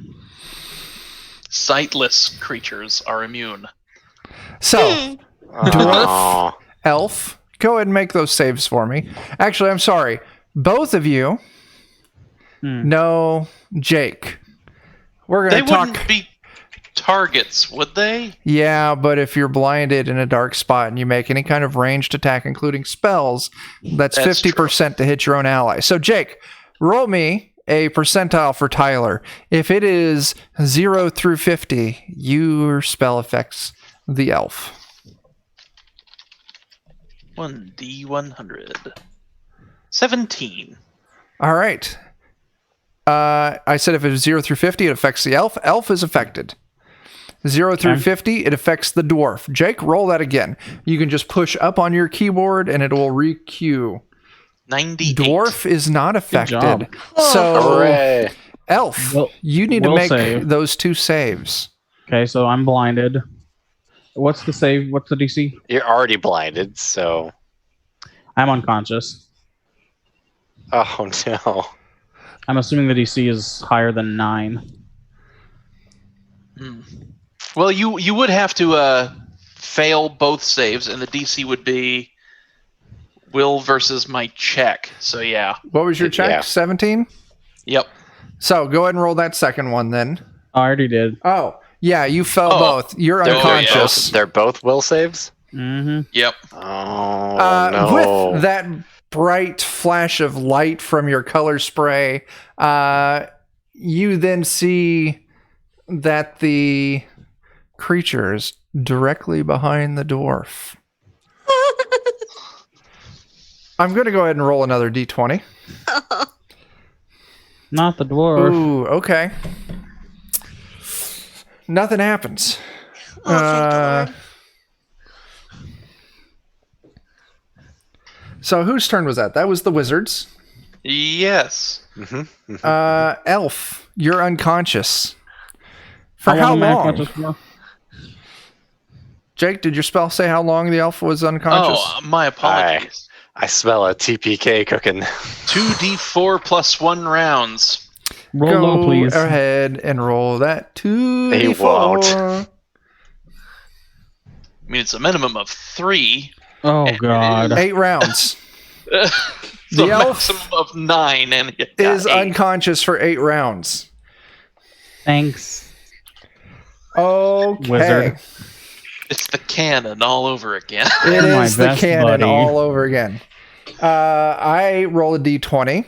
Speaker 3: Sightless creatures are immune.
Speaker 1: So, dwarf, elf, go ahead and make those saves for me. Actually, I'm sorry. Both of you know Jake. We're going to talk.
Speaker 3: They wouldn't be targets, would they?
Speaker 1: Yeah, but if you're blinded in a dark spot and you make any kind of ranged attack, including spells, that's 50% to hit your own ally. So, Jake, roll me a percentile for Tyler. If it is 0 through 50, your spell affects the elf.
Speaker 3: 1d100. 17.
Speaker 1: All right. I said if it was 0 through 50, it affects the elf. Elf is affected. 0 through 50, it affects the dwarf. Jake, roll that again. You can just push up on your keyboard and it will re-queue.
Speaker 3: 98.
Speaker 1: Dwarf is not affected.
Speaker 2: job.
Speaker 1: So,
Speaker 4: Hooray.
Speaker 1: elf,
Speaker 2: Will-
Speaker 1: you need to
Speaker 2: will
Speaker 1: make
Speaker 2: save.
Speaker 1: those 2 saves.
Speaker 2: Okay, so I'm blinded. What's the save? What's the DC?
Speaker 4: You're already blinded, so.
Speaker 2: I'm unconscious.
Speaker 4: Oh no.
Speaker 2: I'm assuming the DC is higher than 9.
Speaker 3: Well, you would have to fail both saves, and the DC would be will versus my check. So, yeah.
Speaker 1: What was your check?
Speaker 4: Yeah.
Speaker 1: 17?
Speaker 3: Yep.
Speaker 1: So, go ahead and roll that second one then.
Speaker 2: I already did.
Speaker 1: Oh, yeah, you fell both. You're
Speaker 3: Oh, yeah.
Speaker 1: unconscious.
Speaker 4: They're both will saves?
Speaker 2: Mm-hmm.
Speaker 3: Yep.
Speaker 4: Oh, no.
Speaker 1: With that bright flash of light from your color spray, you then see that the creature is directly behind the dwarf. I'm going to go ahead and roll another d20.
Speaker 2: Not the dwarf.
Speaker 1: Ooh, okay. Nothing happens.
Speaker 5: Oh, thank the Lord.
Speaker 1: So whose turn was that? That was the wizard's.
Speaker 3: Yes.
Speaker 1: Elf, you're unconscious. For
Speaker 2: long
Speaker 1: how
Speaker 2: am I
Speaker 1: long?
Speaker 2: unconscious for?
Speaker 1: Jake, did your spell say how long the elf was unconscious?
Speaker 3: Oh, my apologies.
Speaker 4: I smell a TPK cooking.
Speaker 3: 2d4 plus 1 rounds.
Speaker 2: Roll
Speaker 1: Go
Speaker 2: low, please.
Speaker 1: ahead and roll that 2d4.
Speaker 4: He won't.
Speaker 3: I mean, it's a minimum of 3.
Speaker 2: Oh,
Speaker 3: And
Speaker 2: God.
Speaker 1: 8 rounds.
Speaker 3: So
Speaker 1: The
Speaker 3: a
Speaker 1: elf
Speaker 3: maximum of 9, and it
Speaker 1: Is
Speaker 3: got 8.
Speaker 1: unconscious for 8 rounds.
Speaker 2: Thanks.
Speaker 1: Okay.
Speaker 2: Wizard.
Speaker 3: It's the cannon all over again.
Speaker 1: It
Speaker 2: My
Speaker 1: is the
Speaker 2: best
Speaker 1: cannon
Speaker 2: buddy.
Speaker 1: all over again. I roll a d20.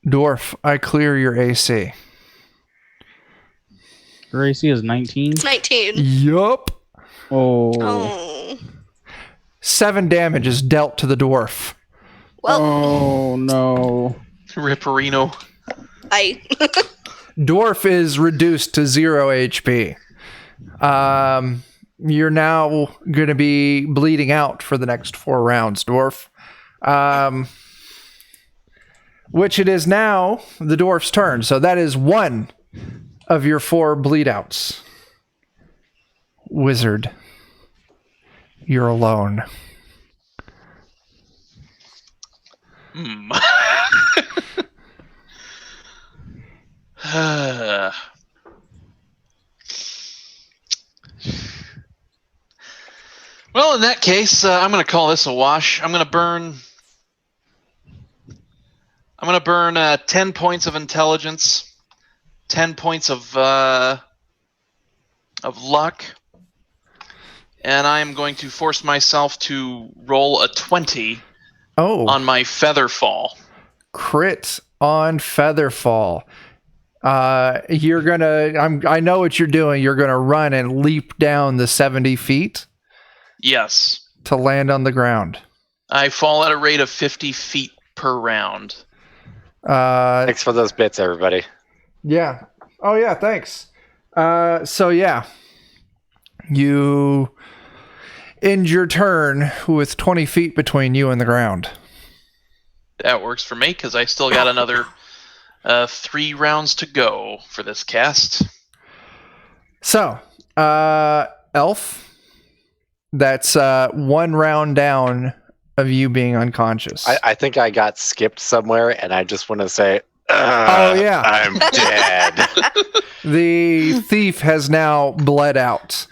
Speaker 1: Dwarf, I clear your AC.
Speaker 2: Your AC is 19.
Speaker 5: 19.
Speaker 1: Yup.
Speaker 2: Oh.
Speaker 5: Oh.
Speaker 1: 7 damage is dealt to the dwarf.
Speaker 5: Well,
Speaker 2: Oh, no.
Speaker 3: Ripperino.
Speaker 5: I.
Speaker 1: Dwarf is reduced to 0 HP. You're now going to be bleeding out for the next 4 rounds, dwarf. Which it is now the dwarf's turn. So that is 1 of your 4 bleed outs. Wizard, you're alone.
Speaker 3: Well, in that case, I'm going to call this a wash. I'm going to burn 10 points of intelligence, 10 points of of luck. And I am going to force myself to roll a 20 on my feather fall.
Speaker 1: Crit on Featherfall. You're gonna. I know what you're doing. You're gonna run and leap down the 70 feet.
Speaker 3: Yes.
Speaker 1: To land on the ground.
Speaker 3: I fall at a rate of 50 feet per round.
Speaker 4: Thanks for those bits, everybody.
Speaker 1: Yeah. Oh yeah. Thanks. So yeah, you end your turn with 20 feet between you and the ground.
Speaker 3: That works for me because I still got another 3 rounds to go for this cast.
Speaker 1: So, Elf, that's 1 round down of you being unconscious.
Speaker 4: I think I got skipped somewhere, and I just want to say,
Speaker 1: oh yeah,
Speaker 4: I'm dead.
Speaker 1: The thief has now bled out.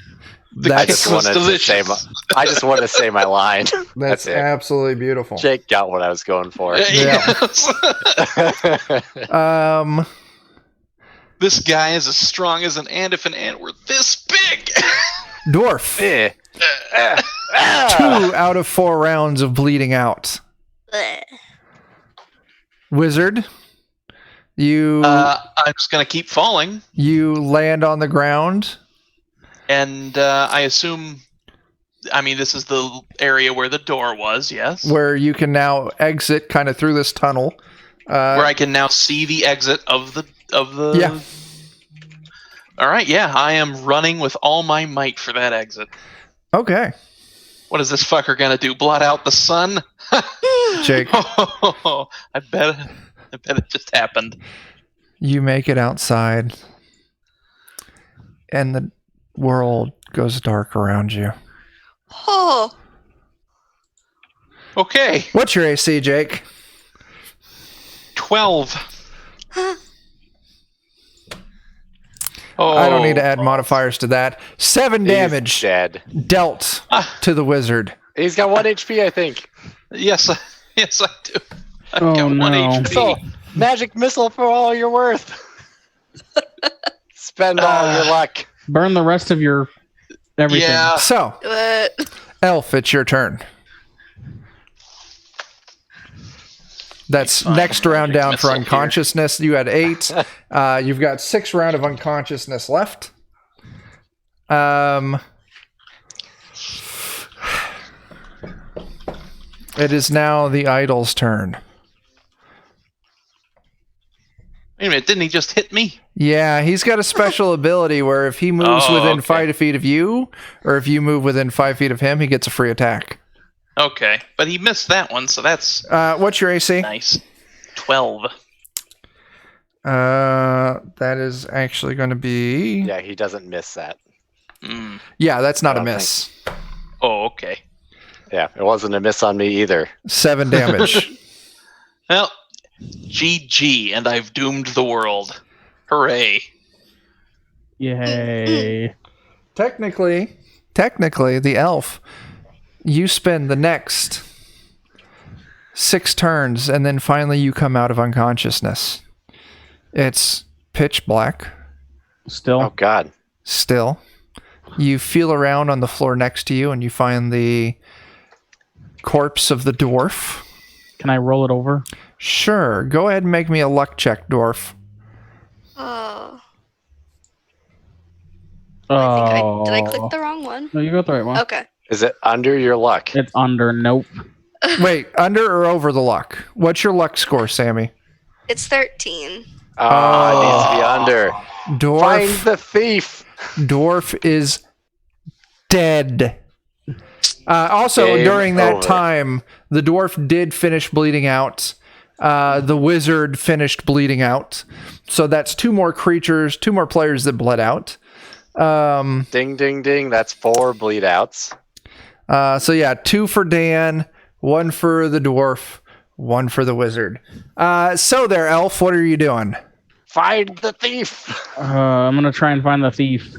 Speaker 4: I just wanted to say my line.
Speaker 1: That's
Speaker 4: it.
Speaker 1: Absolutely beautiful.
Speaker 4: Jake got what I was going for.
Speaker 3: Yes. This guy is as strong as an ant if an ant were this big.
Speaker 1: Dwarf. 2 out of 4 rounds of bleeding out. Wizard.
Speaker 3: I'm just going to keep falling.
Speaker 1: You land on the ground.
Speaker 3: And I assume, this is the area where the door was, yes?
Speaker 1: Where you can now exit kind of through this tunnel.
Speaker 3: Where I can now see the exit of the...
Speaker 1: Yeah.
Speaker 3: All right, yeah, I am running with all my might for that exit.
Speaker 1: Okay.
Speaker 3: What is this fucker going to do, blot out the sun?
Speaker 1: Jake.
Speaker 3: I bet it just happened.
Speaker 1: You make it outside. And the world goes dark around you.
Speaker 5: Oh.
Speaker 3: Okay.
Speaker 1: What's your AC, Jake?
Speaker 3: 12.
Speaker 1: I don't need to add modifiers to that. 7 damage
Speaker 4: dead.
Speaker 1: Dealt to the wizard.
Speaker 4: He's got 1 HP, I think.
Speaker 3: Yes, I do. I've
Speaker 2: Oh,
Speaker 3: got 1
Speaker 2: no.
Speaker 3: HP.
Speaker 4: Missile. Magic missile for all you're worth. Spend all your luck.
Speaker 2: Burn the rest of your everything.
Speaker 3: Yeah.
Speaker 1: So, Elf, it's your turn. That's
Speaker 3: Fine.
Speaker 1: next round down for
Speaker 3: Missile
Speaker 1: unconsciousness. You had 8. You've got 6 round of unconsciousness left. It is now the idol's turn.
Speaker 3: Wait a minute, didn't he just hit me?
Speaker 1: Yeah, he's got a special ability where if he moves within 5 feet of you, or if you move within 5 feet of him, he gets a free attack.
Speaker 3: Okay, but he missed that one, so that's
Speaker 1: What's your AC?
Speaker 3: nice. 12.
Speaker 1: That is actually going to be...
Speaker 4: Yeah, he doesn't miss that.
Speaker 3: Mm.
Speaker 1: Yeah, that's not a
Speaker 4: I don't
Speaker 1: miss.
Speaker 3: Oh, okay.
Speaker 4: Yeah, it wasn't a miss on me either.
Speaker 1: 7 damage.
Speaker 3: Well, GG, and I've doomed the world. Hooray.
Speaker 2: Yay.
Speaker 1: Technically, the elf, you spend the next 6 turns, and then finally you come out of unconsciousness. It's pitch black.
Speaker 2: Still.
Speaker 4: Oh, God.
Speaker 1: Still. You feel around on the floor next to you, and you find the corpse of the dwarf.
Speaker 2: Can I roll it over?
Speaker 1: Sure. Go ahead and make me a luck check, dwarf.
Speaker 5: Oh.
Speaker 2: Oh.
Speaker 5: Did I click the wrong one?
Speaker 2: No, you got the right one.
Speaker 5: Okay.
Speaker 4: Is it under your luck?
Speaker 2: It's under. Nope.
Speaker 1: Wait, under or over the luck? What's your luck score, Sammy?
Speaker 5: It's 13.
Speaker 4: Oh, it needs to be under. Find
Speaker 1: Dwarf.
Speaker 4: the thief.
Speaker 1: Dwarf is dead. Also,
Speaker 4: Game
Speaker 1: during that
Speaker 4: over.
Speaker 1: time, the dwarf did finish bleeding out. The wizard finished bleeding out. So that's 2 more creatures, 2 more players that bled out.
Speaker 4: Ding, ding, ding. That's 4 bleed outs.
Speaker 1: So yeah, 2 for Dan, 1 for the dwarf, 1 for the wizard. So there, Elf, what are you doing?
Speaker 4: Find the thief.
Speaker 2: I'm gonna try and find the thief.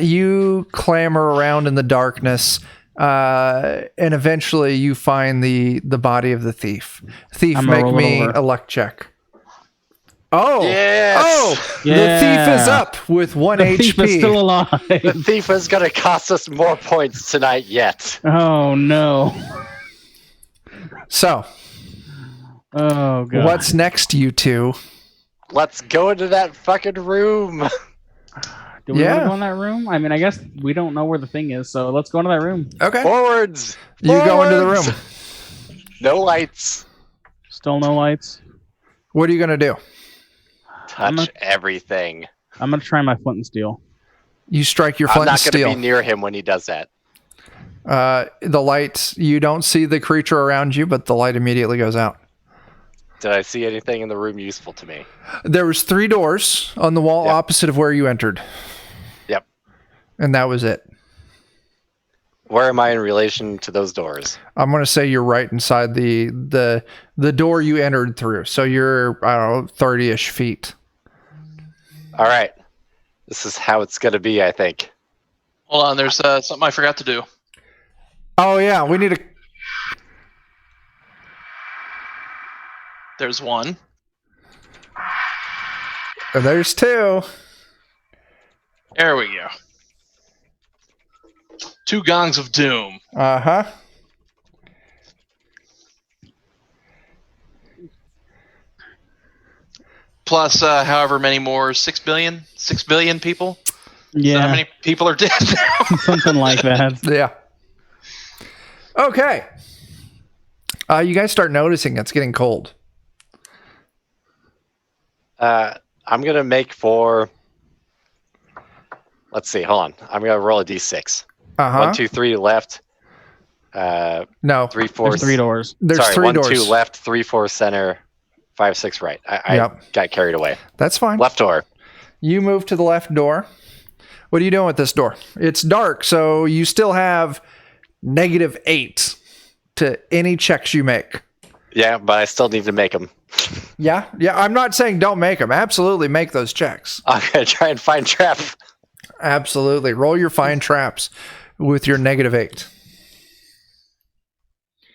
Speaker 1: You clamber around in the darkness, and eventually you find the body of the thief. Thief,
Speaker 2: I'm gonna
Speaker 1: make
Speaker 2: roll it
Speaker 1: me
Speaker 2: over.
Speaker 1: a luck check. Oh,
Speaker 4: Yes!
Speaker 1: oh,
Speaker 2: Yeah.
Speaker 1: the thief is up with 1
Speaker 2: The
Speaker 1: HP.
Speaker 2: thief is still alive.
Speaker 4: The thief is going to cost us more points tonight yet.
Speaker 2: Oh no.
Speaker 1: So,
Speaker 2: Oh god.
Speaker 1: what's next, you two?
Speaker 4: Let's go into that fucking room.
Speaker 2: Do we want
Speaker 1: Yeah.
Speaker 2: to go in that room? I mean, I guess we don't know where the thing is, so let's go into that room.
Speaker 1: Okay.
Speaker 4: Forwards!
Speaker 1: You go into the
Speaker 4: Forwards!
Speaker 1: room.
Speaker 4: No lights.
Speaker 2: Still no lights.
Speaker 1: What are you going to do?
Speaker 4: Touch everything.
Speaker 2: I'm gonna try my flint and steel.
Speaker 1: You strike your
Speaker 4: I'm
Speaker 1: flint and
Speaker 4: not going to
Speaker 1: steel.
Speaker 4: be near him when he does that.
Speaker 1: The light, you don't see the creature around you, but the light immediately goes out.
Speaker 4: Did I see anything in the room useful to me?
Speaker 1: There was 3 doors on the wall
Speaker 4: Yep.
Speaker 1: opposite of where you entered.
Speaker 4: Yep.
Speaker 1: And that was it.
Speaker 4: Where am I in relation to those doors?
Speaker 1: I'm going to say you're right inside the door you entered through. So you're, I don't know, 30-ish feet.
Speaker 4: All right. This is how it's going to be, I think.
Speaker 3: Hold on, there's something I forgot to do.
Speaker 1: Oh, yeah, we need a...
Speaker 3: There's one.
Speaker 1: There's 2.
Speaker 3: There we go. 2 gongs of doom.
Speaker 1: Uh-huh.
Speaker 3: Plus, however many more, 6 billion people? Is that
Speaker 2: Yeah,
Speaker 3: how many people are dead now?
Speaker 2: something like that.
Speaker 1: Yeah. Okay. You guys start noticing it's getting cold.
Speaker 4: I'm going to make for... Let's see. Hold on. I'm going to roll a d6.
Speaker 1: Uh-huh.
Speaker 4: 1, 2, 3 left.
Speaker 1: No.
Speaker 4: 3, 4...
Speaker 2: There's 3 doors.
Speaker 1: There's
Speaker 4: Sorry,
Speaker 1: 3
Speaker 4: 1,
Speaker 1: doors.
Speaker 4: 2 left, 3, 4 center, 5, 6 right. I
Speaker 1: Yep.
Speaker 4: got carried away.
Speaker 1: That's fine.
Speaker 4: Left door.
Speaker 1: You move to the left door. What are you doing with this door? It's dark, so you still have -8 to any checks you make.
Speaker 4: Yeah, but I still need to make them.
Speaker 1: Yeah? Yeah, I'm not saying don't make them. Absolutely make those checks.
Speaker 4: I'm going to try and find trap.
Speaker 1: Absolutely. Roll your find traps with your -8.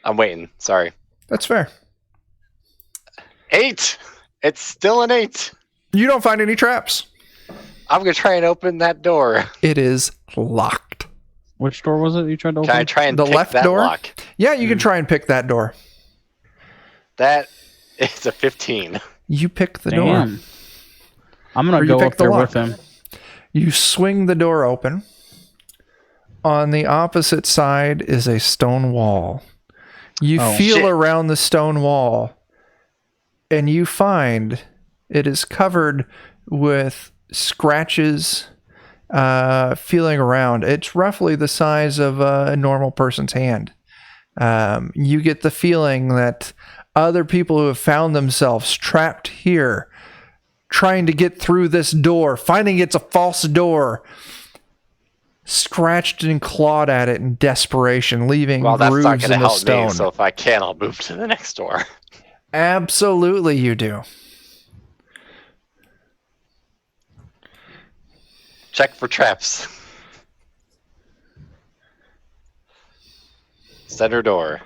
Speaker 4: I'm waiting. Sorry.
Speaker 1: That's fair.
Speaker 4: 8! It's still an 8.
Speaker 1: You don't find any traps.
Speaker 4: I'm going to try and open that door.
Speaker 1: It is locked.
Speaker 2: Which door was it you tried to open?
Speaker 4: Can I try and
Speaker 1: The
Speaker 4: pick
Speaker 1: left
Speaker 4: that
Speaker 1: door?
Speaker 4: lock?
Speaker 1: Yeah, you can try and pick that door.
Speaker 4: That is a 15.
Speaker 1: You pick the door.
Speaker 2: Damn. I'm
Speaker 1: Or
Speaker 2: gonna
Speaker 1: you
Speaker 2: go
Speaker 1: pick
Speaker 2: up
Speaker 1: the
Speaker 2: there
Speaker 1: lock.
Speaker 2: with him.
Speaker 1: You swing the door open. On the opposite side is a stone wall. You
Speaker 2: Oh,
Speaker 1: feel
Speaker 4: shit.
Speaker 1: around the stone wall, and you find it is covered with scratches. Feeling around, it's roughly the size of a normal person's hand. You get the feeling that other people who have found themselves trapped here, trying to get through this door, finding it's a false door, scratched and clawed at it in desperation, leaving
Speaker 4: Well, that's
Speaker 1: grooves
Speaker 4: not going to
Speaker 1: in the
Speaker 4: help
Speaker 1: stone.
Speaker 4: me, so if I can, I'll move to the next door.
Speaker 1: Absolutely, you do.
Speaker 4: Check for traps. Center door.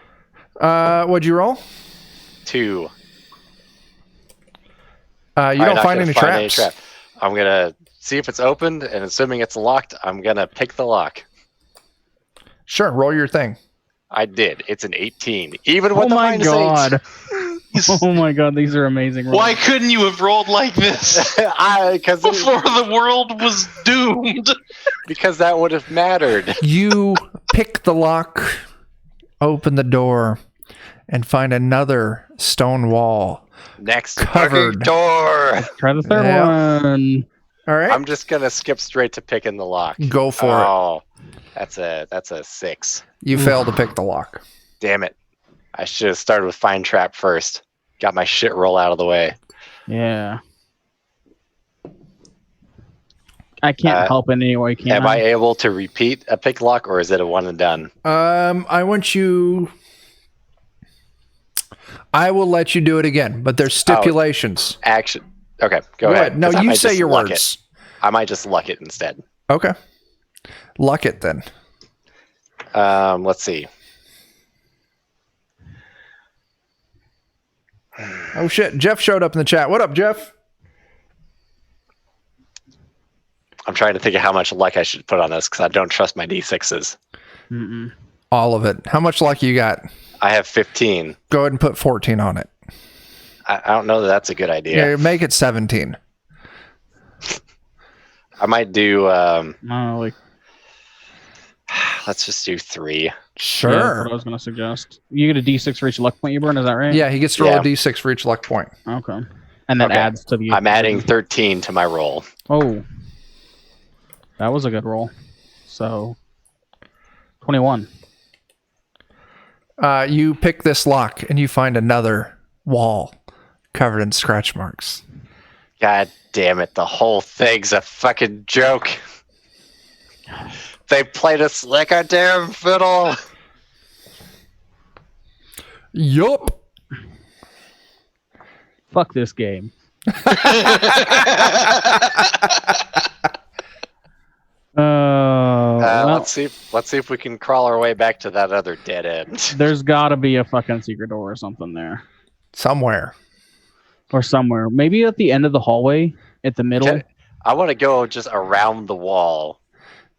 Speaker 1: What'd you roll?
Speaker 4: 2.
Speaker 1: You
Speaker 4: I'm
Speaker 1: don't
Speaker 4: not
Speaker 1: find
Speaker 4: gonna
Speaker 1: any
Speaker 4: find
Speaker 1: traps.
Speaker 4: trap. I'm going to see if it's opened, and assuming it's locked, I'm going to pick the lock.
Speaker 1: Sure, roll your thing.
Speaker 4: I did. It's an 18. Even with
Speaker 2: Oh
Speaker 4: the
Speaker 2: my
Speaker 4: minus
Speaker 2: god. Oh my god, these are amazing rolls.
Speaker 3: Why couldn't you have rolled like this
Speaker 4: 8.
Speaker 3: before the world was doomed?
Speaker 4: Because that would have mattered.
Speaker 1: You pick the lock, open the door, and find another stone wall.
Speaker 4: Next
Speaker 1: Covered.
Speaker 4: fucking door.
Speaker 2: Try the third
Speaker 1: Yeah.
Speaker 2: one.
Speaker 1: All right,
Speaker 4: I'm just going to skip straight to picking the lock.
Speaker 1: go for it.
Speaker 4: Oh, that's a 6.
Speaker 1: You fail to pick the lock.
Speaker 4: Damn it. I should have started with Find Trap first. Got my shit roll out of the way.
Speaker 2: Yeah. I can't help in any way, can
Speaker 4: Am I able to repeat a pick lock, or is it a one and done?
Speaker 1: I want you. I will let you do it again, but there's stipulations.
Speaker 4: Action. Okay, go ahead.
Speaker 1: No,
Speaker 4: 'cause I
Speaker 1: you
Speaker 4: might
Speaker 1: say
Speaker 4: just
Speaker 1: your
Speaker 4: luck it.
Speaker 1: words.
Speaker 4: I might just luck it instead.
Speaker 1: Okay. Luck it then.
Speaker 4: Let's see.
Speaker 1: Oh shit! Jeff showed up in the chat. What up, Jeff?
Speaker 4: I'm trying to think of how much luck I should put on this because I don't trust my D6s.
Speaker 2: Mm-mm.
Speaker 1: All of it. How much luck you got?
Speaker 4: I have 15.
Speaker 1: Go ahead and put 14 on it.
Speaker 4: I don't know that that's a good idea.
Speaker 1: Yeah, make it 17.
Speaker 4: I might do.
Speaker 2: Like,
Speaker 4: Let's just do 3.
Speaker 2: yeah, that's
Speaker 1: Sure.
Speaker 2: what I was going to suggest. You get a D6 for each luck point you burn, is that right?
Speaker 1: Yeah, he gets to roll
Speaker 4: Yeah.
Speaker 1: a d6 for each luck point.
Speaker 2: Okay. And that
Speaker 4: Okay.
Speaker 2: adds to the.
Speaker 4: I'm adding 13 to my roll.
Speaker 2: Oh. That was a good roll. So, 21.
Speaker 1: You pick this lock and you find another wall covered in scratch marks.
Speaker 4: God damn it! The whole thing's a fucking joke. They played us like a damn fiddle.
Speaker 1: Yup.
Speaker 2: Fuck this game. Well,
Speaker 4: Let's see if we can crawl our way back to that other dead end.
Speaker 2: there's got to be a fucking secret door or something there.
Speaker 1: Somewhere.
Speaker 2: Or somewhere. Maybe at the end of the hallway, at the middle.
Speaker 4: Okay. I want to go just around the wall.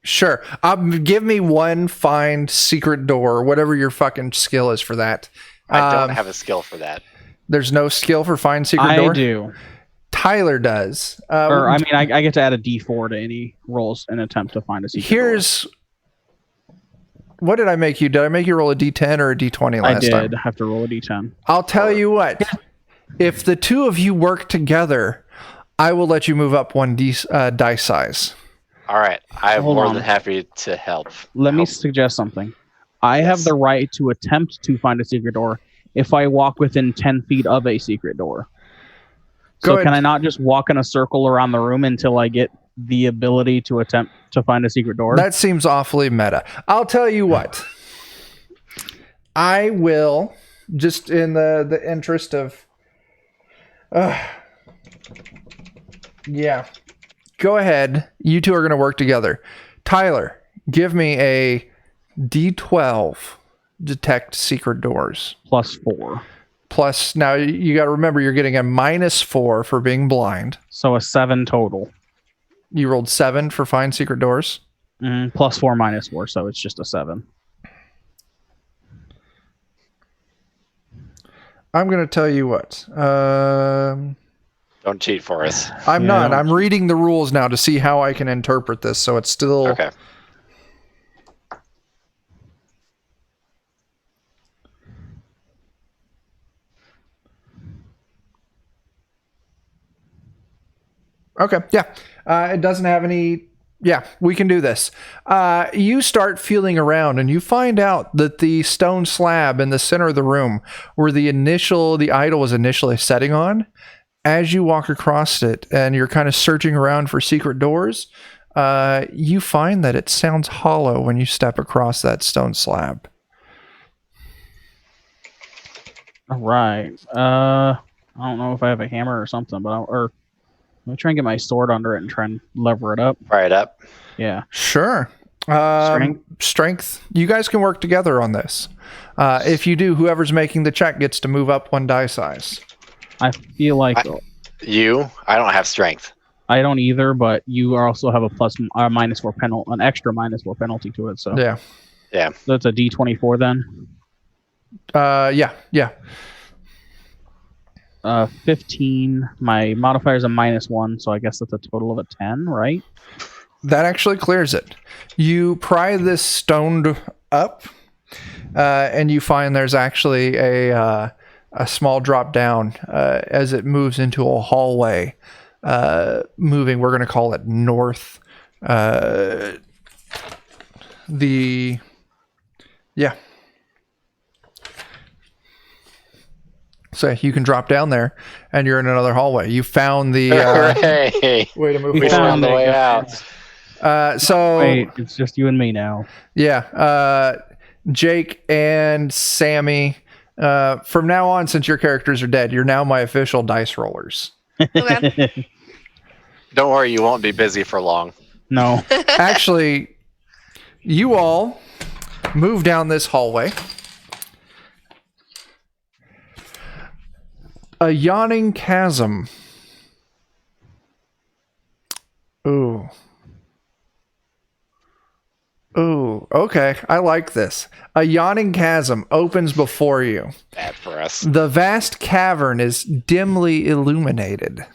Speaker 1: Sure. Give me one find secret door, whatever your fucking skill is for that.
Speaker 4: I don't have a skill for that.
Speaker 1: There's no skill for find secret door?
Speaker 2: I do.
Speaker 1: Tyler does.
Speaker 2: Or, I mean, I get to add a D4 to any rolls and attempt to find a secret
Speaker 1: Here's... What did I make you? Did I make you roll a d10 or a d20
Speaker 2: door.
Speaker 1: last time?
Speaker 2: I did have to roll a D10.
Speaker 1: I'll tell you what. If the two of you work together, I will let you move up one dice size.
Speaker 4: All right, I'm
Speaker 2: Hold
Speaker 4: more
Speaker 2: on.
Speaker 4: than happy to help.
Speaker 2: Let me suggest something. I have
Speaker 4: Yes.
Speaker 2: the right to attempt to find a secret door if I walk within 10 feet of a secret door.
Speaker 1: Go
Speaker 2: So
Speaker 1: ahead.
Speaker 2: can I not just walk in a circle around the room until I get the ability to attempt to find a secret door?
Speaker 1: That seems awfully meta. I'll tell you what. I will, just in the interest of... yeah. Go ahead. You two are going to work together. Tyler, give me a D12 detect secret doors.
Speaker 2: +4.
Speaker 1: Plus, now you got to remember you're getting a -4 for being blind.
Speaker 2: So a 7 total.
Speaker 1: You rolled 7 for find secret doors.
Speaker 2: +4 -4, so it's just a 7.
Speaker 1: I'm going to tell you what.
Speaker 4: Don't cheat for us.
Speaker 1: I'm
Speaker 2: Yeah,
Speaker 1: not.
Speaker 2: don't
Speaker 1: I'm reading the rules now to see how I can interpret this. So it's still...
Speaker 4: Okay.
Speaker 1: Okay, yeah. It doesn't have any... Yeah, we can do this. You start feeling around and you find out that the stone slab in the center of the room where the idol was initially setting on, as you walk across it and you're kind of searching around for secret doors, you find that it sounds hollow when you step across that stone slab.
Speaker 2: All right. I don't know if I have a hammer or something, but let me try and get my sword under it and try and lever it up.
Speaker 4: Fire it up.
Speaker 2: Yeah.
Speaker 1: Sure. Strength. You guys can work together on this. If you do, whoever's making the check gets to move up one die size.
Speaker 2: I feel like
Speaker 4: I don't have strength.
Speaker 2: I don't either, but you also have a -4 penalty, an extra -4 penalty to it. So
Speaker 1: Yeah.
Speaker 2: So it's a D24 then.
Speaker 1: Yeah.
Speaker 2: 15. My modifier is a -1, so I guess that's a total of a 10, right?
Speaker 1: That actually clears it. You pry this stone up, and you find there's actually a small drop down as it moves into a hallway. Moving, we're going to call it north. So you can drop down there, and you're in another hallway. You found the
Speaker 4: Hooray!
Speaker 1: way to move
Speaker 2: We
Speaker 4: We
Speaker 1: forward.
Speaker 4: found the
Speaker 2: it,
Speaker 4: way
Speaker 2: guys.
Speaker 4: out.
Speaker 1: So
Speaker 2: Wait, it's just you and me now.
Speaker 1: yeah, Jake and Sammy. From now on, since your characters are dead, you're now my official dice rollers.
Speaker 5: Okay.
Speaker 4: Don't worry, you won't be busy for long.
Speaker 2: No.
Speaker 1: Actually, you all move down this hallway. A yawning chasm. Ooh. Ooh, okay. I like this. A yawning chasm opens before you.
Speaker 4: Bad for us.
Speaker 1: The vast cavern is dimly illuminated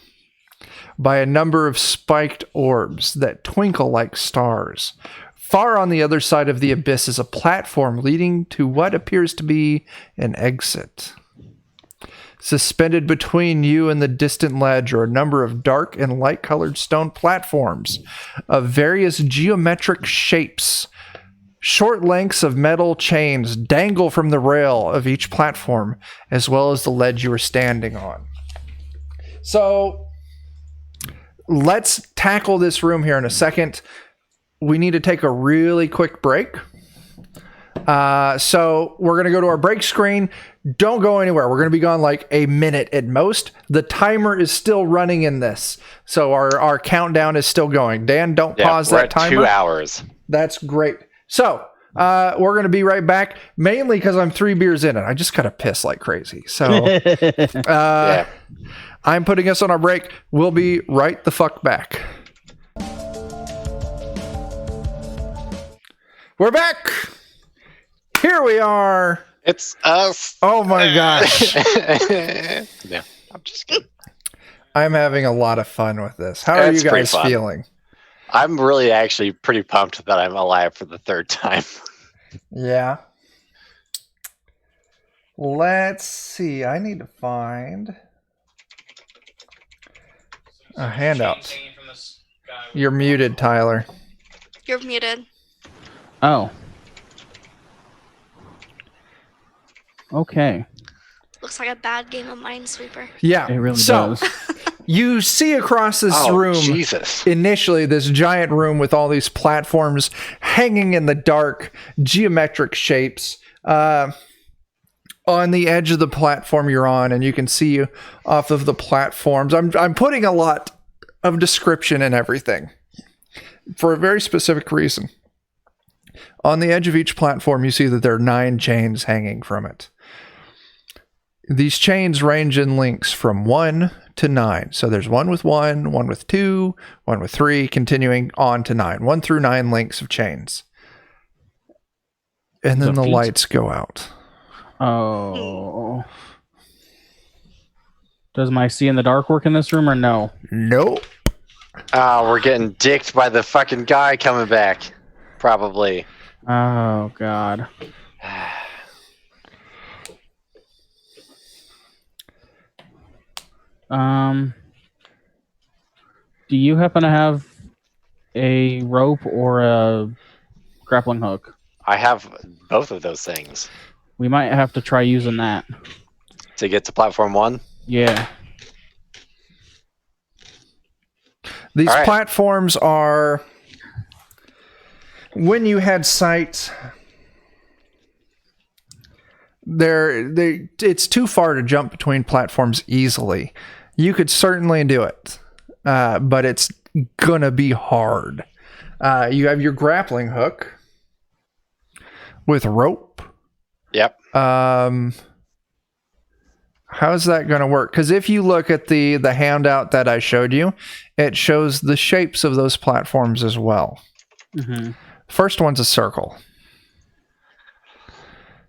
Speaker 1: by a number of spiked orbs that twinkle like stars. Far on the other side of the abyss is a platform leading to what appears to be an exit. Suspended between you and the distant ledge are a number of dark and light-colored stone platforms of various geometric shapes. Short lengths of metal chains dangle from the rail of each platform, as well as the ledge you are standing on. So, let's tackle this room here in a second. We need to take a really quick break. So we're going to go to our break screen. Don't go anywhere. We're going to be gone like a minute at most. The timer is still running in this. So our countdown is still going. Dan, don't pause that timer.
Speaker 4: 2 hours.
Speaker 1: That's great. So we're going to be right back, mainly because I'm 3 beers in and I just got to piss like crazy. So
Speaker 4: Yeah.
Speaker 1: I'm putting us on our break. We'll be right the fuck back. We're back. Here we are.
Speaker 4: It's us.
Speaker 1: Oh my gosh.
Speaker 4: Yeah, I'm just kidding.
Speaker 1: I'm having a lot of fun with this. How are
Speaker 4: It's
Speaker 1: you
Speaker 4: pretty
Speaker 1: guys
Speaker 4: fun.
Speaker 1: feeling?
Speaker 4: I'm really actually pretty pumped that I'm alive for the 3rd time.
Speaker 1: Yeah. Let's see. I need to find a handout. You're muted, Tyler.
Speaker 5: You're muted.
Speaker 2: Oh. Okay.
Speaker 5: Looks like a bad game of Minesweeper.
Speaker 1: Yeah.
Speaker 2: It really
Speaker 1: so,
Speaker 2: does.
Speaker 1: you see across this room,
Speaker 4: Jesus.
Speaker 1: initially, this giant room with all these platforms hanging in the dark, geometric shapes. On the edge of the platform you're on, and you can see off of the platforms. I'm putting a lot of description in everything for a very specific reason. On the edge of each platform, you see that there are 9 chains hanging from it. These chains range in lengths from 1 to 9. So there's 1 with 1, 1 with 2, 1 with 3, continuing on to 9. 1 through 9 lengths of chains. And then the lights go out.
Speaker 2: Oh. Does my see in the dark work in this room or no?
Speaker 1: Nope.
Speaker 4: Oh, we're getting dicked by the fucking guy coming back. Probably.
Speaker 2: Oh, God. Do you happen to have a rope or a grappling hook?
Speaker 4: I have both of those things.
Speaker 2: We might have to try using that.
Speaker 4: To get to platform 1?
Speaker 2: Yeah.
Speaker 1: These
Speaker 4: All right.
Speaker 1: platforms are, when you had sight, it's too far to jump between platforms easily. You could certainly do it, but it's gonna be hard. You have your grappling hook with rope.
Speaker 4: Yep.
Speaker 1: How's that going to work? Because if you look at the handout that I showed you, it shows the shapes of those platforms as well.
Speaker 2: Mm-hmm.
Speaker 1: First one's a circle.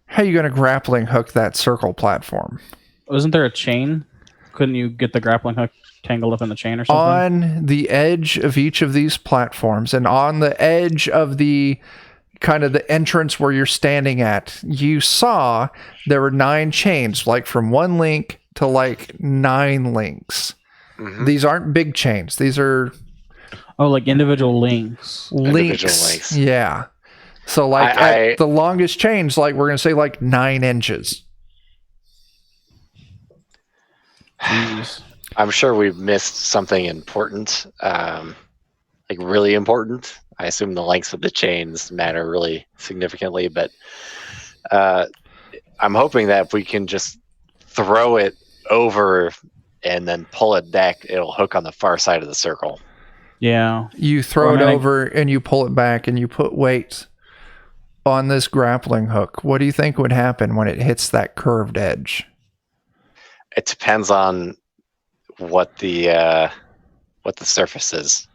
Speaker 1: How are you going to grappling hook that circle platform?
Speaker 2: Wasn't there a chain? Couldn't you get the grappling hook tangled up in the chain or something?
Speaker 1: On the edge of each of these platforms and on the edge of the kind of the entrance where you're standing at, you saw there were 9 chains, like from 1 link to like 9 links.
Speaker 4: Mm-hmm.
Speaker 1: These aren't big chains. These are
Speaker 2: Like individual links.
Speaker 4: Individual links.
Speaker 1: Yeah. So like at the longest chains, like we're going to say like 9 inches.
Speaker 2: Jeez.
Speaker 4: I'm sure we've missed something important, like really important. I assume the lengths of the chains matter really significantly, but I'm hoping that if we can just throw it over and then pull it back, it'll hook on the far side of the circle.
Speaker 2: Yeah.
Speaker 1: You throw it over and you pull it back and you put weight on this grappling hook. What do you think would happen when it hits that curved edge?
Speaker 4: It depends on what the surface is.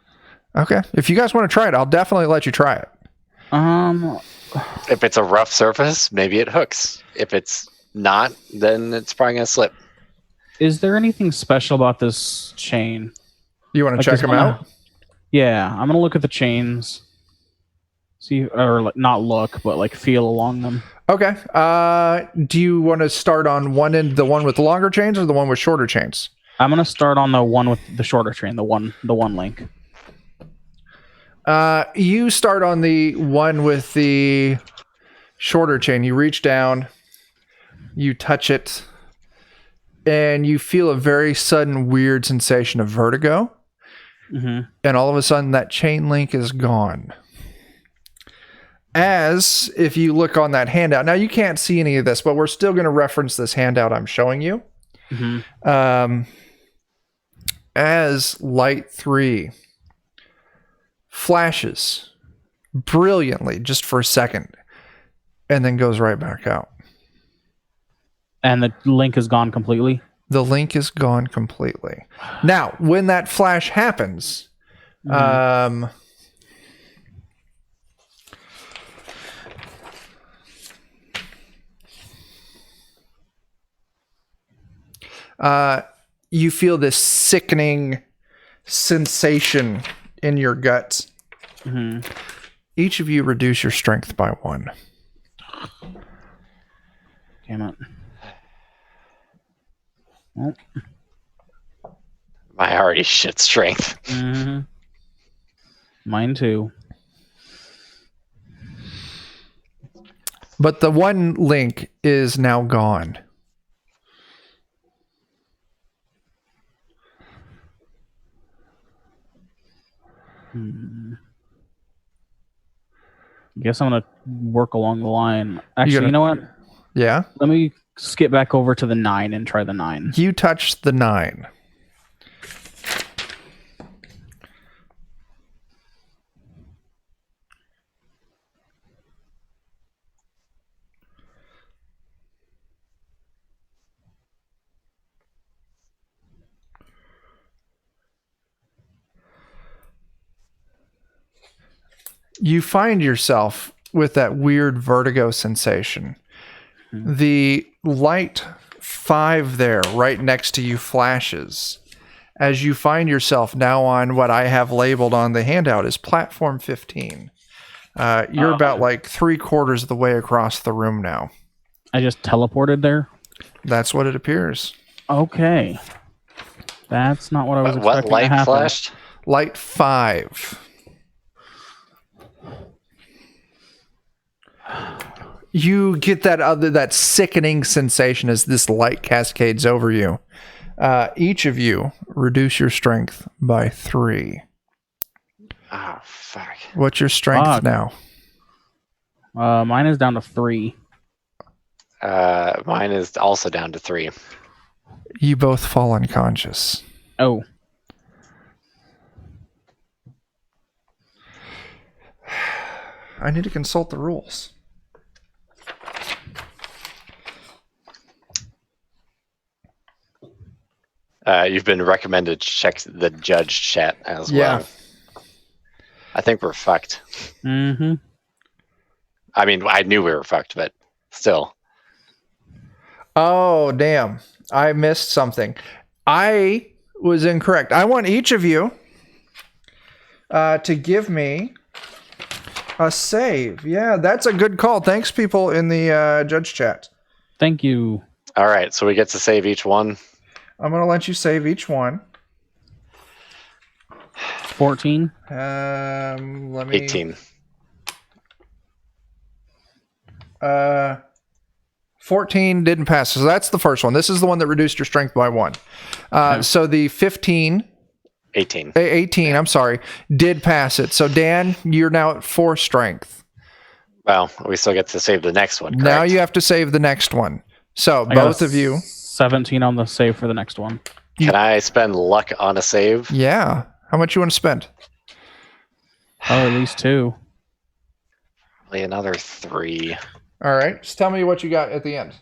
Speaker 1: Okay. If you guys want to try it, I'll definitely let you try it.
Speaker 4: If it's a rough surface, maybe it hooks. If it's not, then it's probably gonna slip.
Speaker 2: Is there anything special about this chain?
Speaker 1: You want to
Speaker 2: Like,
Speaker 1: check
Speaker 2: is
Speaker 1: them
Speaker 2: one
Speaker 1: out?
Speaker 2: Yeah, I'm gonna look at the chains. See, or like, not look, but like feel along them.
Speaker 1: Okay. Do you want to start on one end, the one with longer chains, or the one with shorter chains?
Speaker 2: I'm gonna start on the one with the shorter chain, the one link.
Speaker 1: You start on the one with the shorter chain. You reach down, you touch it, and you feel a very sudden weird sensation of vertigo.
Speaker 2: Mm-hmm.
Speaker 1: And all of a sudden that chain link is gone. As if you look on that handout, now you can't see any of this, but we're still going to reference this handout I'm showing you.
Speaker 2: Mm-hmm.
Speaker 1: As light 3 flashes brilliantly just for a second and then goes right back out.
Speaker 2: And the link is gone completely?
Speaker 1: The link is gone completely. Now, when that flash happens, you feel this sickening sensation in your guts.
Speaker 2: Mm-hmm.
Speaker 1: Each of you reduce your strength by 1.
Speaker 2: Damn it. Well,
Speaker 4: My already shit strength.
Speaker 2: mm-hmm. Mine too.
Speaker 1: But the one link is now gone.
Speaker 2: Guess I'm gonna work along the line. Actually, you know what?
Speaker 1: Yeah?
Speaker 2: Let me skip back over to the 9 and try the 9.
Speaker 1: You touched the 9. You find yourself with that weird vertigo sensation. The light 5 there right next to you flashes as you find yourself now on what I have labeled on the handout as platform 15. You're about like 3/4 of the way across the room now.
Speaker 2: I just teleported there?
Speaker 1: That's what it appears.
Speaker 2: Okay. That's not what I was
Speaker 4: What
Speaker 2: expecting
Speaker 4: light
Speaker 2: to happen.
Speaker 4: flashed?
Speaker 1: Light 5. You get that sickening sensation as this light cascades over you. Each of you reduce your strength by 3.
Speaker 4: Oh, fuck.
Speaker 1: What's your strength
Speaker 2: Fuck.
Speaker 1: now?
Speaker 2: Mine is down to 3.
Speaker 4: Mine is also down to 3.
Speaker 1: You both fall unconscious.
Speaker 2: Oh.
Speaker 1: I need to consult the rules.
Speaker 4: You've been recommended to check the judge chat as
Speaker 1: Yeah.
Speaker 4: well. I think we're fucked.
Speaker 2: Mm-hmm.
Speaker 4: I mean, I knew we were fucked, but still.
Speaker 1: Oh, damn. I missed something. I was incorrect. I want each of you to give me a save. Yeah, that's a good call. Thanks, people in the judge chat.
Speaker 2: Thank you.
Speaker 4: All right, so we get to save each one.
Speaker 1: I'm going to let you save each one.
Speaker 2: 14.
Speaker 1: Let me...
Speaker 4: 18.
Speaker 1: 14 didn't pass. So that's the first one. This is the one that reduced your strength by 1. So the 15...
Speaker 4: 18.
Speaker 1: 18, I'm sorry, did pass it. So Dan, you're now at 4 strength.
Speaker 4: Well, we still get to save the next one, correct?
Speaker 1: Now you have to save the next one. So
Speaker 2: I got
Speaker 1: both of you...
Speaker 2: 17 on the save for the next one.
Speaker 4: Can I spend luck on a save?
Speaker 1: Yeah. How much you want to spend?
Speaker 2: Oh, at least 2.
Speaker 4: Probably another 3.
Speaker 1: All right. Just tell me what you got at the end.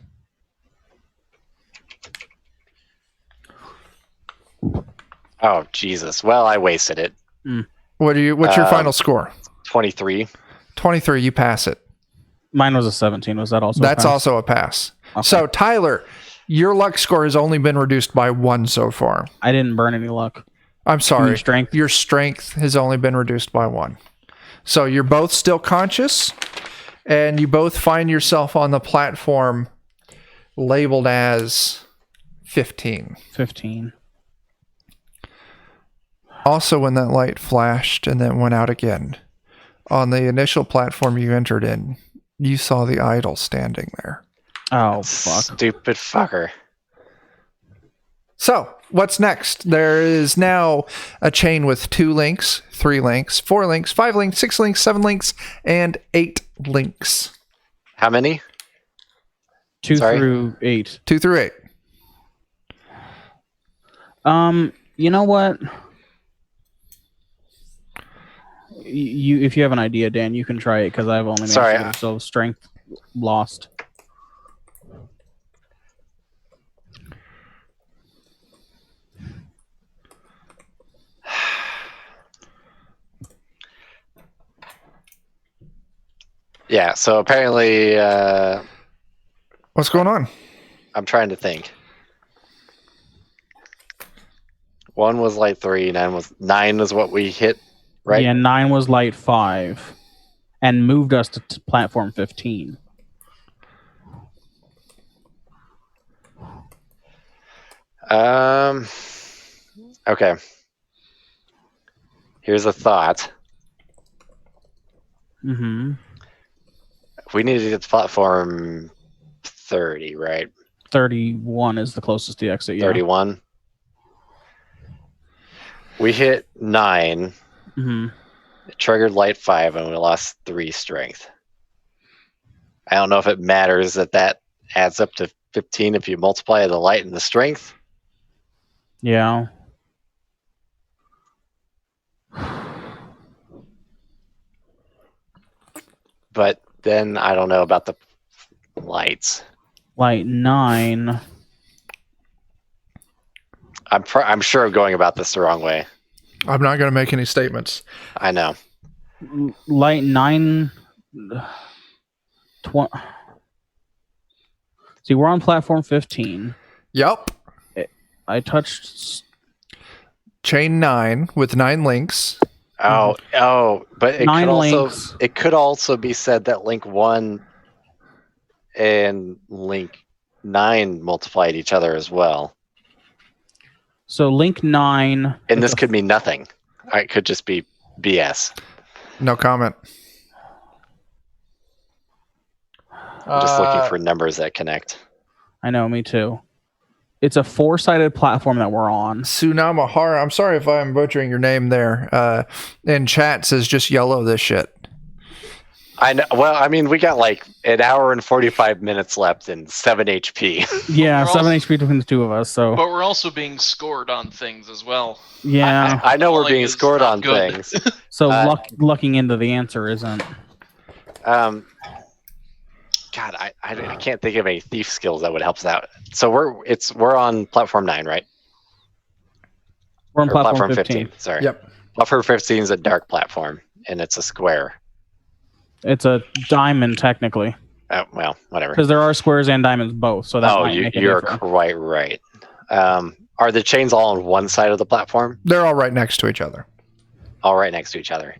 Speaker 4: Oh, Jesus. Well, I wasted it.
Speaker 1: What's your final score?
Speaker 4: 23.
Speaker 1: 23, you pass it.
Speaker 2: Mine was a 17. Was that also?
Speaker 1: That's
Speaker 2: a pass?
Speaker 1: also a pass.
Speaker 2: Okay.
Speaker 1: So, Tyler, your luck score has only been reduced by 1 so far.
Speaker 2: I didn't burn any luck.
Speaker 1: I'm sorry.
Speaker 2: Strength.
Speaker 1: Your strength has only been reduced by 1. So you're both still conscious, and you both find yourself on the platform labeled as 15.
Speaker 2: 15.
Speaker 1: Also, when that light flashed and then went out again, on the initial platform you entered in, you saw the idol standing there.
Speaker 2: Oh, fuck.
Speaker 4: Stupid fucker.
Speaker 1: So, what's next? There is now a chain with 2 links, 3 links, 4 links, 5 links, 6 links, 7 links, and 8 links.
Speaker 4: How many?
Speaker 2: 2
Speaker 4: Sorry?
Speaker 2: through 8.
Speaker 1: 2 through 8.
Speaker 2: You know what? You, if you have an idea, Dan, you can try it because I've only made so strength lost.
Speaker 4: Yeah, so apparently
Speaker 1: What's going on?
Speaker 4: I'm trying to think. 1 was light 3, 9 was what we hit, right?
Speaker 2: Yeah, 9 was light 5 and moved us to platform 15.
Speaker 4: Okay. Here's a thought.
Speaker 2: Mm-hmm.
Speaker 4: We need to get to platform 30, right?
Speaker 2: 31 is the closest to the exit, yeah.
Speaker 4: 31. We hit 9.
Speaker 2: Mm-hmm.
Speaker 4: It triggered light 5, and we lost 3 strength. I don't know if it matters that adds up to 15 if you multiply the light and the strength.
Speaker 2: Yeah.
Speaker 4: But then I don't know about the lights.
Speaker 2: Light 9.
Speaker 4: I'm sure of going about this the wrong way.
Speaker 1: I'm not going to make any statements.
Speaker 4: I know.
Speaker 2: Light 9. See, we're on platform 15.
Speaker 1: Yep.
Speaker 2: I touched.
Speaker 1: Chain 9 with 9 links.
Speaker 4: Oh, but it
Speaker 2: 9
Speaker 4: could also
Speaker 2: links.
Speaker 4: it could also be said that link 1 and link 9 multiplied each other as well.
Speaker 2: So link 9.
Speaker 4: And this could mean nothing. It could just be BS.
Speaker 1: No comment.
Speaker 4: I'm just looking for numbers that connect.
Speaker 2: I know, me too. It's a 4-sided platform that we're on.
Speaker 1: Tsunamahara. I'm sorry if I'm butchering your name there. In chat says just yellow this shit.
Speaker 4: I know. Well, I mean, we got like an hour and 45 minutes left and 7 HP.
Speaker 2: Yeah,
Speaker 3: We're
Speaker 2: 7
Speaker 3: also-
Speaker 2: HP between the two of us. So
Speaker 3: But we're also being scored on things as well.
Speaker 2: yeah.
Speaker 4: I know we're
Speaker 3: Rolling
Speaker 4: being
Speaker 3: is
Speaker 4: scored
Speaker 3: not
Speaker 4: on
Speaker 3: good.
Speaker 4: things.
Speaker 2: So lucking into the answer isn't.
Speaker 4: God, I can't think of any thief skills that would help us out. So we're on platform 9, right?
Speaker 2: We're on
Speaker 4: Or
Speaker 2: platform 15.
Speaker 4: Sorry.
Speaker 1: Yep.
Speaker 4: Platform 15 is a dark platform, and it's a square.
Speaker 2: It's a diamond technically,
Speaker 4: Oh, well, whatever.
Speaker 2: because there are squares and diamonds both. So that might make a
Speaker 4: you're
Speaker 2: difference.
Speaker 4: quite right. Are the chains all on one side of the platform?
Speaker 1: They're all right next to each other.
Speaker 4: All right next to each other.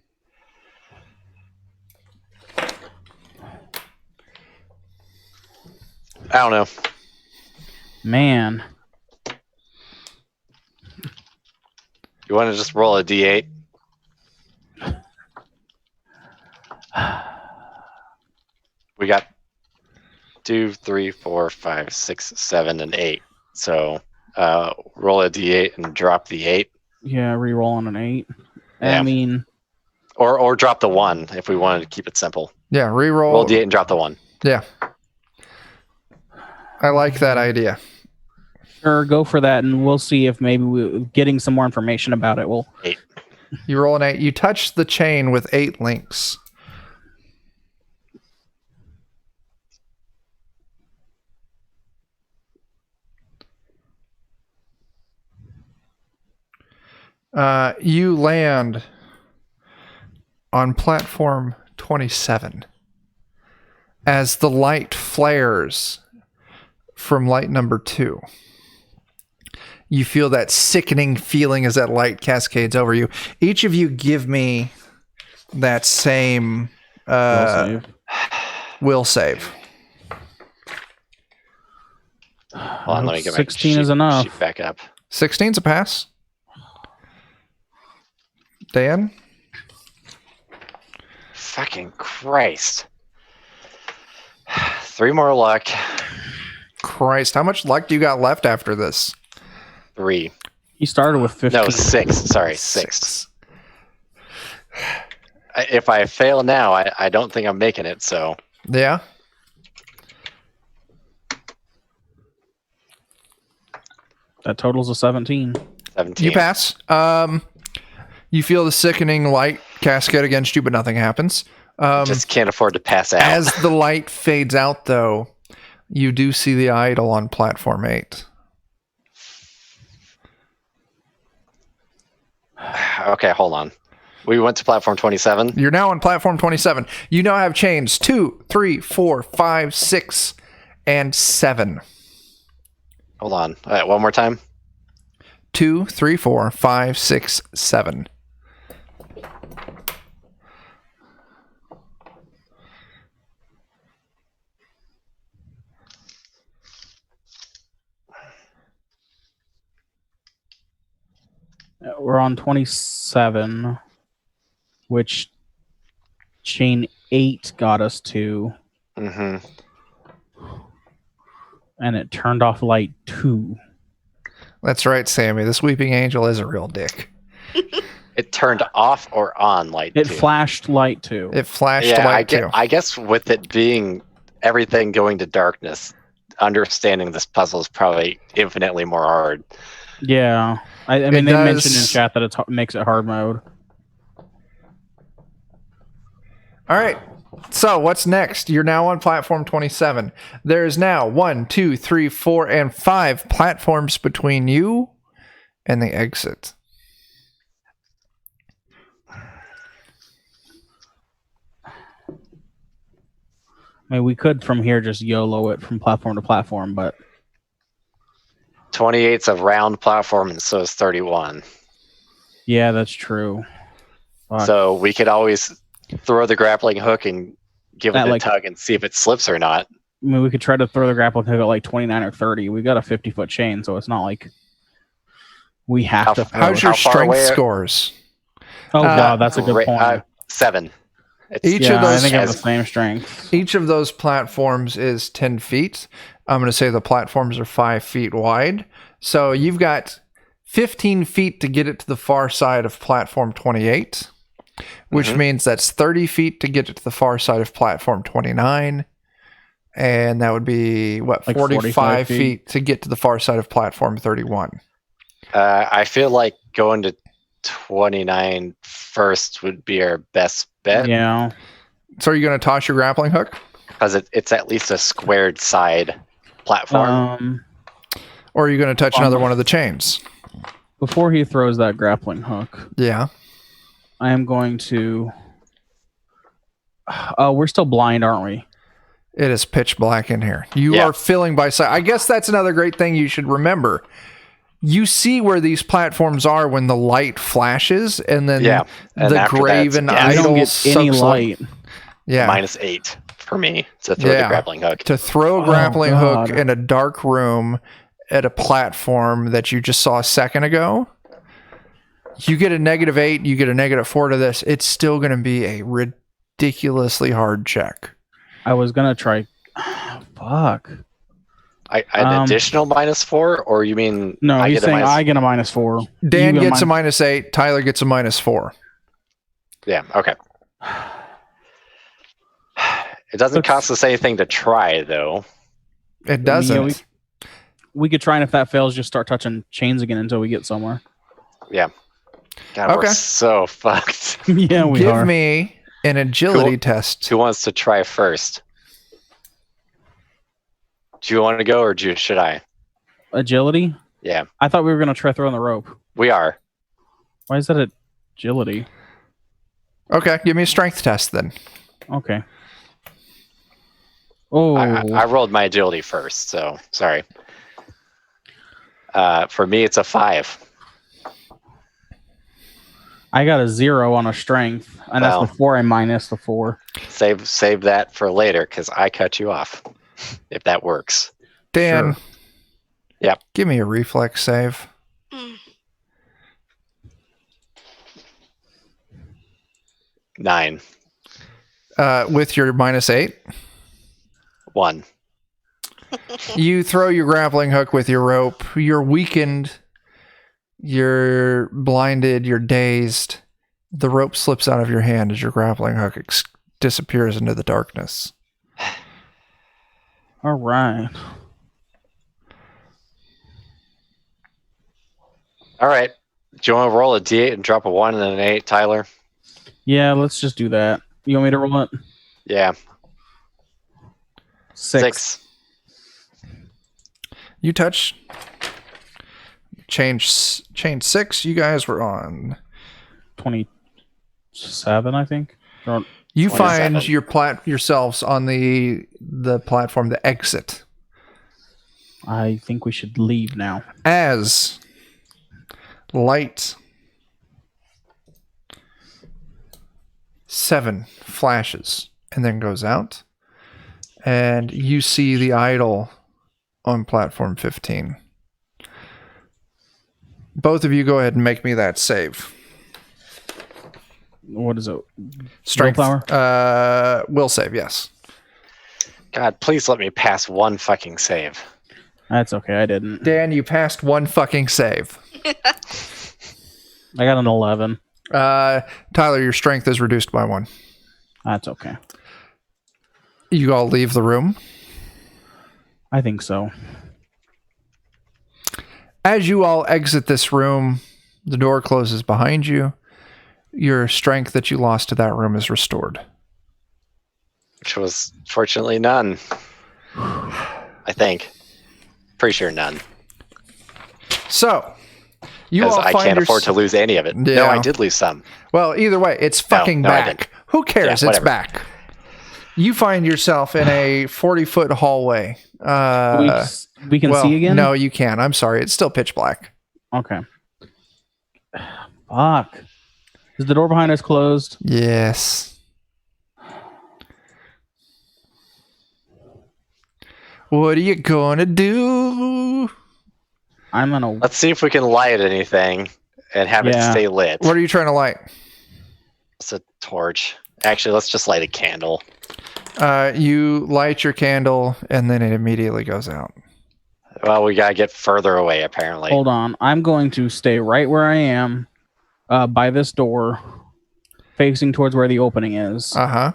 Speaker 4: I don't know.
Speaker 2: Man,
Speaker 4: You want to just roll a d8? We got 2, 3, 4, 5, 6, 7, and 8. So roll a d8 and drop the 8.
Speaker 2: yeah, re-roll on an 8.
Speaker 4: Yeah.
Speaker 2: I mean,
Speaker 4: Or drop the 1 if we wanted to keep it simple.
Speaker 1: Yeah, reroll.
Speaker 4: Roll d8 and drop the 1.
Speaker 1: Yeah. I like that idea.
Speaker 2: sure, go for that, and we'll see if maybe getting some more information about it will.
Speaker 1: You roll an 8. You touch the chain with 8 links. You land on platform 27. As the light flares from light number 2, you feel that sickening feeling as that light cascades over you. Each of you give me that same will save.
Speaker 4: Hold on, let me get my
Speaker 2: 16 is enough.
Speaker 4: sheet back up.
Speaker 1: 16's a pass. Dan?
Speaker 4: Fucking Christ. 3 more luck.
Speaker 1: Christ, how much luck do you got left after this?
Speaker 4: 3.
Speaker 2: He started with 15.
Speaker 4: No, 6. Sorry, 6. If I fail now, I don't think I'm making it, so.
Speaker 1: Yeah?
Speaker 2: That totals a 17.
Speaker 4: 17.
Speaker 1: You pass. You feel the sickening light cascade against you, but nothing happens.
Speaker 4: Just can't afford to pass out.
Speaker 1: As the light fades out, though, you do see the idol on platform 8.
Speaker 4: Okay, hold on. We went to platform 27.
Speaker 1: You're now on platform 27. You now have chains 2, 3, 4, 5, 6, and 7.
Speaker 4: Hold on. All right, one more time.
Speaker 1: 2, 3, 4, 5, 6, 7.
Speaker 2: We're on 27, which chain 8 got us to,
Speaker 4: Mm-hmm.
Speaker 2: and it turned off light 2.
Speaker 1: That's right, Sammy. This weeping angel is a real dick.
Speaker 4: It turned off or on light
Speaker 2: It
Speaker 4: 2?
Speaker 2: flashed light 2.
Speaker 1: It flashed
Speaker 4: Yeah,
Speaker 1: light too.
Speaker 4: I guess with it being everything going to darkness, understanding this puzzle is probably infinitely more hard.
Speaker 2: Yeah. I mean,
Speaker 1: It
Speaker 2: they
Speaker 1: does-
Speaker 2: mentioned in chat that it makes it hard mode.
Speaker 1: All right. So what's next? You're now on platform 27. There is now 1, 2, 3, 4, and 5 platforms between you and the exit.
Speaker 2: I mean, we could from here just YOLO it from platform to platform, but
Speaker 4: 28's a round platform, and so is 31.
Speaker 2: yeah, that's true. Fuck.
Speaker 4: So we could always throw the grappling hook and give it
Speaker 2: That,
Speaker 4: a
Speaker 2: like-
Speaker 4: tug and see if it slips or not.
Speaker 2: I mean, we could try to throw the grappling hook at like 29 or 30. We got a 50-foot chain, so it's not like we have
Speaker 4: How-
Speaker 2: to throw
Speaker 1: How's
Speaker 2: it.
Speaker 1: your
Speaker 4: How far
Speaker 1: strength
Speaker 4: away-
Speaker 1: scores?
Speaker 2: Oh, wow, that's a good
Speaker 4: Great-
Speaker 2: point.
Speaker 4: 7. It's,
Speaker 1: Each
Speaker 2: Yeah,
Speaker 1: of those
Speaker 2: I think I have the
Speaker 4: as-
Speaker 2: same strength.
Speaker 1: Each of those platforms is 10 feet. I'm going to say the platforms are 5 feet wide. So you've got 15 feet to get it to the far side of platform 28, which means that's 30 feet to get it to the far side of platform 29. And that would be, what,
Speaker 2: Like
Speaker 1: 45
Speaker 2: 45
Speaker 1: feet to get to the far side of platform 31.
Speaker 4: I feel like going to 29 first would be our best bet,
Speaker 2: Yeah.
Speaker 1: So are you going to toss your grappling hook?
Speaker 4: because it's at least a squared side platform.
Speaker 1: Or are you going to touch another one of the chains?
Speaker 2: Before he throws that grappling hook,
Speaker 1: Yeah.
Speaker 2: I am going to... Oh, we're still blind, aren't we?
Speaker 1: It is pitch black in here. You
Speaker 4: Yeah.
Speaker 1: are feeling by sight. I guess that's another great thing you should remember. You see where these platforms are when the light flashes, and then
Speaker 4: Yeah, and
Speaker 1: the
Speaker 4: after that,
Speaker 1: graven
Speaker 4: it's-
Speaker 2: I
Speaker 1: idol
Speaker 2: don't get any
Speaker 1: soaks
Speaker 2: light.
Speaker 1: Yeah,
Speaker 4: -8 for me to throw
Speaker 1: Yeah.
Speaker 4: the grappling hook.
Speaker 1: to throw a
Speaker 2: Oh,
Speaker 1: grappling hook
Speaker 2: God.
Speaker 1: in a dark room at a platform that you just saw a second ago. You get a -8, you get a -4 to this. It's still going to be a ridiculously hard check.
Speaker 2: I was going to try... Fuck.
Speaker 4: An additional -4, or you mean
Speaker 2: No,
Speaker 4: I
Speaker 2: he's
Speaker 4: get a
Speaker 2: saying
Speaker 4: minus?
Speaker 2: I get a -4.
Speaker 1: Dan
Speaker 2: You get
Speaker 1: gets a -8. Tyler gets a -4.
Speaker 4: Yeah, okay. It doesn't
Speaker 2: That's-
Speaker 4: cost us anything to try, though.
Speaker 1: It doesn't.
Speaker 2: We could try, and if that fails, just start touching chains again until we get somewhere.
Speaker 4: God,
Speaker 1: Okay.
Speaker 4: we're so fucked.
Speaker 2: Yeah, we
Speaker 1: Give
Speaker 2: are.
Speaker 1: me an agility test.
Speaker 4: Who wants to try first? Do you want to go, or should I?
Speaker 2: Agility?
Speaker 4: Yeah,
Speaker 2: I thought we were going to try throwing the rope.
Speaker 4: we are.
Speaker 2: Why is that agility?
Speaker 1: Okay, give me a strength test then.
Speaker 2: Okay. Oh,
Speaker 4: I rolled my agility first, so sorry. For me, it's a 5.
Speaker 2: I got a 0 on a strength, and
Speaker 4: Well.
Speaker 2: that's before I minus the 4.
Speaker 4: Save that for later, because I cut you off. If that works.
Speaker 1: Dan.
Speaker 2: Sure.
Speaker 4: Yep.
Speaker 1: Give me a reflex save.
Speaker 5: Mm.
Speaker 4: 9.
Speaker 1: With your -8.
Speaker 4: 1.
Speaker 1: You throw your grappling hook with your rope. You're weakened. You're blinded. You're dazed. The rope slips out of your hand as your grappling hook disappears into the darkness.
Speaker 2: All right.
Speaker 4: All right. Do you want to roll a d8 and drop a 1 and then an 8, Tyler?
Speaker 2: Yeah, let's just do that. You want me to roll it?
Speaker 4: Yeah.
Speaker 2: 6.
Speaker 1: You touch chain 6. You guys were on.
Speaker 2: 27, I think. Or,
Speaker 1: You
Speaker 4: 27.
Speaker 1: find yourselves on the platform, the exit.
Speaker 2: I think we should leave now.
Speaker 1: As light 7 flashes and then goes out, and you see the idol on platform 15. Both of you go ahead and make me that save.
Speaker 2: What is it?
Speaker 1: Strength.
Speaker 2: Willpower?
Speaker 1: Will save, yes.
Speaker 4: God, please let me pass one fucking save.
Speaker 2: That's okay. I didn't.
Speaker 1: Dan, you passed one fucking save.
Speaker 2: I got an 11.
Speaker 1: Tyler, your strength is reduced by 1.
Speaker 2: That's okay.
Speaker 1: You all leave the room.
Speaker 2: I think so.
Speaker 1: As you all exit this room, the door closes behind you. Your strength that you lost to that room is restored.
Speaker 4: Which was fortunately none. I think. Pretty sure none.
Speaker 1: So, you all
Speaker 4: Because I
Speaker 1: find
Speaker 4: can't afford to lose any of it.
Speaker 1: Yeah.
Speaker 4: No, I did lose some.
Speaker 1: Well, either way, it's fucking
Speaker 4: no, I
Speaker 1: back.
Speaker 4: didn't.
Speaker 1: Who cares?
Speaker 4: Yeah,
Speaker 1: It's
Speaker 4: whatever.
Speaker 1: back. You find yourself in a 40-foot hallway.
Speaker 2: We can see again?
Speaker 1: No, you can't. I'm sorry. It's still pitch black.
Speaker 2: Okay. Fuck. Is the door behind us closed?
Speaker 1: Yes. What are you gonna do?
Speaker 2: I'm gonna.
Speaker 4: Let's see if we can light anything and have it
Speaker 2: Yeah.
Speaker 4: stay lit.
Speaker 1: What are you trying to light?
Speaker 4: It's a torch. Actually, let's just light a candle.
Speaker 1: You light your candle, and then it immediately goes out.
Speaker 4: Well, we gotta get further away, apparently.
Speaker 2: Hold on. I'm going to stay right where I am, by this door, facing towards where the opening is,
Speaker 1: Uh-huh.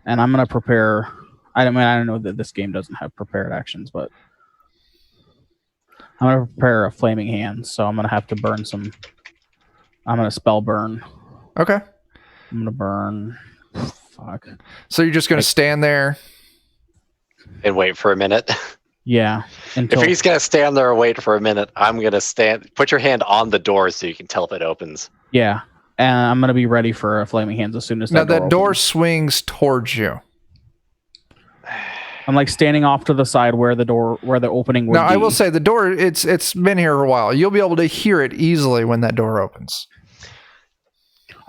Speaker 2: and I'm gonna prepare. I don't know that this game doesn't have prepared actions, but I'm gonna prepare a flaming hand. So I'm gonna have to burn some. I'm gonna spell burn.
Speaker 1: Okay.
Speaker 2: I'm gonna burn. Fuck.
Speaker 1: So you're just gonna stand there.
Speaker 4: And wait for a minute.
Speaker 2: Yeah. Until
Speaker 4: If he's gonna stand there and wait for a minute, I'm gonna stand. Put your hand on the door so you can tell if it opens.
Speaker 2: yeah, and I'm gonna be ready for a flaming hands as soon as
Speaker 1: Now
Speaker 2: that
Speaker 1: that door
Speaker 2: opens.
Speaker 1: swings towards you.
Speaker 2: I'm like standing off to the side where the opening would
Speaker 1: Now
Speaker 2: be.
Speaker 1: I will say the door. It's been here a while. You'll be able to hear it easily when that door opens.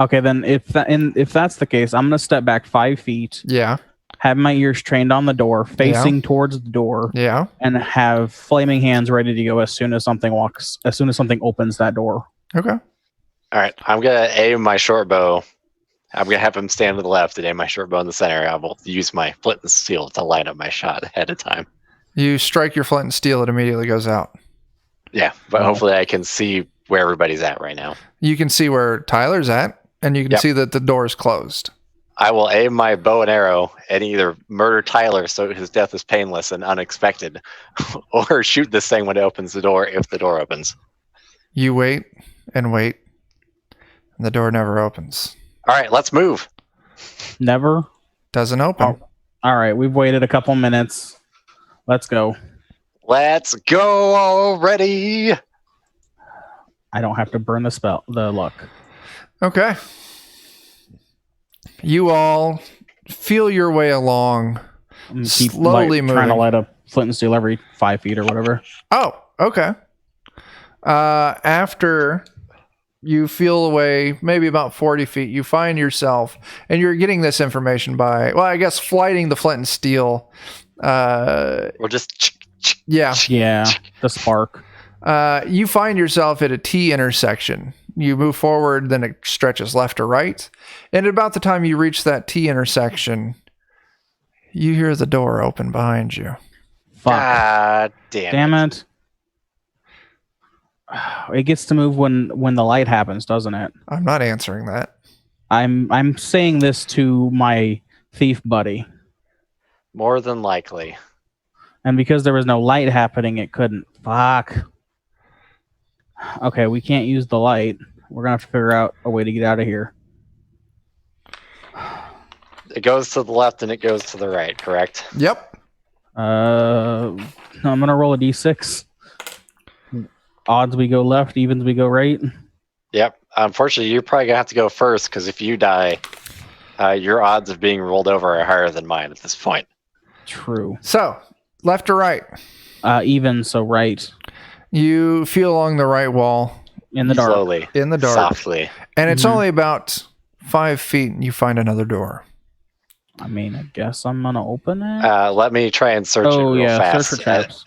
Speaker 2: Okay, then if that's the case, I'm gonna step back 5 feet,
Speaker 1: Yeah.
Speaker 2: have my ears trained on the door, facing towards the door,
Speaker 1: Yeah.
Speaker 2: and have flaming hands ready to go as soon as something opens that door.
Speaker 1: Okay.
Speaker 4: All right, I'm gonna aim my short bow. I'm gonna have him stand to the left and aim my short bow in the center. I will use my flint and steel to line up my shot ahead of time.
Speaker 1: You strike your flint and steel. It immediately goes out.
Speaker 4: Yeah, but
Speaker 2: Oh.
Speaker 4: hopefully I can see where everybody's at right now.
Speaker 1: You can see where Tyler's at, and you can
Speaker 4: Yep.
Speaker 1: see that the door is closed.
Speaker 4: I will aim my bow and arrow and either murder Tyler so his death is painless and unexpected, or shoot this thing when it opens the door if the door opens.
Speaker 1: You wait and wait, and the door never opens.
Speaker 4: All right, let's move.
Speaker 2: Never.
Speaker 1: Doesn't open.
Speaker 2: Oh. All right, we've waited a couple minutes. Let's go.
Speaker 4: Let's go already.
Speaker 2: I don't have to burn the luck.
Speaker 1: Okay. You all feel your way along.
Speaker 2: I'm gonna keep
Speaker 1: Slowly
Speaker 2: trying to
Speaker 1: moving.
Speaker 2: light up flint and steel every 5 feet or whatever.
Speaker 1: Oh, okay. After you feel away maybe about 40 feet, you find yourself, and you're getting this information by, well, I guess flighting the flint and steel.
Speaker 4: Or just
Speaker 1: Yeah.
Speaker 2: Yeah, the spark.
Speaker 1: You find yourself at a T intersection. You move forward, then it stretches left or right. And about the time you reach that T intersection, you hear the door open behind you.
Speaker 2: Fuck.
Speaker 4: God damn
Speaker 2: Damn it. It gets to move when the light happens, doesn't it?
Speaker 1: I'm not answering that.
Speaker 2: I'm saying this to my thief buddy.
Speaker 4: More than likely.
Speaker 2: And because there was no light happening, it couldn't. Fuck. Okay, we can't use the light. We're gonna have to figure out a way to get out of here.
Speaker 4: It goes to the left and it goes to the right, correct?
Speaker 1: Yep.
Speaker 2: I'm gonna roll a d6. Odds we go left, evens we go right.
Speaker 4: Yep. Unfortunately, you're probably going to have to go first because if you die, your odds of being rolled over are higher than mine at this point.
Speaker 2: True.
Speaker 1: So, left or right?
Speaker 2: Even, so right.
Speaker 1: You feel along the right wall
Speaker 2: In the dark.
Speaker 4: Slowly.
Speaker 1: in the dark.
Speaker 4: Softly.
Speaker 1: And it's
Speaker 2: Mhm.
Speaker 1: only about 5 feet, and you find another door.
Speaker 2: I mean, I guess I'm gonna open it.
Speaker 4: Let me try and search it
Speaker 2: Oh,
Speaker 4: real
Speaker 2: yeah,
Speaker 4: fast.
Speaker 2: search for traps.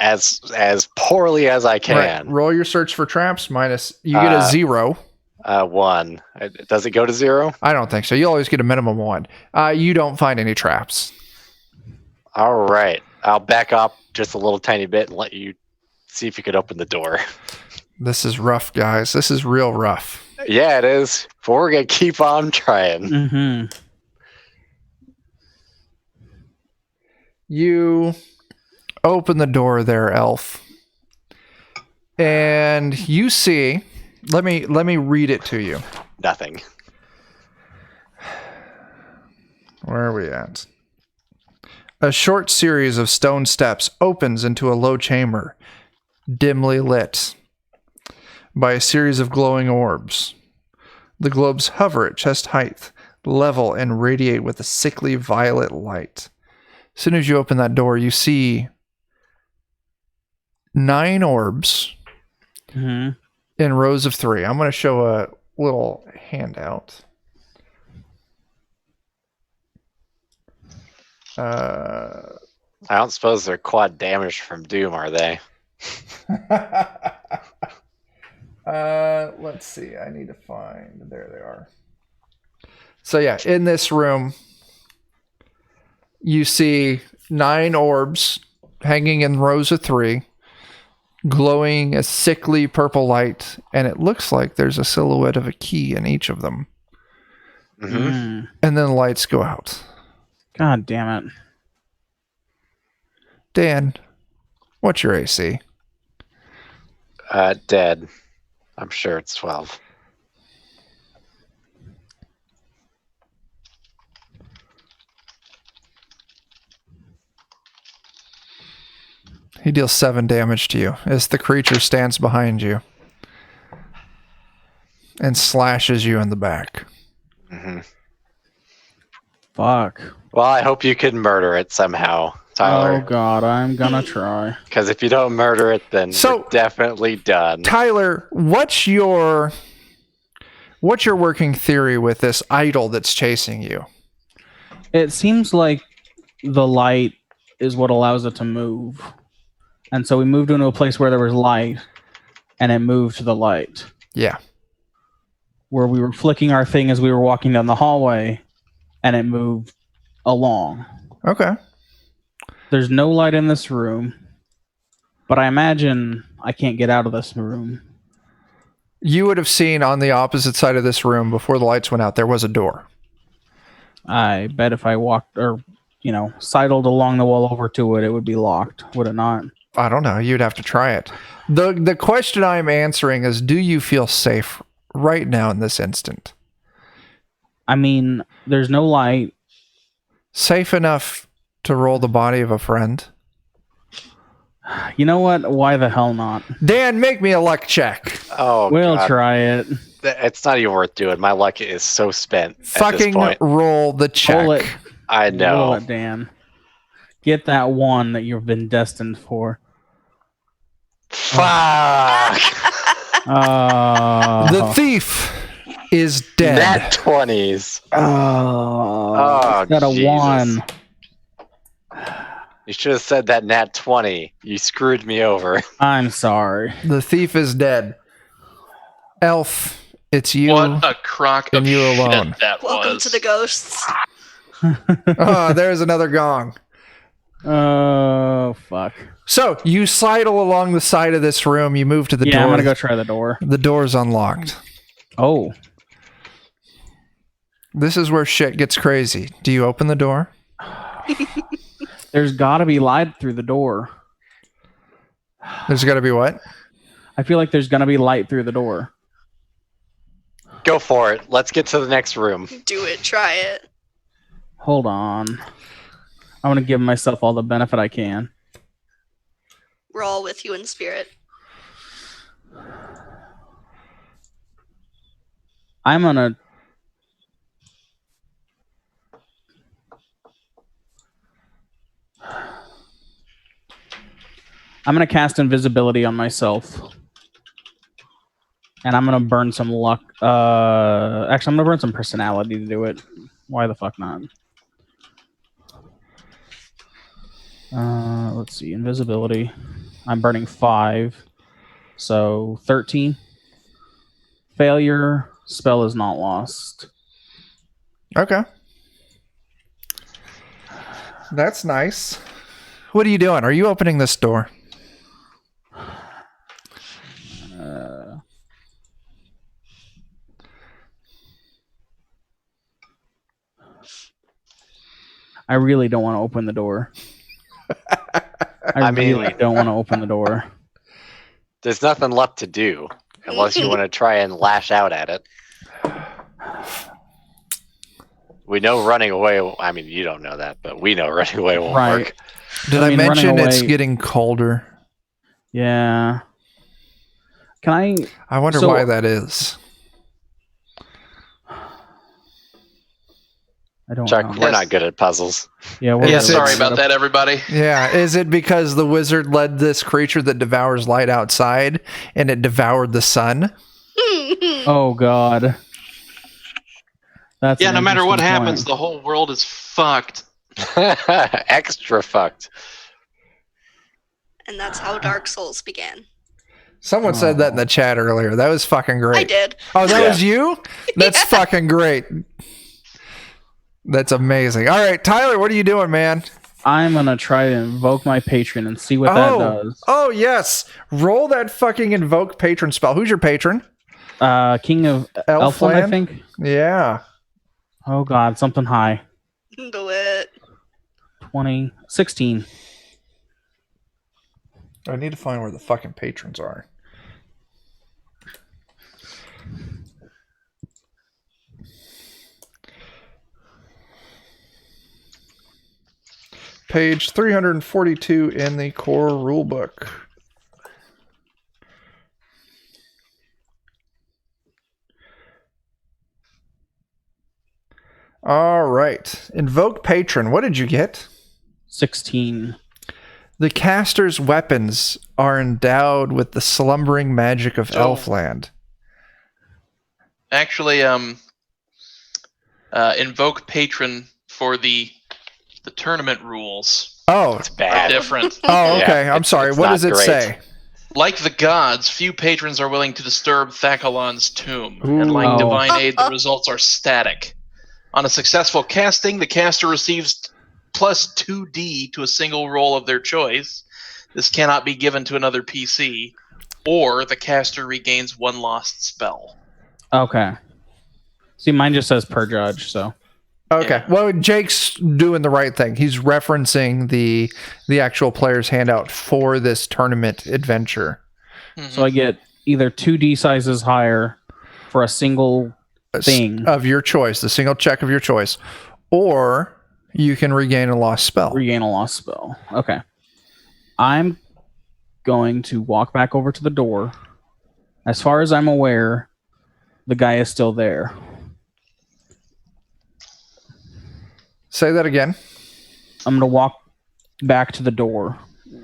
Speaker 4: As poorly as I can.
Speaker 1: Right. Roll your search for traps minus. You get a 0.
Speaker 4: 1. Does it go to 0?
Speaker 1: I don't think so. You always get a minimum 1. You don't find any traps.
Speaker 4: All right. I'll back up just a little tiny bit and let you see if you could open the door.
Speaker 1: This is rough, guys. This is real rough.
Speaker 4: Yeah, it is. But we're going to keep on trying.
Speaker 2: Mm-hmm.
Speaker 1: You open the door there, elf. And you see, let me read it to you.
Speaker 4: Nothing.
Speaker 1: Where are we at? A short series of stone steps opens into a low chamber, dimly lit by a series of glowing orbs. The globes hover at chest height, level, and radiate with a sickly violet light. As soon as you open that door, you see 9 orbs
Speaker 2: Mm-hmm.
Speaker 1: in rows of 3. I'm going to show a little handout.
Speaker 4: I don't suppose they're quad damaged from Doom, are they?
Speaker 1: Let's see. I need to find. There they are. So yeah, in this room, you see 9 orbs hanging in rows of 3, glowing a sickly purple light, and it looks like there's a silhouette of a key in each of them.
Speaker 4: Mm-hmm.
Speaker 2: Mm.
Speaker 1: And then the lights go out.
Speaker 2: God damn it.
Speaker 1: Dan, what's your AC?
Speaker 4: Dead. I'm sure it's 12.
Speaker 1: He deals 7 damage to you as the creature stands behind you and slashes you in the back.
Speaker 4: Mm-hmm.
Speaker 2: Fuck.
Speaker 4: Well, I hope you can murder it somehow,
Speaker 2: Oh
Speaker 4: Tyler.
Speaker 2: god, I'm gonna try.
Speaker 4: Because if you don't murder it, then
Speaker 1: So-
Speaker 4: you're definitely done.
Speaker 1: Tyler, what's your working theory with this idol that's chasing you?
Speaker 2: It seems like the light is what allows it to move. And so we moved into a place where there was light, and it moved to the light.
Speaker 1: Yeah.
Speaker 2: Where we were flicking our thing as we were walking down the hallway, and it moved along.
Speaker 1: Okay.
Speaker 2: There's no light in this room, but I imagine I can't get out of this room.
Speaker 1: You would have seen on the opposite side of this room before the lights went out, there was a door.
Speaker 2: I bet if I walked or, sidled along the wall over to it, it would be locked, would it not?
Speaker 1: I don't know. You'd have to try it. The question I'm answering is, do you feel safe right now in this instant?
Speaker 2: I mean, there's no light.
Speaker 1: Safe enough to roll the body of a friend?
Speaker 2: You know what? Why the hell not?
Speaker 1: Dan, make me a luck check.
Speaker 4: Oh,
Speaker 2: We'll
Speaker 4: God.
Speaker 2: try it.
Speaker 4: It's not even worth doing. My luck is so spent at this
Speaker 1: Fucking
Speaker 4: point.
Speaker 1: roll the check.
Speaker 2: Roll it.
Speaker 4: I
Speaker 2: Roll
Speaker 4: know.
Speaker 2: it, Dan. Get that one that you've been destined for.
Speaker 4: Fuck.
Speaker 1: The thief is dead.
Speaker 4: Nat 20s.
Speaker 2: Oh, instead of
Speaker 4: Jesus.
Speaker 2: 1.
Speaker 4: You should have said that nat 20. You screwed me over.
Speaker 2: I'm sorry.
Speaker 1: The thief is dead. Elf, it's you.
Speaker 3: What a crock
Speaker 1: and
Speaker 3: of
Speaker 1: you
Speaker 3: shit
Speaker 1: alone.
Speaker 3: that
Speaker 5: Welcome
Speaker 3: was.
Speaker 5: to the ghosts.
Speaker 1: Oh, there's another gong.
Speaker 2: Oh, fuck.
Speaker 1: So you sidle along the side of this room. You move to the door.
Speaker 2: I'm going to go try the door.
Speaker 1: The door's unlocked.
Speaker 2: Oh.
Speaker 1: This is where shit gets crazy. Do you open the door?
Speaker 2: There's got to be light through the door.
Speaker 1: There's got to be what?
Speaker 2: I feel like there's going to be light through the door.
Speaker 4: Go for it. Let's get to the next room.
Speaker 5: Do it. Try it.
Speaker 2: Hold on. I want to give myself all the benefit I can.
Speaker 5: We're all with you in spirit.
Speaker 2: I'm going to... cast invisibility on myself. And I'm going to burn some luck. Actually, I'm going to burn some personality to do it. Why the fuck not? Let's see. Invisibility. I'm burning 5. So 13. Failure. Spell is not lost.
Speaker 1: Okay. That's nice. What are you doing? Are you opening this door?
Speaker 2: I really don't want to open the door. I really don't want to open the door.
Speaker 4: There's nothing left to do unless you want to try and lash out at it. We know running away. I mean, you don't know that, but we know running away won't work.
Speaker 1: Did I mention
Speaker 2: running
Speaker 1: it's
Speaker 2: away-
Speaker 1: getting colder?
Speaker 2: Yeah. Can
Speaker 1: I wonder
Speaker 2: So-
Speaker 1: why that is.
Speaker 2: I don't
Speaker 4: Chuck,
Speaker 2: know.
Speaker 4: we're not good at puzzles.
Speaker 2: Yeah, we're
Speaker 3: Yeah,
Speaker 1: Is
Speaker 2: really
Speaker 1: it-
Speaker 3: sorry about that, everybody.
Speaker 1: Yeah, is it because the wizard led this creature that devours light outside and it devoured the sun?
Speaker 2: Oh god. That's
Speaker 3: Yeah,
Speaker 2: an
Speaker 3: no matter what
Speaker 2: interesting
Speaker 3: happens,
Speaker 2: point.
Speaker 3: the whole world is fucked.
Speaker 4: Extra fucked.
Speaker 5: And that's how Dark Souls began.
Speaker 1: Someone said that in the chat earlier. That was fucking great.
Speaker 5: I did.
Speaker 1: Oh, that
Speaker 4: Yeah.
Speaker 1: was you? That's fucking great. That's amazing. All right, Tyler, what are you doing, man?
Speaker 2: I'm gonna try to invoke my patron and see what that does.
Speaker 1: Oh, yes. Roll that fucking invoke patron spell. Who's your patron?
Speaker 2: King of Elfland, I think.
Speaker 1: Yeah.
Speaker 2: Oh god, something high.
Speaker 5: Do it.
Speaker 2: 20, 16.
Speaker 1: I need to find where the fucking patrons are. Page 342 in the core rulebook. All right. Invoke patron. What did you get?
Speaker 2: 16.
Speaker 1: The caster's weapons are endowed with the slumbering magic of
Speaker 3: Oh.
Speaker 1: Elfland.
Speaker 3: Actually, invoke patron for the tournament rules
Speaker 1: Oh,
Speaker 4: It's
Speaker 3: are
Speaker 4: bad.
Speaker 3: different.
Speaker 1: oh, okay.
Speaker 4: Yeah,
Speaker 1: I'm sorry.
Speaker 4: it's
Speaker 1: What
Speaker 4: not
Speaker 1: does it
Speaker 4: great.
Speaker 1: say?
Speaker 3: Like the gods, few patrons are willing to disturb Thakulon's tomb, and like
Speaker 2: Ooh.
Speaker 3: divine aid, the results are static. On a successful casting, the caster receives plus 2d to a single roll of their choice. This cannot be given to another PC, or the caster regains one lost spell.
Speaker 2: Okay. See, mine just says per judge, so.
Speaker 1: Okay.
Speaker 3: Yeah.
Speaker 1: Well, Jake's doing the right thing. He's referencing the actual player's handout for this tournament adventure.
Speaker 2: So I get either 2d sizes higher for a single thing.
Speaker 1: Of your choice, the single check of your choice, or you can regain a lost spell.
Speaker 2: Regain a lost spell. Okay. I'm going to walk back over to the door. As far as I'm aware, the guy is still there.
Speaker 1: Say that again.
Speaker 2: I'm going to walk back to the door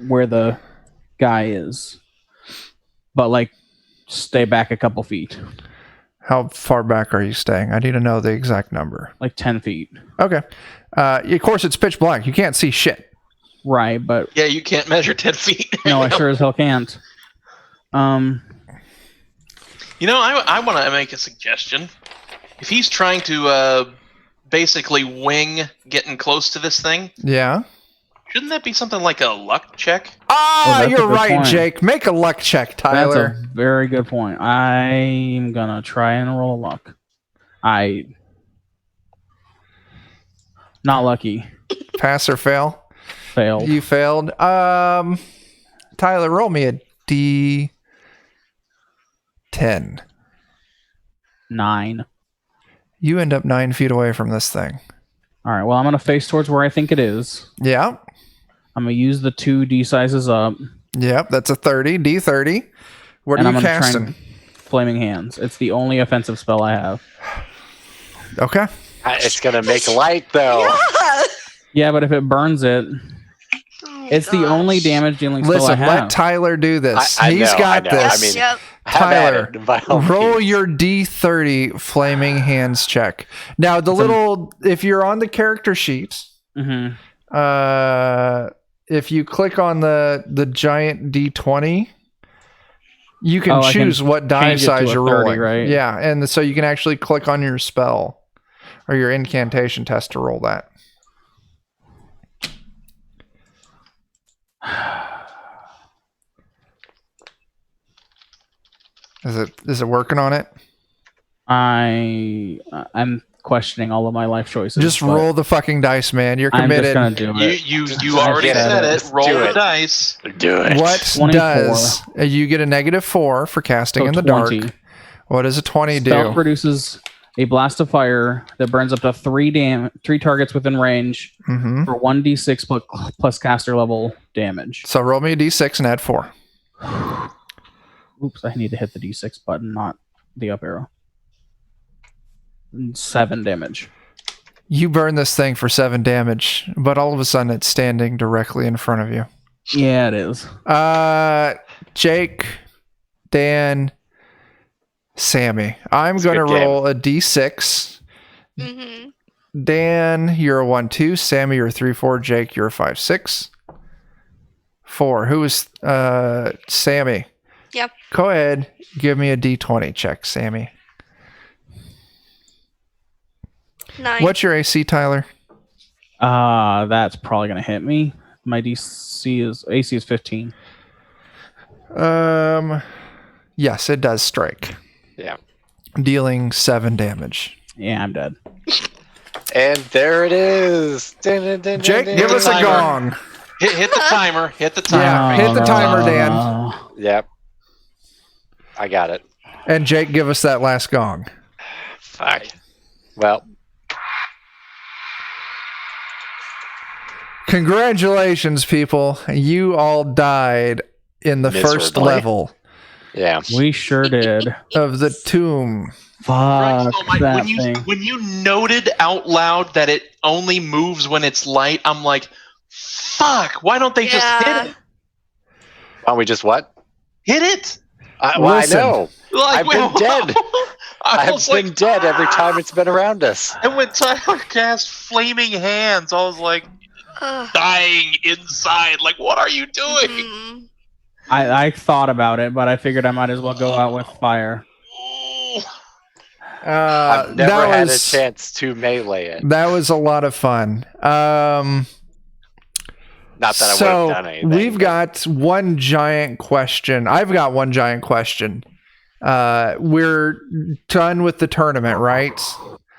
Speaker 2: where the guy is. But, like, stay back a couple feet.
Speaker 1: How far back are you staying? I need to know the exact number.
Speaker 2: Like 10 feet.
Speaker 1: Okay. Of course, it's pitch black. You can't see shit.
Speaker 2: Right, but...
Speaker 3: Yeah, you can't measure 10 feet.
Speaker 2: No, I sure as hell can't.
Speaker 3: I want to make a suggestion. If he's trying to basically wing getting close to this thing,
Speaker 1: Yeah.
Speaker 3: shouldn't that be something like a luck check?
Speaker 1: Ah,
Speaker 2: that's a
Speaker 1: you're
Speaker 2: good
Speaker 1: right,
Speaker 2: point.
Speaker 1: Jake. Make a luck check, Tyler.
Speaker 2: That's a very good point. I'm going to try and roll a luck. Not lucky.
Speaker 1: Pass or fail?
Speaker 2: Failed.
Speaker 1: You failed. Tyler, roll me a D10.
Speaker 2: 9.
Speaker 1: You end up 9 feet away from this thing.
Speaker 2: All right, well, I'm going to face towards where I think it is.
Speaker 1: Yeah.
Speaker 2: I'm going to use the 2 D sizes up.
Speaker 1: Yep, that's a 30. D30. What
Speaker 2: and
Speaker 1: are
Speaker 2: I'm
Speaker 1: you
Speaker 2: gonna try
Speaker 1: casting?
Speaker 2: and Flaming Hands. It's the only offensive spell I have.
Speaker 1: Okay.
Speaker 4: It's gonna make light though.
Speaker 5: Yeah.
Speaker 2: Yeah, but if it burns it,
Speaker 5: Oh,
Speaker 2: it's the only
Speaker 5: gosh.
Speaker 2: damage dealing spell I
Speaker 1: Listen,
Speaker 2: have.
Speaker 1: let Tyler do this.
Speaker 4: I
Speaker 1: He's
Speaker 4: know,
Speaker 1: got
Speaker 4: I know.
Speaker 1: this.
Speaker 4: I mean,
Speaker 5: Yep.
Speaker 4: Have at
Speaker 1: Tyler,
Speaker 4: it, by all
Speaker 1: roll
Speaker 4: means.
Speaker 1: your D30 flaming hands check. Now, if you're on the character sheet,
Speaker 2: Mhm.
Speaker 1: if you click on the giant D20, you can
Speaker 2: Oh, I can
Speaker 1: choose what die
Speaker 2: change it to
Speaker 1: size
Speaker 2: a
Speaker 1: you're
Speaker 2: 30,
Speaker 1: rolling.
Speaker 2: right?
Speaker 1: Yeah, and so you can actually click on your spell or your incantation test to roll that. Is it working on it?
Speaker 2: I'm questioning all of my life choices.
Speaker 1: Just
Speaker 2: but
Speaker 1: roll the fucking dice, man. You're
Speaker 2: I'm
Speaker 1: committed.
Speaker 2: just gonna do it.
Speaker 3: You already
Speaker 2: I
Speaker 3: said
Speaker 2: said
Speaker 3: it. Roll
Speaker 4: Do
Speaker 3: the
Speaker 4: it.
Speaker 3: dice.
Speaker 4: Do it.
Speaker 1: What
Speaker 2: 24.
Speaker 1: does you get a -4 for casting
Speaker 2: So
Speaker 1: in the
Speaker 2: 20.
Speaker 1: dark? What does a 20
Speaker 2: Spell
Speaker 1: do?
Speaker 2: produces a blast of fire that burns up to 3 targets within range
Speaker 1: Hmm.
Speaker 2: for 1d6 plus caster level damage.
Speaker 1: So roll me a d6 and add 4.
Speaker 2: Oops, I need to hit the d6 button, not the up arrow. 7 damage.
Speaker 1: You burn this thing for 7 damage, but all of a sudden it's standing directly in front of you.
Speaker 2: Yeah, it is.
Speaker 1: Jake, Dan, Sammy. I'm
Speaker 4: It's a
Speaker 1: going to
Speaker 4: good game.
Speaker 1: roll a d6.
Speaker 5: Mm-hmm.
Speaker 1: Dan, you're a 1-2. Sammy, you're a 3-4. Jake, you're a 5-6. 4. Who is Sammy?
Speaker 5: Yep.
Speaker 1: Go ahead. Give me a d20 check, Sammy.
Speaker 5: 9.
Speaker 1: What's your AC, Tyler?
Speaker 2: That's probably gonna hit me. My AC is 15.
Speaker 1: Yes, it does strike.
Speaker 4: Yeah.
Speaker 1: Dealing 7 damage.
Speaker 2: Yeah, I'm dead.
Speaker 4: And there it is.
Speaker 1: Jake, give us a
Speaker 3: Timer.
Speaker 1: gong.
Speaker 3: Hit the timer. Hit the timer.
Speaker 1: Yeah, hit the timer, Dan.
Speaker 4: Yep. I got it.
Speaker 1: And Jake, give us that last gong.
Speaker 4: Fuck. Well,
Speaker 1: Congratulations, people. You all died in the first
Speaker 4: Miserably.
Speaker 1: level
Speaker 4: yeah.
Speaker 2: We sure did.
Speaker 1: of the tomb.
Speaker 2: Fuck
Speaker 3: Christ almighty,
Speaker 2: that
Speaker 3: when
Speaker 2: thing.
Speaker 3: when you noted out loud that it only moves when it's light, I'm like, fuck, why don't they just
Speaker 5: Yeah.
Speaker 3: hit it?
Speaker 4: Why don't we just what?
Speaker 3: Hit it!
Speaker 4: Well,
Speaker 1: Listen.
Speaker 4: I know.
Speaker 3: Like,
Speaker 4: I've been dead.
Speaker 3: I
Speaker 4: I've
Speaker 3: was
Speaker 4: been
Speaker 3: like,
Speaker 4: dead every time
Speaker 3: "Ah!"
Speaker 4: it's been around us.
Speaker 3: And when Tyler cast Flaming Hands, I was like, dying inside. Like, what are you doing?
Speaker 5: Mhm.
Speaker 2: I thought about it, but I figured I might as well go out with fire.
Speaker 3: Ooh.
Speaker 4: I've never
Speaker 1: that
Speaker 4: had
Speaker 1: was,
Speaker 4: a chance to melee it.
Speaker 1: That was a lot of fun.
Speaker 4: Not that I would
Speaker 1: So
Speaker 4: have done anything.
Speaker 1: we've got one giant question. I've got one giant question. We're done with the tournament, right?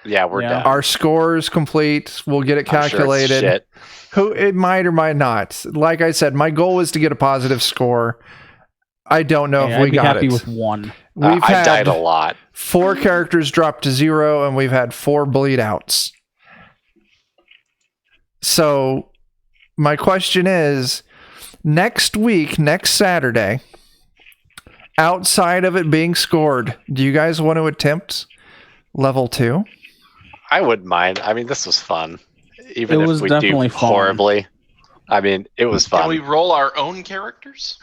Speaker 4: Yeah, we're
Speaker 2: Yeah.
Speaker 4: done.
Speaker 1: Our score is complete. We'll get it
Speaker 4: I'm sure it's
Speaker 1: calculated.
Speaker 4: shit.
Speaker 1: Who it might or might not. Like I said, my goal was to get a positive score. I don't know
Speaker 2: Hey,
Speaker 1: if we
Speaker 2: I'd be
Speaker 1: got
Speaker 2: happy
Speaker 1: it.
Speaker 2: with 1.
Speaker 1: We've
Speaker 4: I
Speaker 1: had
Speaker 4: died a lot.
Speaker 1: 4 characters drop to 0, and we've had 4 bleed outs. So my question is, next week, next Saturday, outside of it being scored, do you guys want to attempt level 2?
Speaker 4: I wouldn't mind. I mean, this was fun. even
Speaker 2: It
Speaker 4: if
Speaker 2: was
Speaker 4: we do
Speaker 2: definitely fun.
Speaker 4: horribly. I mean, it was fun.
Speaker 3: Can we roll our own characters?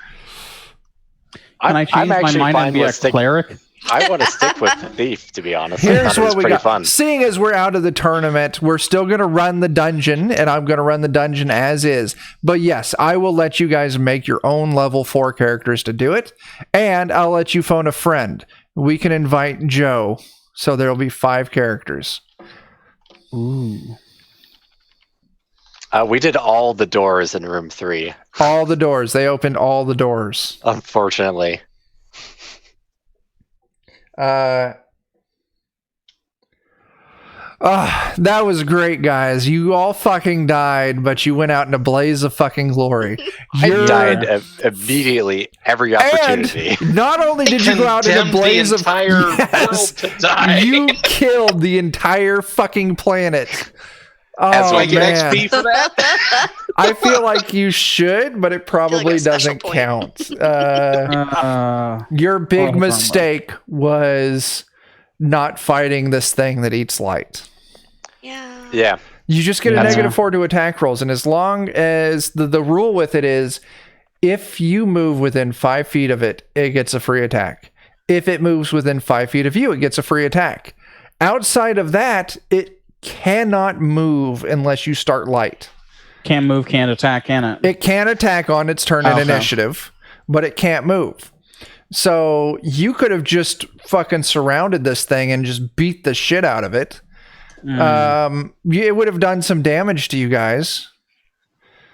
Speaker 2: Can I change my
Speaker 4: actually
Speaker 2: mind
Speaker 4: fine
Speaker 2: and be a
Speaker 4: with stick-
Speaker 2: cleric?
Speaker 4: I want to stick with Thief, to be honest. I
Speaker 1: Here's
Speaker 4: thought it was
Speaker 1: what we
Speaker 4: pretty
Speaker 1: got.
Speaker 4: fun.
Speaker 1: Seeing as we're out of the tournament, we're still going to run the dungeon, and I'm going to run the dungeon as is. But yes, I will let you guys make your own level 4 characters to do it, and I'll let you phone a friend. We can invite Joe, so there'll be 5 characters.
Speaker 2: Ooh.
Speaker 4: We did all the doors in room 3,
Speaker 1: All the doors. They opened all the doors.
Speaker 4: unfortunately.
Speaker 1: That was great, guys. You all fucking died, but you went out in a blaze of fucking glory.
Speaker 4: I died immediately every opportunity.
Speaker 1: And not only did you go out in a
Speaker 3: Condemned
Speaker 1: blaze
Speaker 3: the
Speaker 1: of
Speaker 3: entire world to die.
Speaker 1: you killed the entire fucking planet.
Speaker 4: As
Speaker 1: Oh,
Speaker 4: we
Speaker 3: I get
Speaker 1: man.
Speaker 3: XP for that?
Speaker 1: I feel like you should, but it probably
Speaker 5: a special
Speaker 1: doesn't
Speaker 5: point.
Speaker 1: count. Your big
Speaker 2: Well, from
Speaker 1: mistake was not fighting this thing that eats light.
Speaker 5: Yeah.
Speaker 4: Yeah.
Speaker 1: You just get a
Speaker 2: Yeah.
Speaker 1: -4 to attack rolls, and as long as the rule with it is, if you move within 5 feet of it, it gets a free attack. If it moves within 5 feet of you, it gets a free attack. Outside of that, it cannot move unless you start light.
Speaker 2: Can't move, can't attack, can it?
Speaker 1: It can attack on its turn in
Speaker 2: Okay.
Speaker 1: initiative, but it can't move. So you could have just fucking surrounded this thing and just beat the shit out of it. It would have done some damage to you guys.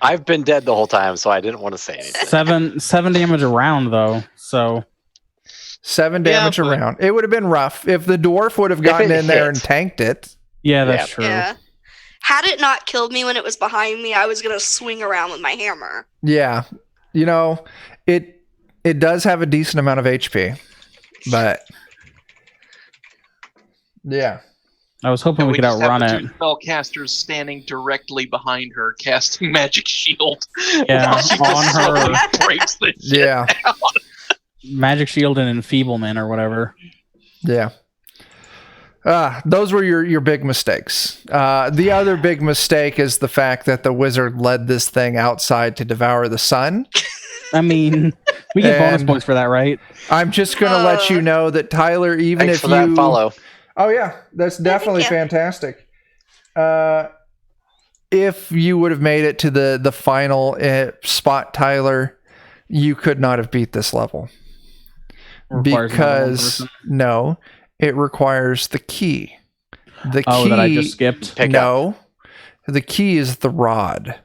Speaker 4: I've been dead the whole time, so I didn't want to say anything.
Speaker 2: 7 damage around though, so
Speaker 1: 7
Speaker 3: Yeah,
Speaker 1: damage
Speaker 3: but-
Speaker 1: around. It would have been rough if the dwarf would have gotten
Speaker 4: it
Speaker 1: in there
Speaker 4: hit.
Speaker 1: and tanked it.
Speaker 2: yeah, that's
Speaker 4: Yeah.
Speaker 2: true.
Speaker 5: Yeah. Had it not killed me when it was behind me, I was gonna swing around with my hammer.
Speaker 1: Yeah. You know, it does have a decent amount of HP. But yeah.
Speaker 2: I was hoping
Speaker 3: And
Speaker 2: we could
Speaker 3: just have
Speaker 2: outrun
Speaker 3: the
Speaker 2: it.
Speaker 3: two spellcasters standing directly behind her, casting magic shield.
Speaker 2: Yeah,
Speaker 3: While she
Speaker 2: on
Speaker 3: just
Speaker 2: her.
Speaker 3: slowly breaks the shit.
Speaker 1: Yeah.
Speaker 2: Magic shield and enfeeblement or whatever.
Speaker 1: Yeah. Those were your big mistakes. The other big mistake is the fact that the wizard led this thing outside to devour the sun.
Speaker 2: I mean, we get bonus
Speaker 1: And-
Speaker 2: points for that, right?
Speaker 1: I'm just going to let you know that Tyler, even
Speaker 4: Thanks
Speaker 1: if
Speaker 4: for that
Speaker 1: you
Speaker 4: follow.
Speaker 1: Oh yeah, that's definitely
Speaker 5: you.
Speaker 1: fantastic. If you would have made it to the final spot, Tyler, you could not have beat this level.
Speaker 2: Requires more than one
Speaker 1: Because
Speaker 2: person.
Speaker 1: no, it requires the key. The key
Speaker 2: that I just skipped.
Speaker 4: Pick
Speaker 1: no. The key is the rod.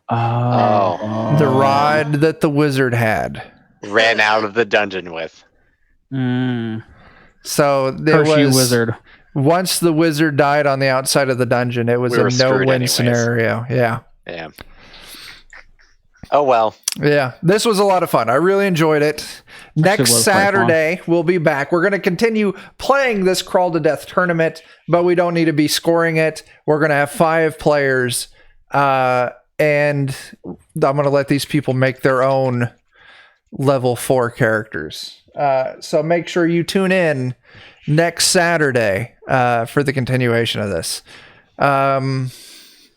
Speaker 2: Oh.
Speaker 1: The rod that the wizard had.
Speaker 4: Ran out of the dungeon with.
Speaker 1: So there
Speaker 2: Curse you,
Speaker 1: was
Speaker 2: wizard.
Speaker 1: once the wizard died on the outside of the dungeon, it was
Speaker 4: We were
Speaker 1: a
Speaker 4: screwed
Speaker 1: no-win
Speaker 4: anyways.
Speaker 1: scenario. Yeah.
Speaker 4: Yeah. Oh well.
Speaker 1: Yeah, this was a lot of fun. I really enjoyed it. Next
Speaker 2: was quite
Speaker 1: Saturday, we'll be back. We're going to continue playing this Crawl to Death tournament, but we don't need to be scoring it. We're going to have 5 players, and I'm going to let these people make their own level 4 characters. So make sure you tune in next Saturday for the continuation of this.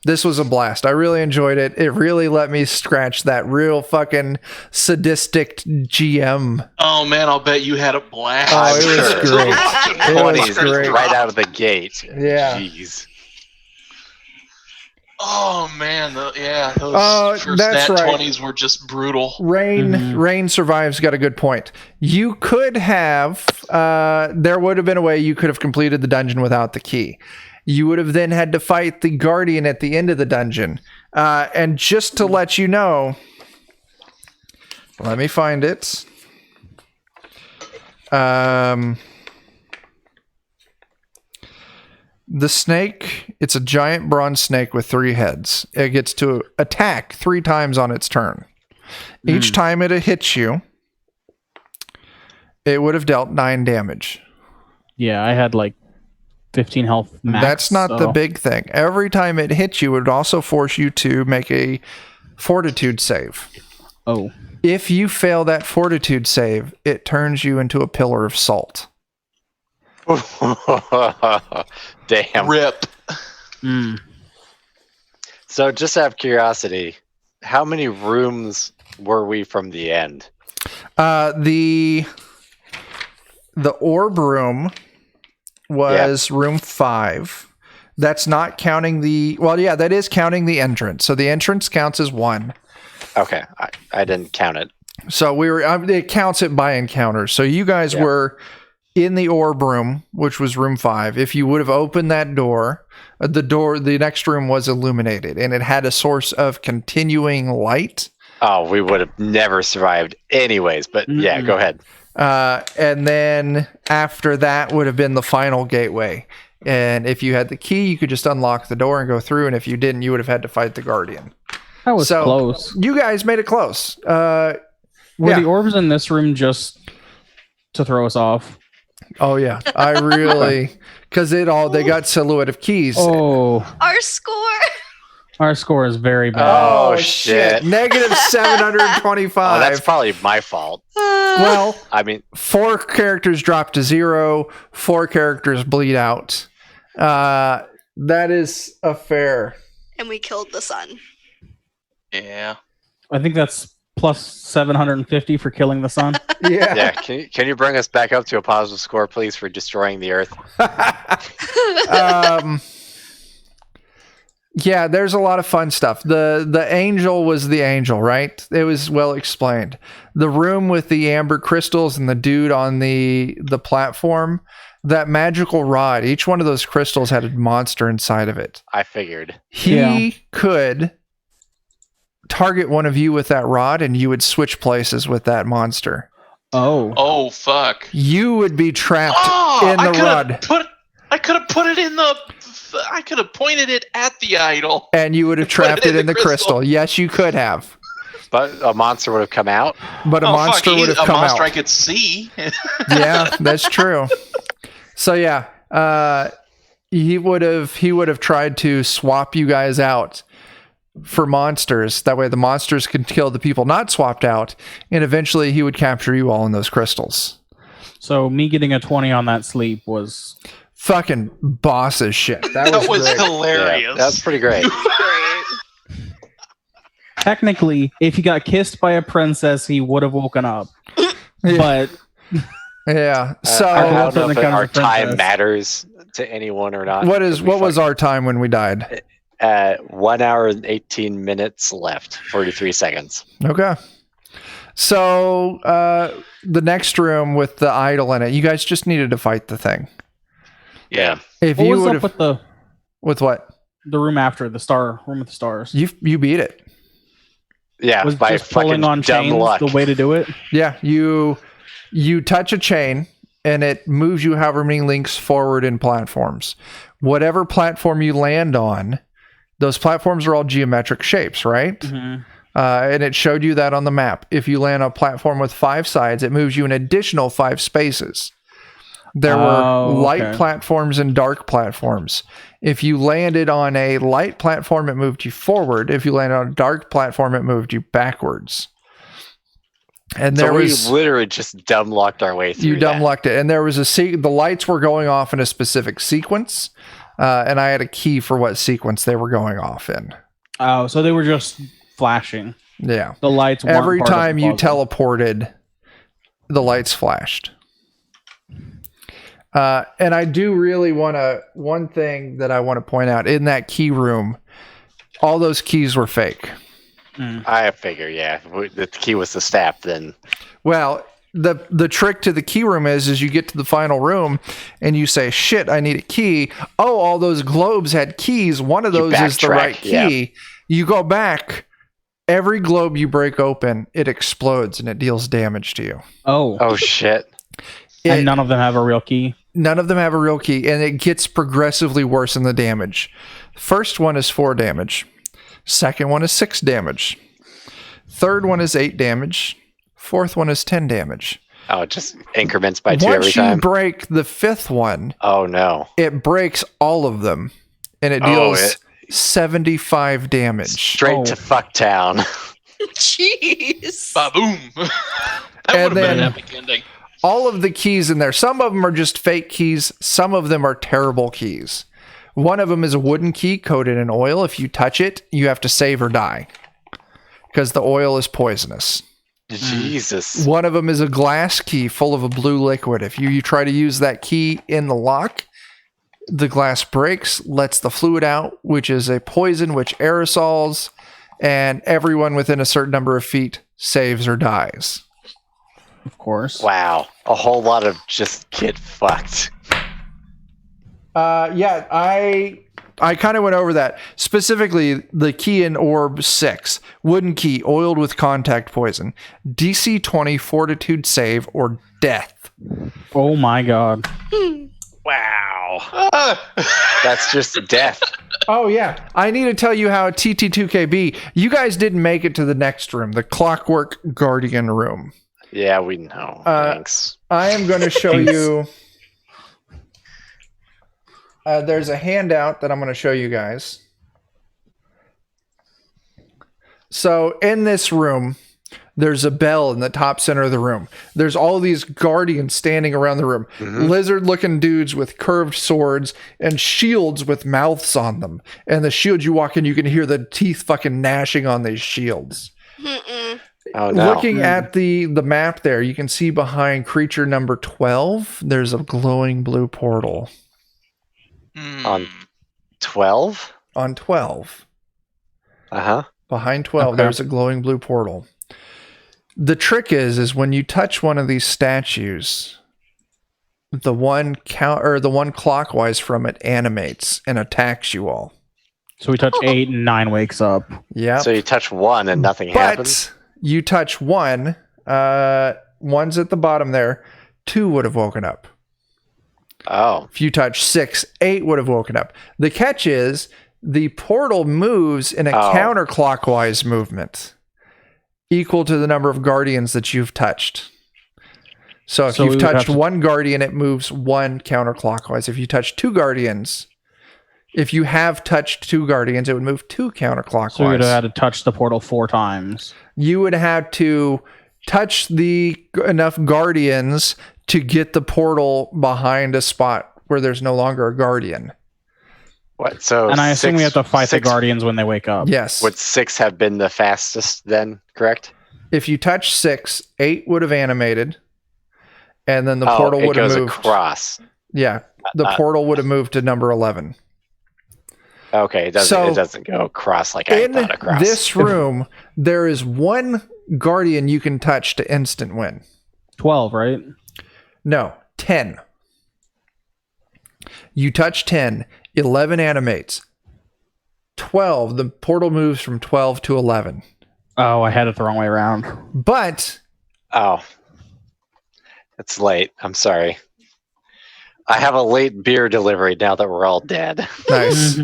Speaker 1: This was a blast. I really enjoyed it. It really let me scratch that real fucking sadistic GM.
Speaker 3: Oh man, I'll bet you had a blast.
Speaker 1: Oh, it was
Speaker 4: sure.
Speaker 1: great. It was
Speaker 4: 20s
Speaker 1: great.
Speaker 4: right out of the gate.
Speaker 1: Yeah.
Speaker 4: Jeez.
Speaker 3: Oh man, those first
Speaker 1: that's
Speaker 3: nat
Speaker 1: right.
Speaker 3: 20s were just brutal.
Speaker 1: Rain Survives got a good point. You could have, there would have been a way you could have completed the dungeon without the key. You would have then had to fight the guardian at the end of the dungeon. And just to let you know, let me find it. The snake, it's a giant bronze snake with 3 heads. It gets to attack 3 times on its turn. Each time it hits you, it would have dealt 9 damage.
Speaker 2: Yeah, I had like 15 health max.
Speaker 1: That's not the
Speaker 2: so-
Speaker 1: big thing. Every time it hits you, it would also force you to make a fortitude save.
Speaker 2: Oh.
Speaker 1: If you fail that fortitude save, it turns you into a pillar of salt.
Speaker 4: Damn.
Speaker 3: Rip.
Speaker 4: So just out of curiosity, how many rooms were we from the end?
Speaker 1: The orb room was room 5. That's not counting the... Well, yeah, that is counting the entrance. So the entrance counts as 1.
Speaker 4: Okay, I didn't count it.
Speaker 1: So we were... it counts it by encounters. So you guys were in the orb room, which was room 5. If you would have opened that door, the next room was illuminated, and it had a source of continuing light.
Speaker 4: Oh, we would have never survived anyways, but yeah, go ahead.
Speaker 1: And then after that would have been the final gateway. And if you had the key, you could just unlock the door and go through. And if you didn't, you would have had to fight the Guardian.
Speaker 2: That was close.
Speaker 1: You guys made it close.
Speaker 2: Were the orbs in this room just to throw us off?
Speaker 1: Oh, yeah. I really... Because they got silhouette of keys.
Speaker 2: Oh.
Speaker 5: Our score.
Speaker 2: Our score is very bad.
Speaker 4: Oh, shit.
Speaker 1: Negative 725.
Speaker 4: Oh, that's probably my fault.
Speaker 1: Well,
Speaker 4: I mean,
Speaker 1: 4 characters drop to 0. 4 characters bleed out. That is a fair.
Speaker 5: And we killed the sun.
Speaker 3: Yeah.
Speaker 2: I think that's plus 750 for killing the sun.
Speaker 1: Yeah.
Speaker 4: Can you bring us back up to a positive score, please, for destroying the Earth?
Speaker 1: Yeah, there's a lot of fun stuff. The angel was the angel, right? It was well explained. The room with the amber crystals and the dude on the platform, that magical rod, each one of those crystals had a monster inside of it.
Speaker 4: I figured.
Speaker 1: He could target one of you with that rod, and you would switch places with that monster.
Speaker 3: Oh, fuck.
Speaker 1: You would be trapped in the rod.
Speaker 3: I could have put it in the... I could have pointed it at the idol.
Speaker 1: And you would have trapped it in the crystal. Yes, you could have.
Speaker 4: But a monster would have come out.
Speaker 1: But a monster would have come out.
Speaker 3: A monster I could see.
Speaker 1: Yeah, that's true. So yeah, he would have tried to swap you guys out for monsters. That way the monsters could kill the people not swapped out, and eventually he would capture you all in those crystals.
Speaker 2: So me getting a 20 on that sleep was...
Speaker 1: fucking boss's shit. That was great.
Speaker 3: Hilarious.
Speaker 4: Yeah, that was pretty great.
Speaker 2: Technically, if he got kissed by a princess, he would have woken up.
Speaker 1: Yeah.
Speaker 2: But
Speaker 1: yeah. So
Speaker 4: I don't know if
Speaker 2: Becomes
Speaker 4: our
Speaker 2: a princess.
Speaker 4: time matters to anyone or not.
Speaker 1: what was our time when we died?
Speaker 4: 1 hour and 18 minutes left, 43 seconds.
Speaker 1: Okay. So the next room with the idol in it, you guys just needed to fight the thing.
Speaker 3: Yeah.
Speaker 1: If
Speaker 2: what
Speaker 1: you
Speaker 2: was
Speaker 1: would
Speaker 2: up
Speaker 1: have with what?
Speaker 2: the room after room with the stars?
Speaker 1: You beat it.
Speaker 4: Yeah,
Speaker 2: Was
Speaker 4: by
Speaker 2: just pulling
Speaker 4: fucking
Speaker 2: on
Speaker 4: dumb
Speaker 2: chains
Speaker 4: luck.
Speaker 2: the way to do it?
Speaker 1: Yeah, you touch a chain and it moves you however many links forward in platforms. Whatever platform you land on, those platforms are all geometric shapes, right?
Speaker 2: Mm-hmm.
Speaker 1: And it showed you that on the map. If you land on a platform with 5 sides, it moves you an additional 5 spaces. There were light platforms and dark platforms. If you landed on a light platform, it moved you forward. If you landed on a dark platform, it moved you backwards. And there
Speaker 4: we literally just dumb lucked our way through.
Speaker 1: You dumb lucked it. And there was the lights were going off in a specific sequence. And I had a key for what sequence they were going off in.
Speaker 2: Oh, so they were just flashing.
Speaker 1: Yeah.
Speaker 2: The lights weren't
Speaker 1: Every
Speaker 2: part of
Speaker 1: time
Speaker 2: the
Speaker 1: you
Speaker 2: puzzle.
Speaker 1: teleported, the lights flashed. And I do really one thing that I want to point out in that key room, all those keys were fake.
Speaker 4: I figure, yeah. If the key was the staff, then.
Speaker 1: Well, the trick to the key room is you get to the final room and you say, shit, I need a key. Oh, all those globes had keys. One of those is the right key. Yeah. You go back. Every globe you break open, it explodes and it deals damage to you.
Speaker 4: Oh shit.
Speaker 2: And none of them have a real key?
Speaker 1: None of them have a real key, and it gets progressively worse in the damage. First one is 4 damage. Second one is 6 damage. Third one is 8 damage. Fourth one is 10 damage.
Speaker 4: Oh, it just increments by 2 every
Speaker 1: Once
Speaker 4: time.
Speaker 1: you break the 5th one,
Speaker 4: oh no,
Speaker 1: it breaks all of them, and it deals 75 damage.
Speaker 4: Straight to Fucktown.
Speaker 5: Jeez.
Speaker 3: Ba-boom. That would have been an epic ending.
Speaker 1: All of the keys in there, some of them are just fake keys, some of them are terrible keys. One of them is a wooden key coated in oil. If you touch it, you have to save or die because the oil is poisonous.
Speaker 4: Jesus.
Speaker 1: One of them is a glass key full of a blue liquid. If you try to use that key in the lock, the glass breaks, lets the fluid out, which is a poison which aerosols, and everyone within a certain number of feet saves or dies.
Speaker 2: Of course.
Speaker 4: Wow. A whole lot of just get fucked.
Speaker 1: Yeah, I kind of went over that. Specifically, the key in Orb 6. Wooden key, oiled with contact poison. DC 20, fortitude save, or death.
Speaker 2: Oh my god.
Speaker 4: Wow. That's just death.
Speaker 1: Oh, yeah. I need to tell you how TT2KB, you guys didn't make it to the next room, the Clockwork Guardian room.
Speaker 4: Yeah, we know. Thanks.
Speaker 1: I am going to show you... there's a handout that I'm going to show you guys. So in this room, there's a bell in the top center of the room. There's all these guardians standing around the room.
Speaker 4: Mm-hmm.
Speaker 1: Lizard-looking dudes with curved swords and shields with mouths on them. And the shields, you walk in, you can hear the teeth fucking gnashing on these shields.
Speaker 5: Mm-mm.
Speaker 4: Oh, no.
Speaker 1: Looking at the map there, you can see behind creature number 12, there's a glowing blue portal.
Speaker 4: On 12?
Speaker 1: On 12.
Speaker 4: Uh-huh.
Speaker 1: Behind 12,
Speaker 2: Okay.
Speaker 1: there's a glowing blue portal. The trick is when you touch one of these statues, the one clockwise from it animates and attacks you all.
Speaker 2: So we touch 8 and 9 wakes up.
Speaker 1: Yeah.
Speaker 4: So you touch one and nothing happens?
Speaker 1: But you touch one, one's at the bottom there, 2 would have woken up.
Speaker 4: Oh.
Speaker 1: If you touch 6, 8 would have woken up. The catch is the portal moves in a counterclockwise movement equal to the number of guardians that you've touched. So if you've touched one guardian, it moves 1 counterclockwise. If you touch 2 guardians, if you have touched 2 guardians, it would move 2 counterclockwise.
Speaker 2: So you would have had to touch the portal 4 times.
Speaker 1: You would have to touch enough guardians to get the portal behind a spot where there's no longer a guardian.
Speaker 4: What? So
Speaker 2: And I assume we have to fight the
Speaker 4: 6
Speaker 2: guardians when they wake up.
Speaker 1: Yes.
Speaker 4: Would 6 have been the fastest then, correct?
Speaker 1: If you touch 6, 8 would have animated, and then the portal would have moved
Speaker 4: across.
Speaker 1: Yeah, the portal would have moved to number 11.
Speaker 4: Okay, it doesn't go across like I thought across.
Speaker 1: In this room, there is 1 guardian you can touch to instant win.
Speaker 2: 12, right?
Speaker 1: No, 10. You touch 10, 11 animates. 12, the portal moves from 12 to 11.
Speaker 2: Oh, I had it the wrong way around.
Speaker 1: But
Speaker 4: Oh. It's late. I'm sorry. I have a late beer delivery now that we're all dead.
Speaker 1: nice.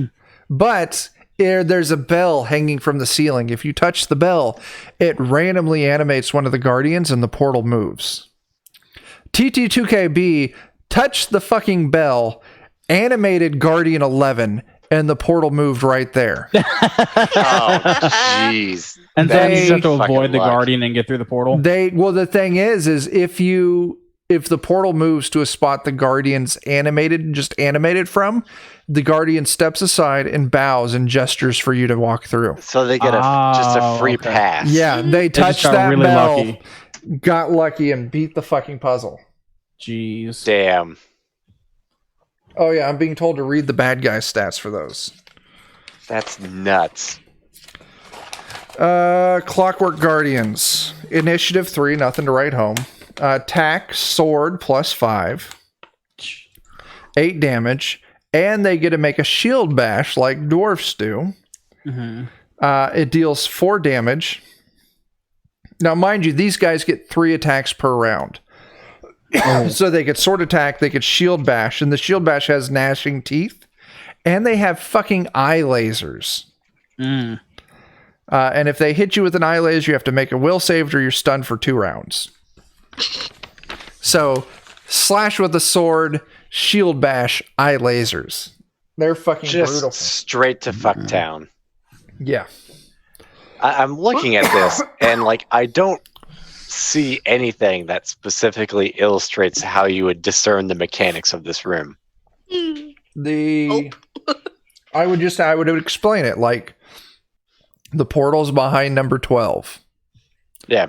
Speaker 1: But there's a bell hanging from the ceiling. If you touch the bell, it randomly animates one of the guardians and the portal moves. TT2KB touched the fucking bell, animated Guardian 11, and the portal moved right there.
Speaker 4: Oh, jeez.
Speaker 2: And then you just have to
Speaker 4: Fucking
Speaker 2: avoid the
Speaker 4: luck.
Speaker 2: guardian and get through the portal.
Speaker 1: The thing is if the portal moves to a spot the guardian's animated from, the guardian steps aside and bows and gestures for you to walk through.
Speaker 4: So they get just a free
Speaker 2: okay.
Speaker 4: pass.
Speaker 1: Yeah, they
Speaker 2: They just
Speaker 1: touched
Speaker 2: got
Speaker 1: that
Speaker 2: really
Speaker 1: bell,
Speaker 2: lucky.
Speaker 1: got lucky, and beat the fucking puzzle.
Speaker 2: Jeez.
Speaker 4: Damn.
Speaker 1: Oh yeah, I'm being told to read the bad guy stats for those.
Speaker 4: That's nuts.
Speaker 1: Clockwork Guardians. Initiative 3, nothing to write home. Attack, sword, +5. 8 damage. And they get to make a shield bash like dwarfs do.
Speaker 2: Mm-hmm.
Speaker 1: It deals 4 damage. Now, mind you, these guys get 3 attacks per round. So they could sword attack, they could shield bash, and the shield bash has gnashing teeth. And they have fucking eye lasers.
Speaker 2: Mm.
Speaker 1: And if they hit you with an eye laser, you have to make a will save or you're stunned for 2 rounds. So, slash with a sword, shield bash, eye lasers. They're fucking
Speaker 4: Just
Speaker 1: brutal.
Speaker 4: straight to fucktown.
Speaker 1: Yeah.
Speaker 4: I'm looking at this, and I don't see anything that specifically illustrates how you would discern the mechanics of this room.
Speaker 5: Hmm.
Speaker 1: The I would explain it like the portal's behind number 12.
Speaker 4: Yeah.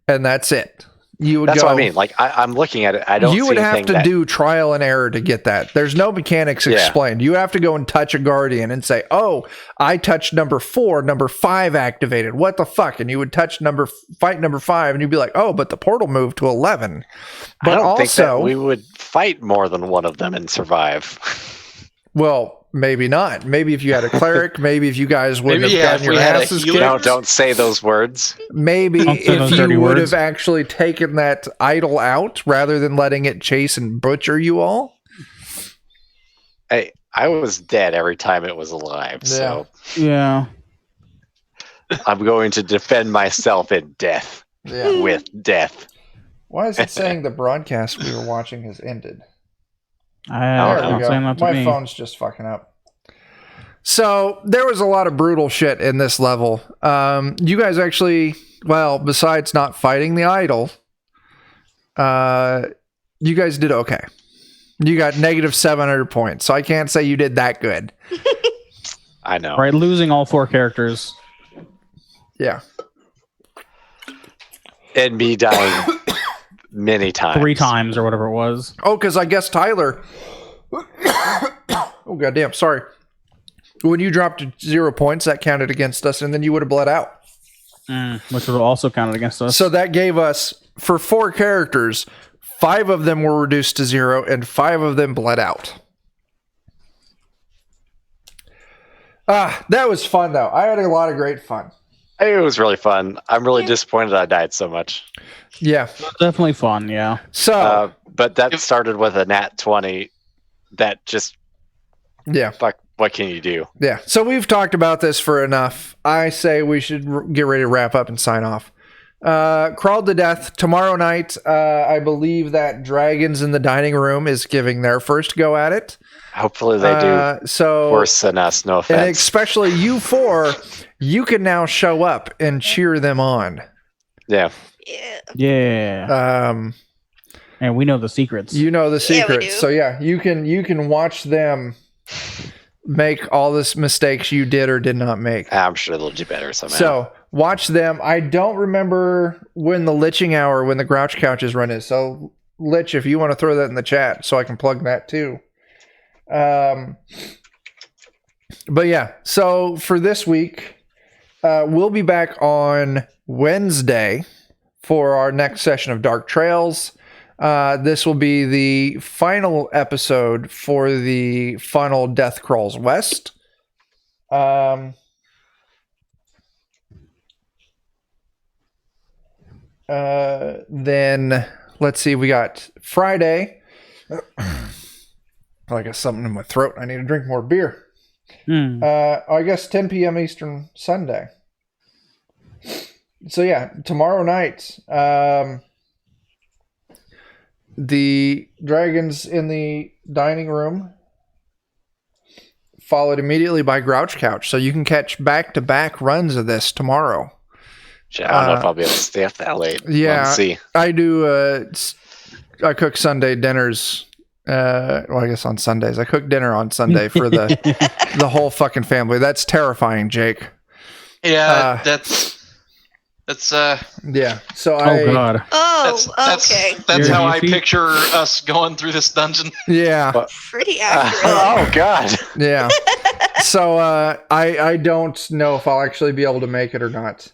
Speaker 1: And that's it. You would
Speaker 4: That's
Speaker 1: go,
Speaker 4: what I mean. Like I'm looking at it. I don't.
Speaker 1: You
Speaker 4: see
Speaker 1: would have
Speaker 4: anything
Speaker 1: to do trial and error to get that. There's no mechanics explained. You have to go and touch a guardian and say, "Oh, I touched number 4, number 5 activated. What the fuck?" And you would touch number 5, and you'd be like, "Oh, but the portal moved to 11." But
Speaker 4: I don't think that
Speaker 1: also,
Speaker 4: we would fight more than one of them and survive.
Speaker 1: well, maybe not. Maybe if you had a cleric, maybe if you guys wouldn't
Speaker 3: Maybe,
Speaker 1: have
Speaker 3: yeah,
Speaker 1: gotten
Speaker 3: if
Speaker 1: your
Speaker 3: we had a
Speaker 1: asses
Speaker 3: healer.
Speaker 1: kicked.
Speaker 4: Don't say those words.
Speaker 1: Maybe
Speaker 2: Don't say
Speaker 1: if
Speaker 2: those
Speaker 1: you
Speaker 2: dirty
Speaker 1: would
Speaker 2: words.
Speaker 1: have actually taken that idol out rather than letting it chase and butcher you all.
Speaker 4: I was dead every time it was alive. So
Speaker 2: Yeah.
Speaker 4: I'm going to defend myself in death
Speaker 1: Yeah.
Speaker 4: with death.
Speaker 1: Why is it saying the broadcast we were watching has ended?
Speaker 2: I
Speaker 1: There we
Speaker 2: don't
Speaker 1: go.
Speaker 2: say that to
Speaker 1: My
Speaker 2: me.
Speaker 1: phone's just fucking up. So there was a lot of brutal shit in this level. You guys actually, well, besides not fighting the idol, you guys did okay. You got negative 700 points, so I can't say you did that good.
Speaker 4: I know.
Speaker 2: Right, losing all 4 characters.
Speaker 1: Yeah.
Speaker 4: And me dying many times.
Speaker 2: 3 times or whatever it was.
Speaker 1: Oh, because I guess Tyler. Oh, goddamn. Sorry. When you dropped to 0 points, that counted against us, and then you would have bled out.
Speaker 2: Which would have also counted against us.
Speaker 1: So that gave us, for 4 characters, 5 of them were reduced to 0, and 5 of them bled out. That was fun, though. I had a lot of great fun.
Speaker 4: It was really fun. I'm really disappointed I died so much.
Speaker 1: Yeah.
Speaker 2: Definitely fun, yeah.
Speaker 1: So,
Speaker 4: But that started with a nat 20 that just,
Speaker 1: yeah.
Speaker 4: fuck, what can you do?
Speaker 1: Yeah. So we've talked about this for enough. I say we should get ready to wrap up and sign off. Crawled to Death tomorrow night. I believe that Dragons in the Dining Room is giving their first go at it.
Speaker 4: Hopefully they do
Speaker 1: So
Speaker 4: worse than us, no
Speaker 1: and
Speaker 4: offense.
Speaker 1: especially you 4, you can now show up and cheer them on.
Speaker 4: Yeah.
Speaker 5: Yeah.
Speaker 2: Yeah. And we know the secrets.
Speaker 1: You know the
Speaker 5: Yeah, we
Speaker 1: secrets.
Speaker 5: do.
Speaker 1: So yeah, you can watch them make all this mistakes you did or did not make.
Speaker 4: I'm sure they'll do better somehow.
Speaker 1: So watch them. I don't remember when the Liching Hour, when the Grouch Couches run is. So Lich, if you want to throw that in the chat so I can plug that too. But yeah, so for this week, we'll be back on Wednesday for our next session of Dark Trails. This will be the final episode for the final Death Crawls West. Then let's see, we got Friday. I got something in my throat. I need to drink more beer. I guess 10 p.m. Eastern Sunday. So yeah, tomorrow night, the Dragons in the Dining Room, followed immediately by Grouch Couch. So you can catch back-to-back runs of this tomorrow.
Speaker 4: I don't know if I'll be able to stay up that late.
Speaker 1: Yeah,
Speaker 4: Let's see.
Speaker 1: I do. I cook Sunday dinners. Well, I guess on Sundays. I cook dinner on Sunday for the whole fucking family. That's terrifying, Jake.
Speaker 3: Yeah, that's
Speaker 1: Yeah. So
Speaker 2: Oh god.
Speaker 5: Oh, okay.
Speaker 3: That's
Speaker 2: You're
Speaker 3: how I
Speaker 2: goofy.
Speaker 3: picture us going through this dungeon.
Speaker 1: Yeah.
Speaker 5: Pretty accurate.
Speaker 4: Oh God.
Speaker 1: Yeah. So I don't know if I'll actually be able to make it or not.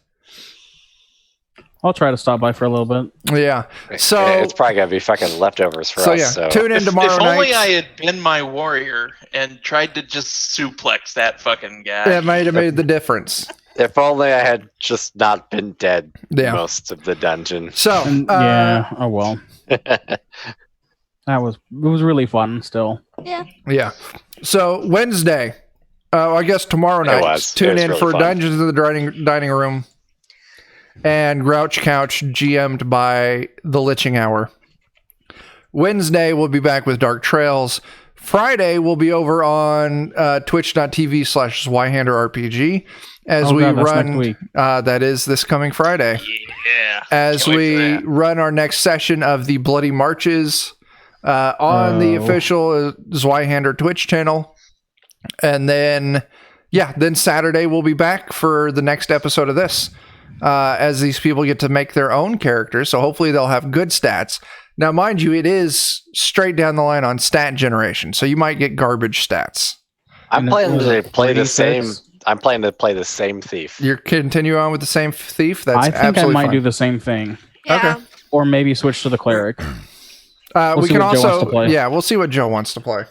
Speaker 2: I'll try to stop by for a little bit.
Speaker 1: Yeah. So
Speaker 4: it's probably gonna be fucking leftovers for
Speaker 1: so
Speaker 4: us.
Speaker 1: yeah,
Speaker 4: So
Speaker 1: tune in tomorrow
Speaker 3: If only
Speaker 1: night.
Speaker 3: I had been my warrior and tried to just suplex that fucking guy.
Speaker 1: It might have made the difference.
Speaker 4: if only I had just not been dead
Speaker 1: Yeah.
Speaker 4: most of the dungeon.
Speaker 1: So
Speaker 2: And, yeah. Oh well. It was really fun. Still.
Speaker 1: yeah. So Wednesday, I guess tomorrow night.
Speaker 4: was. It
Speaker 1: Tune
Speaker 4: was
Speaker 1: in
Speaker 4: really
Speaker 1: for
Speaker 4: fun.
Speaker 1: Dungeons in the Dining Room and Grouch Couch, GM'd by the Liching Hour. Wednesday, we'll be back with Dark Trails. Friday, we'll be over on twitch.tv/Zweihander-RPG as we
Speaker 2: God, that's next
Speaker 1: run.
Speaker 2: week.
Speaker 1: That is this coming Friday.
Speaker 3: Yeah.
Speaker 1: As
Speaker 3: Can't wait
Speaker 1: we
Speaker 3: for that.
Speaker 1: run our next session of the Bloody Marches on the
Speaker 2: Oh.
Speaker 1: official Zweihander Twitch channel. And then, then Saturday we'll be back for the next episode of this, as these people get to make their own characters. So hopefully they'll have good stats. Now, mind you, it is straight down the line on stat generation, so you might get garbage stats.
Speaker 4: I'm planning to play the same. I'm planning to play the same thief.
Speaker 1: You're continue on with the same thief. That's
Speaker 2: I think
Speaker 1: absolutely
Speaker 2: I might
Speaker 1: fine.
Speaker 2: do the same thing.
Speaker 5: Yeah.
Speaker 1: Okay.
Speaker 2: Or maybe switch to the cleric.
Speaker 1: We
Speaker 2: see
Speaker 1: can
Speaker 2: what Joe
Speaker 1: also,
Speaker 2: wants to play.
Speaker 1: we'll see what Joe wants to play.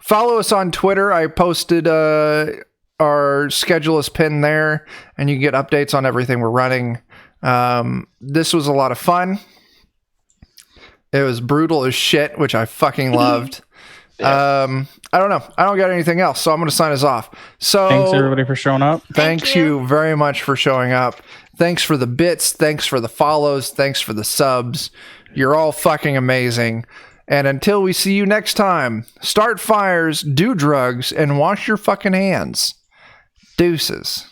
Speaker 1: Follow us on Twitter. I posted our schedule is pinned there, and you can get updates on everything we're running. This was a lot of fun. It was brutal as shit, which I fucking loved. I don't know. I don't got anything else, so I'm going to sign us off. So
Speaker 2: Thanks everybody for showing up.
Speaker 1: Thanks you very much for showing up. Thanks for the bits. Thanks for the follows. Thanks for the subs. You're all fucking amazing. And until we see you next time, start fires, do drugs, and wash your fucking hands. Deuces.